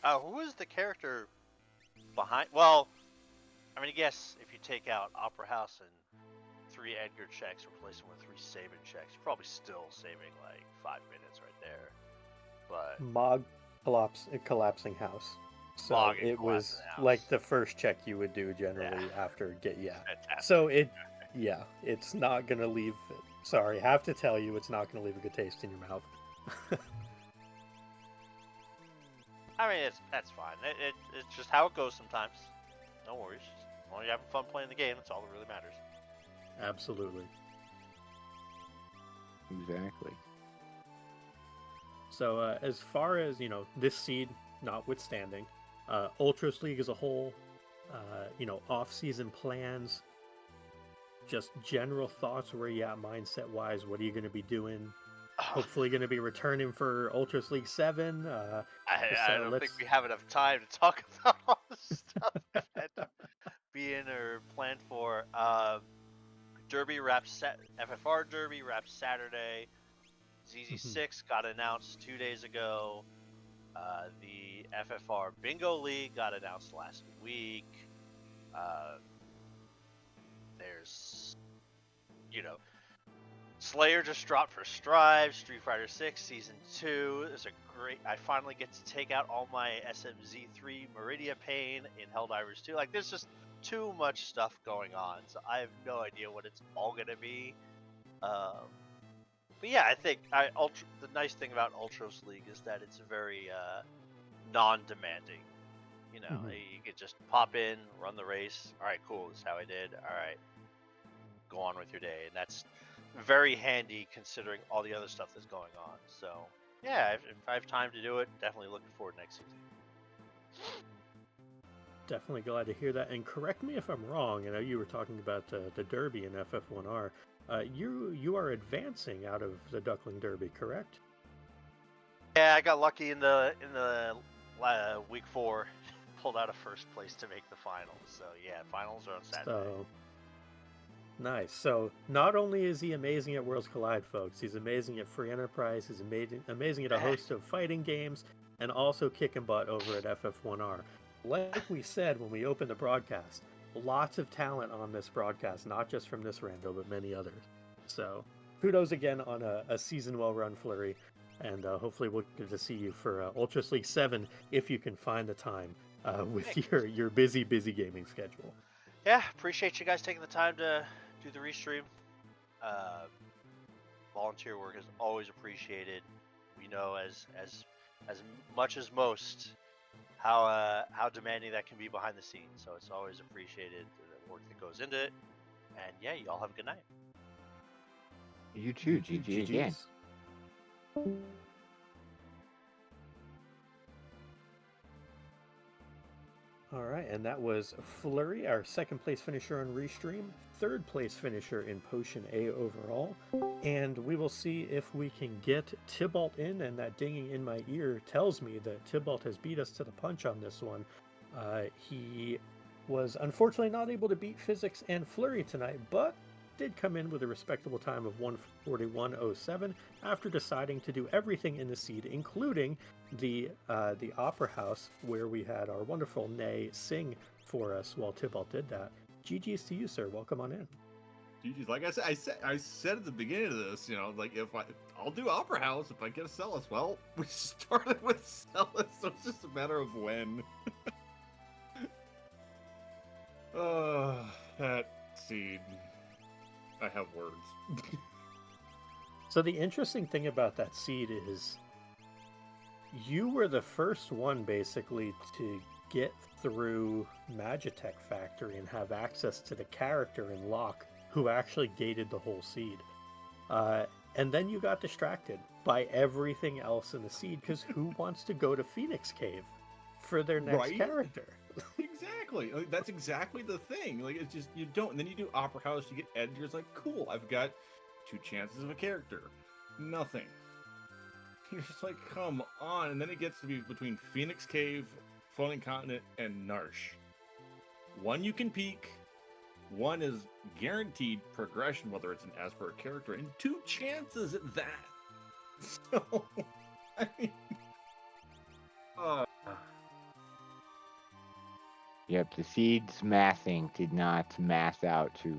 [SPEAKER 6] Who is the character behind? Well, I mean, I guess if you take out Opera House and 3 Edgar checks, replace them with 3 Saban checks, you're probably still saving like 5 minutes right there. But
[SPEAKER 3] Mog collapsing house. So
[SPEAKER 6] Mog and
[SPEAKER 3] it was
[SPEAKER 6] collapsing house.
[SPEAKER 3] like the first check you would do generally after
[SPEAKER 6] Fantastic.
[SPEAKER 3] So it's not gonna leave. Sorry, have to tell you, it's not gonna leave a good taste in your mouth.
[SPEAKER 6] I mean, that's fine. It's just how it goes sometimes. No worries. As long as you're having fun playing the game, that's all that really matters.
[SPEAKER 3] Absolutely.
[SPEAKER 2] Exactly.
[SPEAKER 3] So as far as this seed notwithstanding, Ultros League as a whole, off-season plans, just general thoughts where you at mindset-wise. What are you going to be doing? Hopefully going to be returning for Ultros League 7.
[SPEAKER 6] I don't think we have enough time to talk about all the stuff I've had to be in or planned for. Derby wraps, FFR Derby wraps Saturday. ZZ6 got announced 2 days ago. The FFR Bingo League got announced last week. There's, Slayer just dropped for Strive, Street Fighter 6 Season 2. I finally get to take out all my SMZ3 Meridia Pain in Helldivers 2. Like, there's just too much stuff going on, so I have no idea what it's all gonna be. But yeah, I think the nice thing about Ultros League is that it's very non-demanding. You can just pop in, run the race. All right, cool. This is how I did. All right, go on with your day, and that's very handy considering all the other stuff that's going on. So yeah, if I have time to do it, definitely looking forward next season.
[SPEAKER 3] Definitely glad to hear that. And correct me if I'm wrong. I know you were talking about the Derby in FF1R. You are advancing out of the Duckling Derby, correct?
[SPEAKER 6] Yeah, I got lucky in the week 4, pulled out of first place to make the finals. So yeah, finals are on Saturday.
[SPEAKER 3] So nice. So not only is he amazing at Worlds Collide, folks, he's amazing at Free Enterprise. He's amazing at a host of fighting games, and also kicking butt over at FF1R. Like we said when we opened the broadcast, lots of talent on this broadcast, not just from this rando, but many others. So kudos again on a season well run, Flurry, and hopefully we'll get to see you for Ultros League 7 if you can find the time with your busy gaming schedule.
[SPEAKER 6] Yeah, appreciate you guys taking the time to do the restream. Volunteer work is always appreciated. We know as much as most how demanding that can be behind the scenes. So it's always appreciated the work that goes into it. And yeah, you all have a good night.
[SPEAKER 2] You too, GG again.
[SPEAKER 3] All right, and that was Flurry, our second place finisher on Restream, third place finisher in Potion A overall. And we will see if we can get Tybalt in, and that dinging in my ear tells me that Tybalt has beat us to the punch on this one. He was unfortunately not able to beat Physics and Flurry tonight, but did come in with a respectable time of 1:41.07 after deciding to do everything in the seed, including the Opera House, where we had our wonderful Nay sing for us while Tybalt did that. GG's to you, sir. Welcome on in.
[SPEAKER 7] GG's. Like I said at the beginning of this, like I'll do Opera House if I get a Celis. Well, we started with Celis, so it's just a matter of when. That seed. I have words.
[SPEAKER 3] So the interesting thing about that seed is you were the first one basically to get through Magitech Factory and have access to the character in Locke who actually gated the whole seed. And then you got distracted by everything else in the seed, because who wants to go to Phoenix Cave for their next character?
[SPEAKER 7] Exactly. Like, that's exactly the thing. Like, it's just, you don't. And then you do Opera House, you get Edgar's like, cool, I've got 2 chances of a character. Nothing. You're just like, come on. And then it gets to be between Phoenix Cave, Floating Continent, and Narsh. One you can peek. One is guaranteed progression, whether it's an Esper character, and 2 chances at that. So, I mean...
[SPEAKER 2] Yep, the seeds massing did not mass out to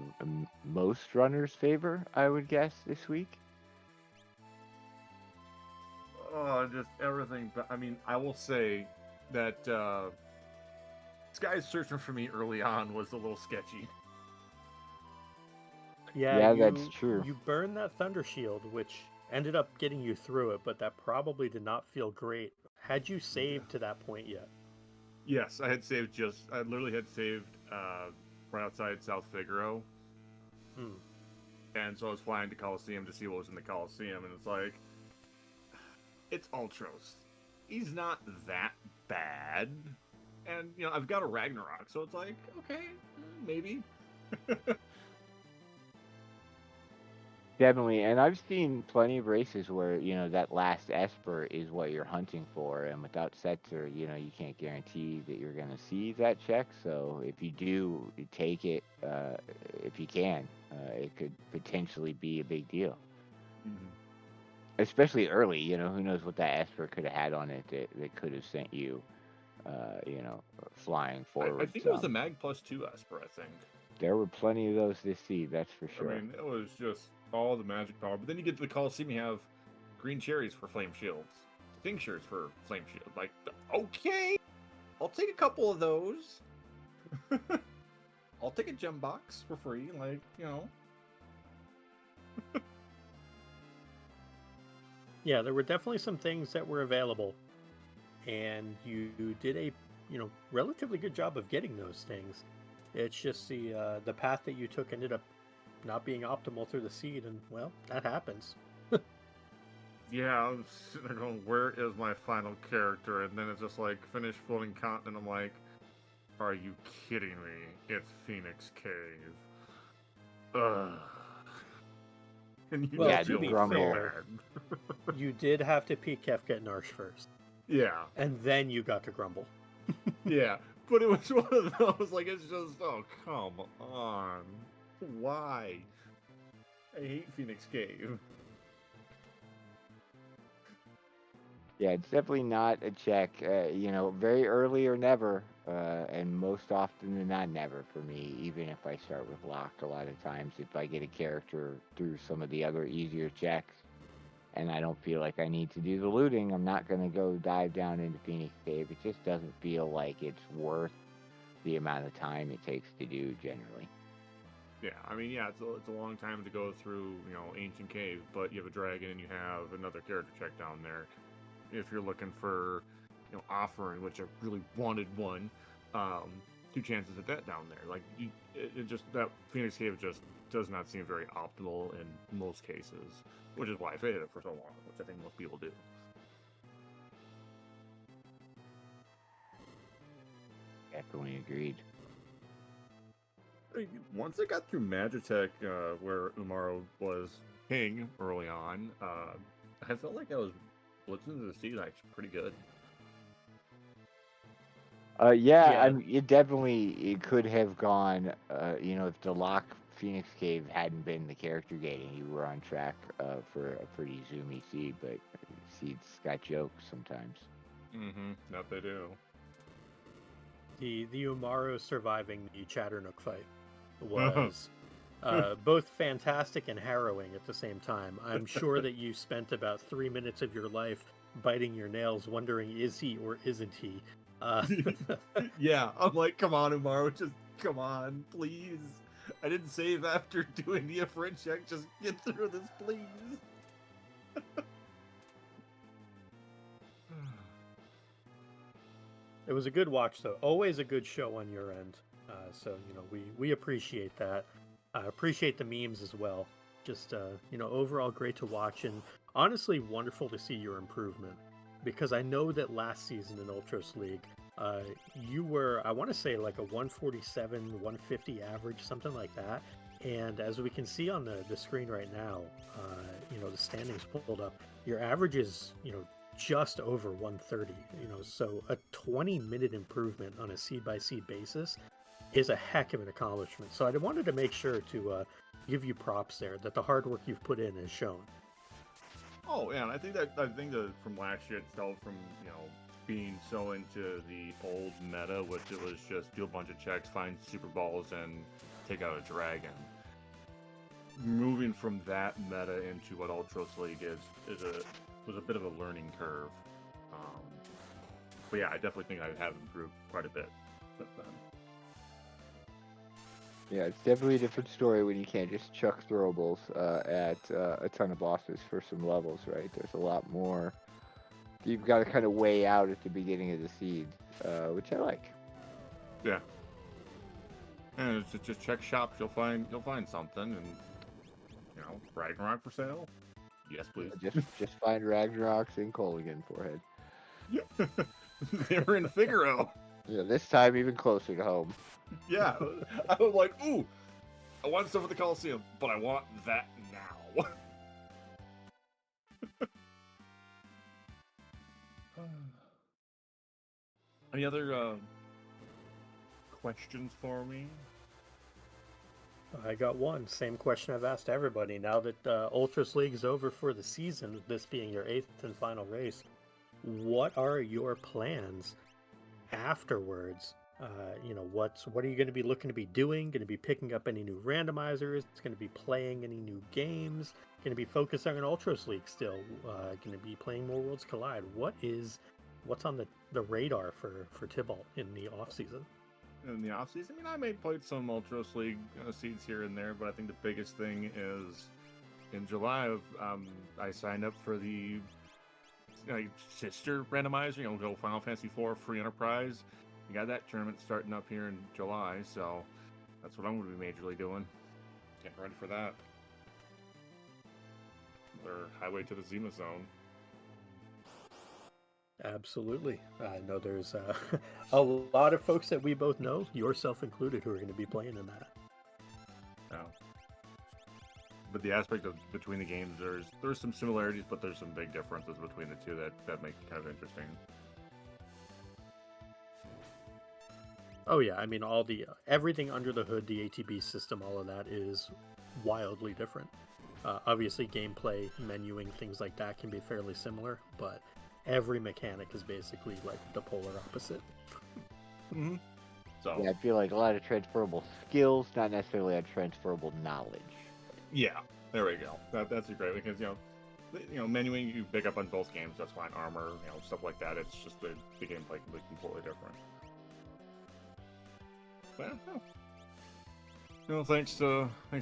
[SPEAKER 2] most runners' favor, I would guess, this week.
[SPEAKER 7] Just everything. But I mean, I will say that this guy's searching for me early on was a little sketchy.
[SPEAKER 3] Yeah,
[SPEAKER 2] that's true.
[SPEAKER 3] You burned that Thunder Shield, which ended up getting you through it, but that probably did not feel great. Had you saved to that point yet?
[SPEAKER 7] Yes, I literally had saved right outside South Figaro. And so I was flying to Coliseum to see what was in the Coliseum, and it's like, it's Ultros. He's not that bad. And, I've got a Ragnarok, so it's like, okay, maybe.
[SPEAKER 2] Definitely, and I've seen plenty of races where, that last Esper is what you're hunting for, and without Setzer, you can't guarantee that you're going to see that check, so if you do take it, if you can, it could potentially be a big deal.
[SPEAKER 7] Mm-hmm.
[SPEAKER 2] Especially early, who knows what that Esper could have had on it that could have sent you, flying forward.
[SPEAKER 7] I think it was a Mag plus 2 Esper, I think.
[SPEAKER 2] There were plenty of those this seed, that's for sure.
[SPEAKER 7] I mean, it was just all the magic power. But then you get to the Coliseum, you have green cherries for flame shields, tinctures for flame shield. Like, okay, I'll take a couple of those. I'll take a gem box for free,
[SPEAKER 3] Yeah, there were definitely some things that were available, and you did a relatively good job of getting those things. It's just the path that you took ended up not being optimal through the seed, and well, that happens.
[SPEAKER 7] yeah, I'm sitting there going, where is my final character? And then it's just like, finish floating continent. I'm like, are you kidding me? It's Phoenix Cave. Ugh. And you
[SPEAKER 3] Well,
[SPEAKER 2] Yeah,
[SPEAKER 7] just
[SPEAKER 3] to
[SPEAKER 2] the
[SPEAKER 7] feel
[SPEAKER 3] be
[SPEAKER 2] Grumble.
[SPEAKER 3] fair,
[SPEAKER 7] bad.
[SPEAKER 3] you did have to peak Kefka Narsh first,
[SPEAKER 7] Yeah,
[SPEAKER 3] and then you got to Grumble.
[SPEAKER 7] yeah. But it was one of those, like, it's just, oh, come on. Why? I hate Phoenix Cave.
[SPEAKER 2] Yeah, it's definitely not a check. Very early or never, and most often than not, never for me. Even if I start with locked, a lot of times, if I get a character through some of the other easier checks, and I don't feel like I need to do the looting, I'm not gonna go dive down into Phoenix Cave. It just doesn't feel like it's worth the amount of time it takes to do generally.
[SPEAKER 7] Yeah, I mean, yeah, it's a long time to go through, Ancient Cave, but you have a dragon and you have another character check down there. If you're looking for, offering, which I really wanted one, um, 2 chances at that down there. Like, it just, that Phoenix Cave just does not seem very optimal in most cases, which is why I faded it for so long, which I think most people do.
[SPEAKER 2] Definitely agreed.
[SPEAKER 7] Once I got through Magitech, where Umaro was king early on, I felt like I was blitzing to the seed actually pretty good.
[SPEAKER 2] Yeah,
[SPEAKER 3] Yeah.
[SPEAKER 2] I mean, it could have gone. If the lock Phoenix Cave hadn't been the character gating, you were on track for a pretty zoomy seed. But seeds got jokes sometimes.
[SPEAKER 7] Mm-hmm. That they do.
[SPEAKER 3] The Umaru surviving the Chatternook fight was both fantastic and harrowing at the same time. I'm sure that you spent about 3 minutes of your life biting your nails, wondering is he or isn't he.
[SPEAKER 7] Yeah, I'm like, come on, Umaro, just come on, please. I didn't save after doing the friend check. Just get through this, please.
[SPEAKER 3] It was a good watch, though. Always a good show on your end. So we appreciate that. Appreciate the memes as well. Just overall great to watch, and honestly wonderful to see your improvement. Because I know that last season in Ultros League, you were, I want to say, like a 147, 150 average, something like that. And as we can see on the screen right now, the standings pulled up, your average is, just over 130. So a 20-minute improvement on a seed by seed basis is a heck of an accomplishment. So I wanted to make sure to give you props there, that the hard work you've put in is shown.
[SPEAKER 7] Oh, yeah, and I think that from last year itself, from being so into the old meta, which it was just do a bunch of checks, find super balls, and take out a dragon. Moving from that meta into what Ultros League was a bit of a learning curve. But yeah, I definitely think I have improved quite a bit since then.
[SPEAKER 2] Yeah, it's definitely a different story when you can't just chuck throwables at a ton of bosses for some levels, right? There's a lot more. You've got to kind of weigh out at the beginning of the seed, which I like.
[SPEAKER 7] Yeah. And it's just check shops. You'll find something, and Ragnarok for sale. Yes, please.
[SPEAKER 2] Just find Ragnaroks in Colligan, forehead.
[SPEAKER 7] Yeah. They were in Figaro.
[SPEAKER 2] Yeah, this time even closer to home.
[SPEAKER 7] Yeah, I was like, ooh, I want stuff at the Coliseum, but I want that now. Any other questions for me?
[SPEAKER 3] I got one. Same question I've asked everybody. Now that Ultras League is over for the season, this being your 8th and final race, what are your plans afterwards? What are you going to be looking to be doing? Going to be picking up any new randomizers? Going to be playing any new games? Going to be focusing on Ultros League still? Going to be playing more Worlds Collide? What's on the radar for Tybalt in the off season?
[SPEAKER 7] In the off season, I mean, I may play some Ultros League seeds here and there, but I think the biggest thing is in July. I signed up for the sister randomizer. Go Final Fantasy IV Free Enterprise. You got that tournament starting up here in July, so that's what I'm going to be majorly doing. Getting ready for that. Or Highway to the Zima Zone.
[SPEAKER 3] Absolutely. I know there's a lot of folks that we both know, yourself included, who are going to be playing in that.
[SPEAKER 7] Yeah. But the aspect of between the games, there's some similarities, but there's some big differences between the two that make it kind of interesting.
[SPEAKER 3] Oh yeah, I mean all the everything under the hood, the ATB system, all of that is wildly different. Obviously, gameplay, menuing, things like that can be fairly similar, but every mechanic is basically like the polar opposite.
[SPEAKER 7] Mm-hmm. So
[SPEAKER 2] Yeah, I feel like a lot of transferable skills, not necessarily a transferable knowledge.
[SPEAKER 7] yeah, there we go. That's a great because menuing you pick up on both games. That's fine. Armor, stuff like that. It's just the gameplay can be completely different. But, thanks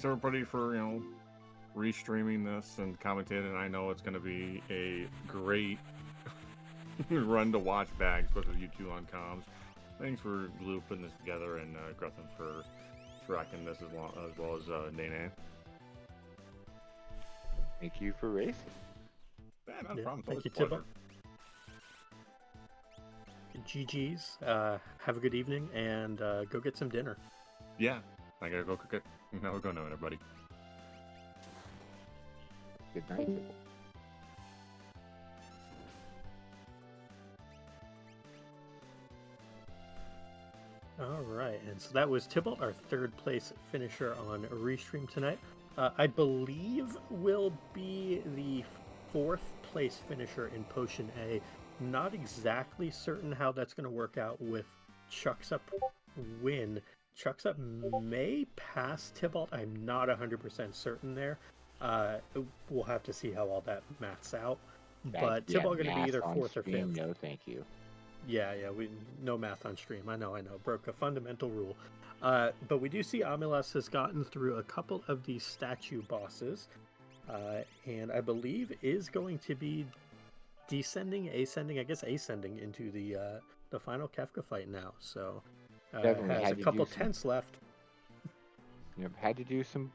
[SPEAKER 7] everybody for restreaming this and commentating. I know it's going to be a great run to watch back, especially with you two on comms. Thanks for Glue putting this together, and Griffin for tracking this as well as Nene.
[SPEAKER 2] Thank you for racing.
[SPEAKER 7] Not a problem.
[SPEAKER 3] Thank you,
[SPEAKER 7] It's always a
[SPEAKER 3] Tibble. GG's. Have a good evening, and go get some dinner.
[SPEAKER 7] Yeah, I gotta go cook it. Have a good night, everybody.
[SPEAKER 2] Good night.
[SPEAKER 3] All right, and so that was Tybalt, our third place finisher on Restream tonight. I believe will be the fourth place finisher in Potion A. Not exactly certain how that's going to work out with Chuck's Up win. Chuck's Up may pass Tybalt. I'm not 100% certain there. We'll have to see how all that maths out. But Tybalt going to be either fourth or fifth.
[SPEAKER 2] No, thank you.
[SPEAKER 3] Yeah, we no math on stream. I know. Broke a fundamental rule. But we do see Amulas has gotten through a couple of these statue bosses, and I believe is going to be ascending into the final Kefka fight now. So has a couple tents left.
[SPEAKER 2] Had to do some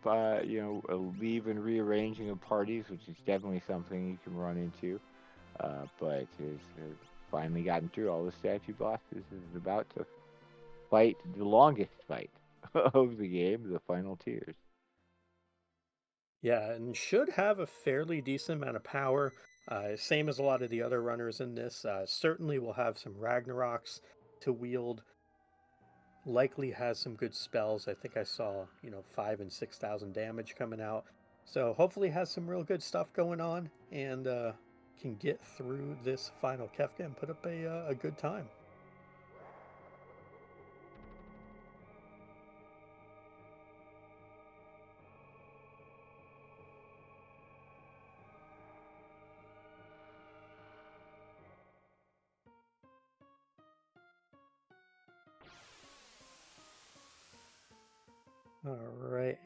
[SPEAKER 2] leave and rearranging of parties, which is definitely something you can run into. But has finally gotten through all the statue bosses. Is about to fight the longest fight of the game, the final tiers.
[SPEAKER 3] Yeah, and should have a fairly decent amount of power. Same as a lot of the other runners in this. Certainly will have some Ragnaroks to wield. Likely has some good spells. I think I saw 5,000 and 6,000 damage coming out. So hopefully has some real good stuff going on, and can get through this final Kefka and put up a good time. All right.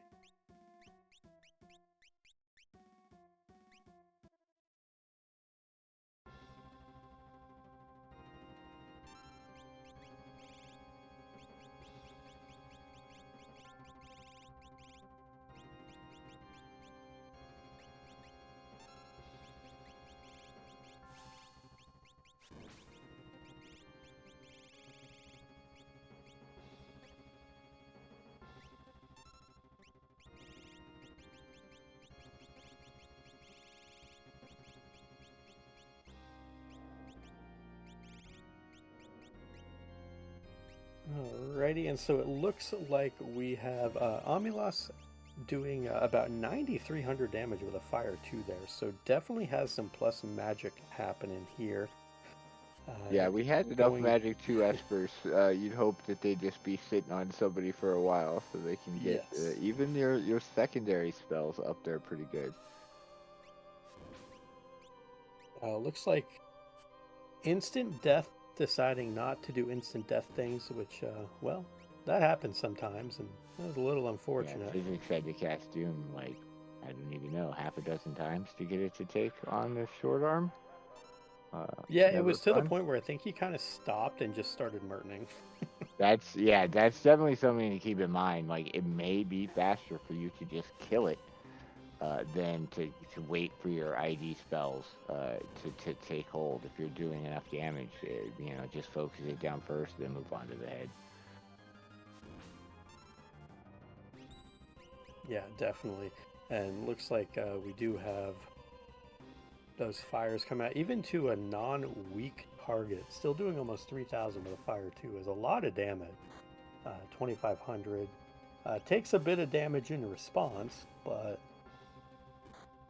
[SPEAKER 3] Alrighty, and so it looks like we have Amulas doing about 9,300 damage with a Fire 2 there, so definitely has some plus magic happening here.
[SPEAKER 2] Yeah, we had enough magic to Espers. You'd hope that they'd just be sitting on somebody for a while so they can get even your secondary spells up there pretty good.
[SPEAKER 3] Looks like instant death deciding not to do instant death things, which, well, that happens sometimes, and that was a little unfortunate.
[SPEAKER 2] Yeah, Physics had to cast Doom, like, I don't even know, half a dozen times to get it to take on the short arm.
[SPEAKER 3] Yeah, it was to the point where I think he kind of stopped and just started murning.
[SPEAKER 2] That's definitely something to keep in mind. Like, it may be faster for you to just kill it than to wait for your ID spells to take hold. If you're doing enough damage, just focus it down first, then move on to the head.
[SPEAKER 3] Yeah, definitely. And looks like we do have those fires come out, even to a non-weak target. Still doing almost 3,000 with a fire 2 is a lot of damage. 2,500. Takes a bit of damage in response, but...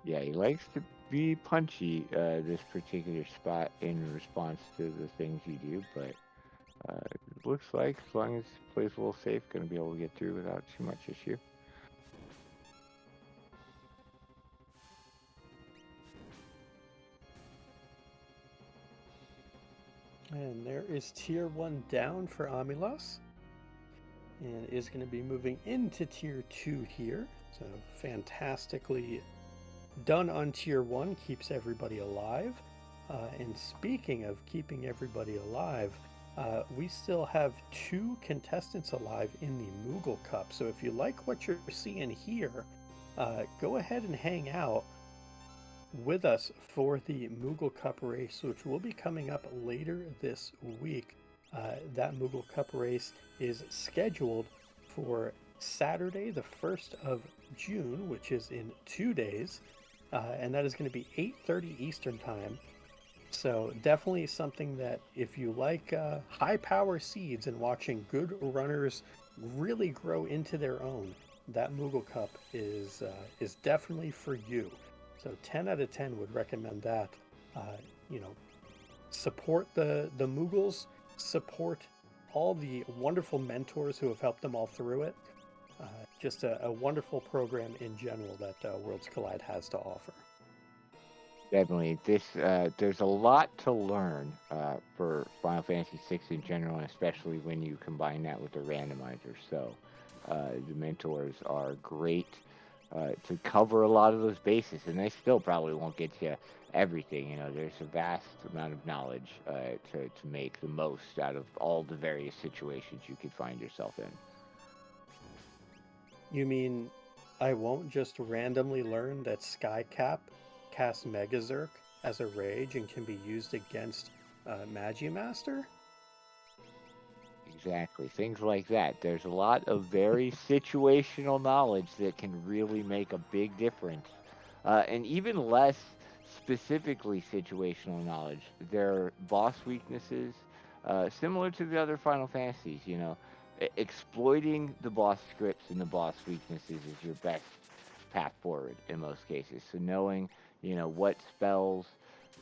[SPEAKER 2] Yeah, he likes to be punchy, this particular spot, in response to the things you do, but it looks like as long as he plays a little safe, going to be able to get through without too much issue.
[SPEAKER 3] And there is tier 1 down for Amulas. And is going to be moving into tier 2 here. So fantastically done on tier 1, keeps everybody alive. And speaking of keeping everybody alive, we still have 2 contestants alive in the Moogle Cup. So if you like what you're seeing here, go ahead and hang out with us for the Moogle Cup race, which will be coming up later this week. That Moogle Cup race is scheduled for Saturday, the 1st of June, which is in 2 days, and that is going to be 8:30 Eastern Time. So definitely something that if you like high power seeds and watching good runners really grow into their own, that Moogle Cup is definitely for you. So 10 out of 10 would recommend that. Support the Moogles, support all the wonderful mentors who have helped them all through it. Just a wonderful program in general that Worlds Collide has to offer.
[SPEAKER 2] Definitely, there's a lot to learn for Final Fantasy VI in general, and especially when you combine that with the randomizer. So the mentors are great to cover a lot of those bases, and they still probably won't get you everything. There's a vast amount of knowledge to make the most out of all the various situations you could find yourself in.
[SPEAKER 3] You mean I won't just randomly learn that Skycap casts Megazerk as a rage and can be used against Magimaster?
[SPEAKER 2] Exactly, things like that. There's a lot of very situational knowledge that can really make a big difference. And even less specifically situational knowledge. There are boss weaknesses, similar to the other Final Fantasies, exploiting the boss scripts and the boss weaknesses is your best path forward in most cases. So knowing, what spells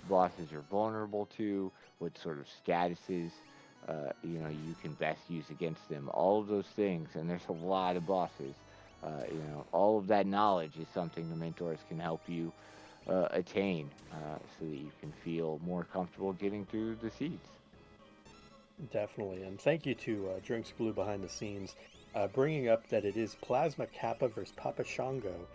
[SPEAKER 2] bosses are vulnerable to, what sort of statuses you can best use against them. All of those things, and there's a lot of bosses. All of that knowledge is something the mentors can help you attain, so that you can feel more comfortable getting through the seeds.
[SPEAKER 3] Definitely, and thank you to Drinks Glue behind the scenes, bringing up that it is Plasma Kappa versus Papa Shango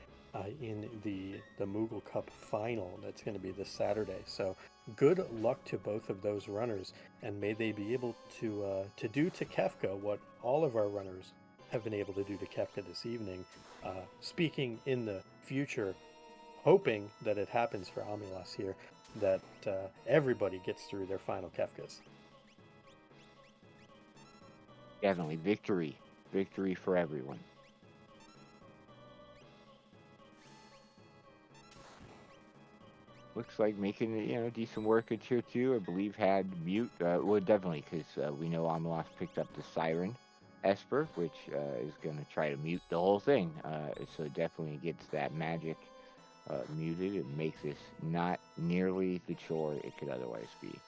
[SPEAKER 3] in the Moogle Cup final. That's going to be this Saturday. So good luck to both of those runners, and may they be able to do to Kefka what all of our runners have been able to do to Kefka this evening. Speaking in the future, hoping that it happens for Amulas here, that everybody gets through their final Kefkas.
[SPEAKER 2] Definitely victory for everyone. Looks like making decent work at tier 2. I believe had mute. Well, definitely, because we know Amelas picked up the Siren Esper, which is going to try to mute the whole thing. So it definitely gets that magic muted and makes this not nearly the chore it could otherwise be.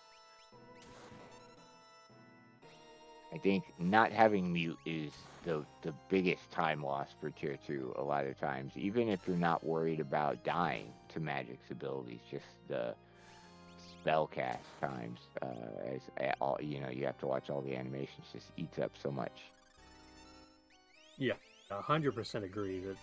[SPEAKER 2] I think not having mute is the biggest time loss for tier 2 a lot of times, even if you're not worried about dying to magic's abilities, just the spell cast times, you have to watch all the animations, just eats up so much.
[SPEAKER 3] Yeah, 100% agree that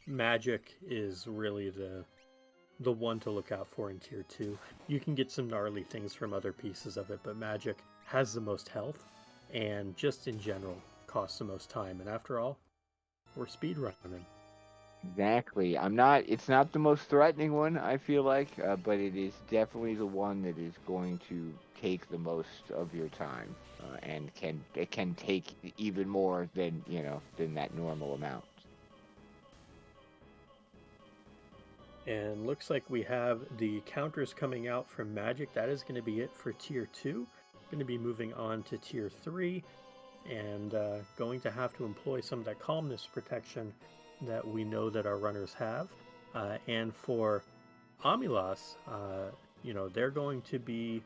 [SPEAKER 3] magic is really the one to look out for in tier 2. You can get some gnarly things from other pieces of it, but magic has the most health and just in general costs the most time. And after all, we're speedrunning.
[SPEAKER 2] Exactly. I'm not. It's not the most threatening one, I feel like, but it is definitely the one that is going to take the most of your time, and can take even more than than that normal amount.
[SPEAKER 3] And looks like we have the counters coming out from Magic. That is going to be it for Tier 2. Going to be moving on to Tier 3 and going to have to employ some of that calmness protection that we know that our runners have. And for Amulas, they're going to be,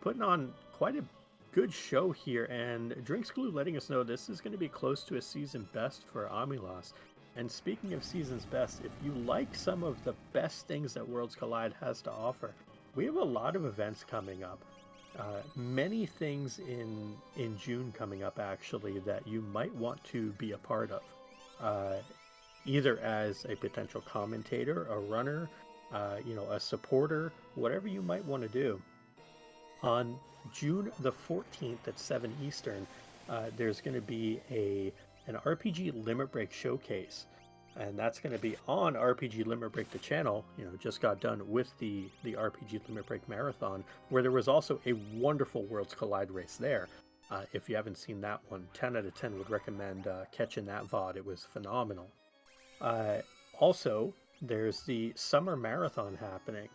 [SPEAKER 3] putting on quite a good show here. And Drinks Glue letting us know this is going to be close to a season best for Amulas. And speaking of season's best, if you like some of the best things that Worlds Collide has to offer, we have a lot of events coming up. Many things in June coming up actually that you might want to be a part of, either as a potential commentator, a runner, a supporter, whatever you might want to do. On June the 14th at 7 Eastern, there's going to be an RPG Limit Break showcase, and that's going to be on RPG Limit Break the channel. Just got done with the RPG Limit Break marathon, where there was also a wonderful Worlds Collide race there. If you haven't seen that one, 10 out of 10 would recommend catching that VOD. It was phenomenal. Also, there's the Summer Marathon happening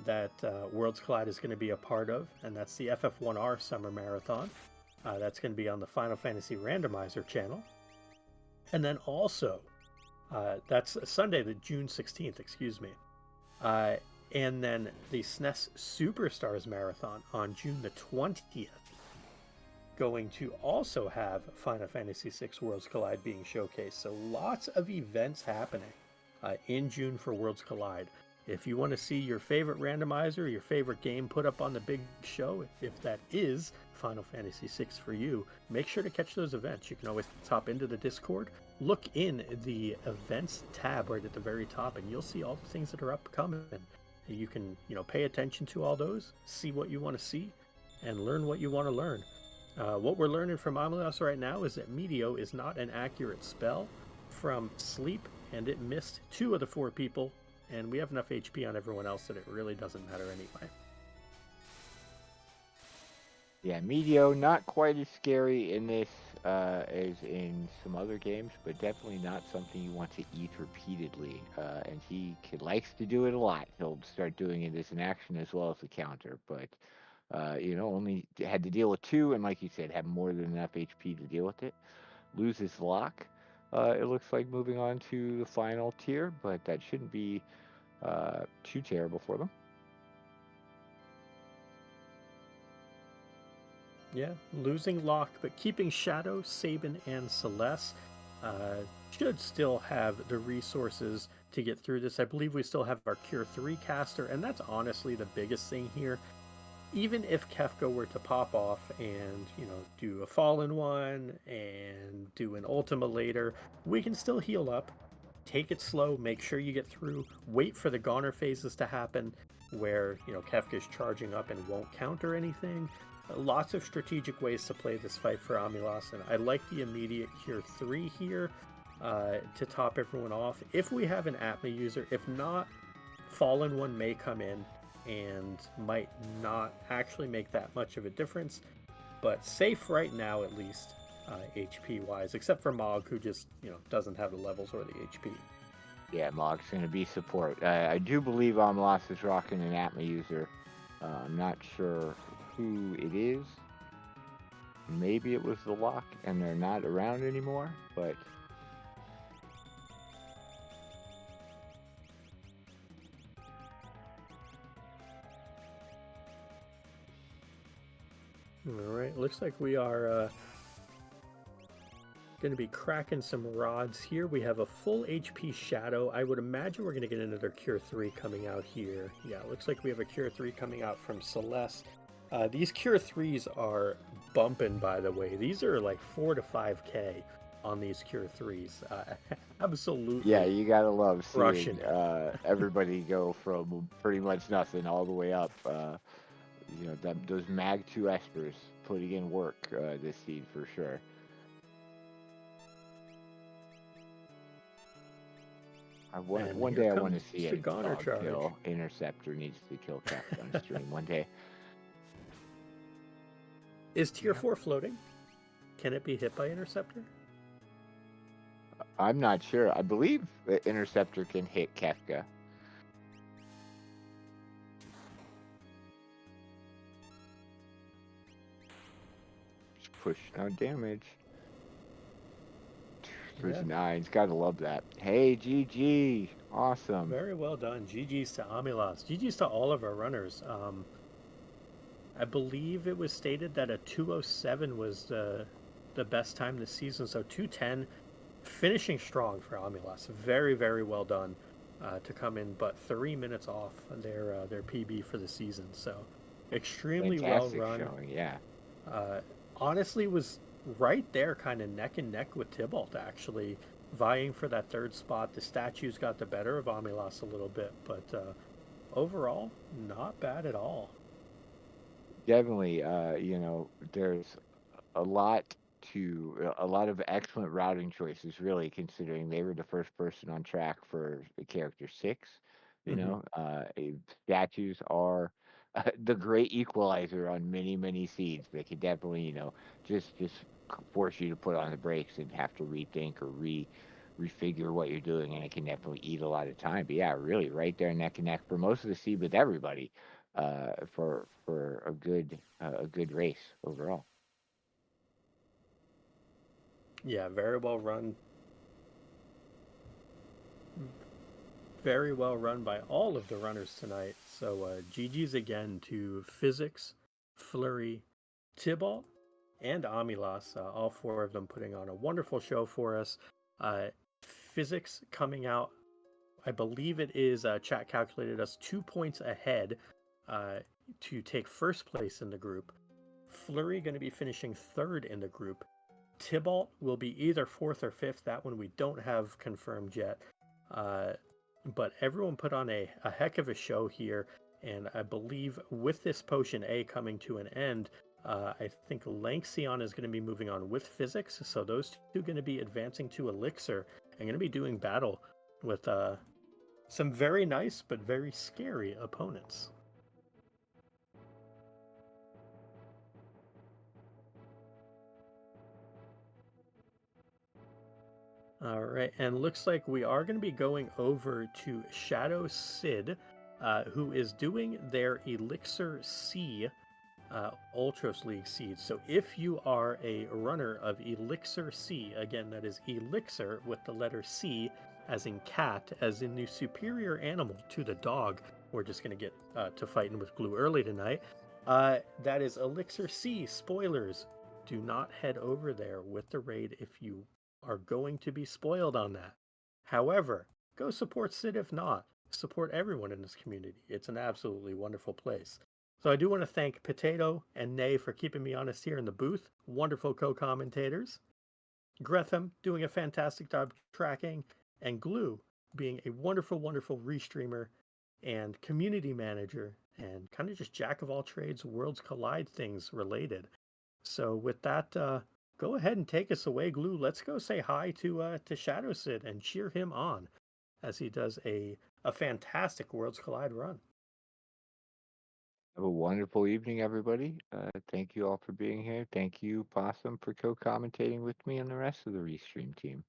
[SPEAKER 3] that Worlds Collide is going to be a part of, and that's the FF1R Summer Marathon. That's going to be on the Final Fantasy Randomizer channel. And then also, that's Sunday, the June 16th, excuse me. And then the SNES Superstars Marathon on June the 20th. Going to also have Final Fantasy VI Worlds Collide being showcased. So lots of events happening in June for Worlds Collide. If you want to see your favorite randomizer, your favorite game put up on the big show, if that is Final Fantasy VI for you, make sure to catch those events. You can always hop into the Discord, look in the events tab right at the very top, and you'll see all the things that are upcoming. You can, pay attention to all those, see what you want to see, and learn what you want to learn. What we're learning from Amulas right now is that Meteo is not an accurate spell from sleep, and it missed 2 of the 4 people, and we have enough HP on everyone else that it really doesn't matter anyway.
[SPEAKER 2] Yeah, Meteo not quite as scary in this as in some other games, but definitely not something you want to eat repeatedly. And he likes to do it a lot. He'll start doing it as an action as well as a counter, but only had to deal with 2, and like you said, have more than enough HP to deal with it. Loses lock. It looks like moving on to the final tier, but that shouldn't be too terrible for them.
[SPEAKER 3] Yeah, losing Locke, but keeping Shadow, Sabin, and Celeste should still have the resources to get through this. I believe we still have our Cure 3 caster, and that's honestly the biggest thing here. Even if Kefka were to pop off and, do a Fallen one and do an Ultima later, we can still heal up. Take it slow, make sure you get through, wait for the Goner phases to happen, where, Kefka's charging up and won't counter anything. Lots of strategic ways to play this fight for Amulas, and I like the immediate Cure 3 here to top everyone off. If we have an Atma user, if not, Fallen one may come in and might not actually make that much of a difference, but safe right now at least, HP wise, except for Mog, who just doesn't have the levels or the HP.
[SPEAKER 2] Yeah, Mog's going to be support. I do believe Amulas is rocking an Atma user. I'm not sure who it is. Maybe it was the Lock and they're not around anymore, but
[SPEAKER 3] All right, looks like we are going to be cracking some rods here. We have a full HP Shadow. I would imagine we're going to get another Cure 3 coming out here. Yeah, looks like we have a Cure 3 coming out from Celeste. These Cure 3s are bumping, by the way. These are like 4 to 5k on these Cure 3s. Absolutely.
[SPEAKER 2] yeah, you gotta love
[SPEAKER 3] Rushing
[SPEAKER 2] seeing
[SPEAKER 3] it.
[SPEAKER 2] everybody go from pretty much nothing all the way up. Those Mag 2 Espers putting in work this seed for sure.
[SPEAKER 3] And
[SPEAKER 2] One
[SPEAKER 3] here
[SPEAKER 2] day I
[SPEAKER 3] comes
[SPEAKER 2] want to see
[SPEAKER 3] the
[SPEAKER 2] a
[SPEAKER 3] Goner
[SPEAKER 2] dog
[SPEAKER 3] charge.
[SPEAKER 2] kill. Interceptor needs to kill Kefka on stream one day.
[SPEAKER 3] Is tier
[SPEAKER 2] Yeah.
[SPEAKER 3] 4 floating? Can it be hit by Interceptor?
[SPEAKER 2] I'm not sure. I believe the Interceptor can hit Kefka. Just pushing out damage. Those
[SPEAKER 3] Yeah.
[SPEAKER 2] nines. Gotta love that. Hey, GG. Awesome.
[SPEAKER 3] Very well done. GG's to Amilas. GG's to all of our runners. I believe it was stated that a 207 was the best time this season. So 210, finishing strong for Amilas. Very, very well done to come in, but 3 minutes off their PB for the season. So extremely well
[SPEAKER 2] Fantastic
[SPEAKER 3] run.
[SPEAKER 2] showing, yeah.
[SPEAKER 3] Honestly, was right there, kind of neck and neck with Tybalt, actually, vying for that third spot. The statues got the better of Amilas a little bit, but overall, not bad at all.
[SPEAKER 2] Definitely, there's a lot a lot of excellent routing choices, really, considering they were the first person on track for the character 6.
[SPEAKER 3] Mm-hmm.
[SPEAKER 2] Statues are the great equalizer on many, many seeds. They can definitely, just force you to put on the brakes and have to rethink or refigure what you're doing, and it can definitely eat a lot of time. But yeah, really, right there neck and neck for most of the seed with everybody, for a good race overall.
[SPEAKER 3] Yeah, very well run. Very well run by all of the runners tonight. So GG's again to Physics, Flurry, Tybalt, and Amilas. All four of them putting on a wonderful show for us. Physics coming out, I believe it is, chat calculated us 2 points ahead uh, to take first place in the group. Flurry going to be finishing third in the group. Tybalt will be either fourth or fifth. That one we don't have confirmed yet. Uh, but everyone put on a heck of a show here. And I believe with this potion A coming to an end, I think Lanxion is going to be moving on with Physics. So those two are going to be advancing to Elixir and going to be doing battle with some very nice but very scary opponents. All right, and looks like we are going to be going over to Shadow Sid, who is doing their Elixir C Ultros League seeds. So if you are a runner of Elixir C, again, that is Elixir with the letter C, as in cat, as in the superior animal to the dog. We're just going to get to fighting with Glue early tonight. That is Elixir C. Spoilers. Do not head over there with the raid if you are going to be spoiled on that. However, go support Sid if not. Support everyone in this community. It's an absolutely wonderful place. So I do want to thank Potato and Nay for keeping me honest here in the booth. Wonderful co-commentators. Gretham doing a fantastic job tracking, and Glue being a wonderful, wonderful restreamer and community manager and kind of just jack of all trades, worlds collide things related. So with that, go ahead and take us away, Glue. Let's go say hi to Shadow Sid and cheer him on as he does a fantastic Worlds Collide run.
[SPEAKER 2] Have a wonderful evening, everybody. Thank you all for being here. Thank you, Possum, for co-commentating with me and the rest of the Restream team.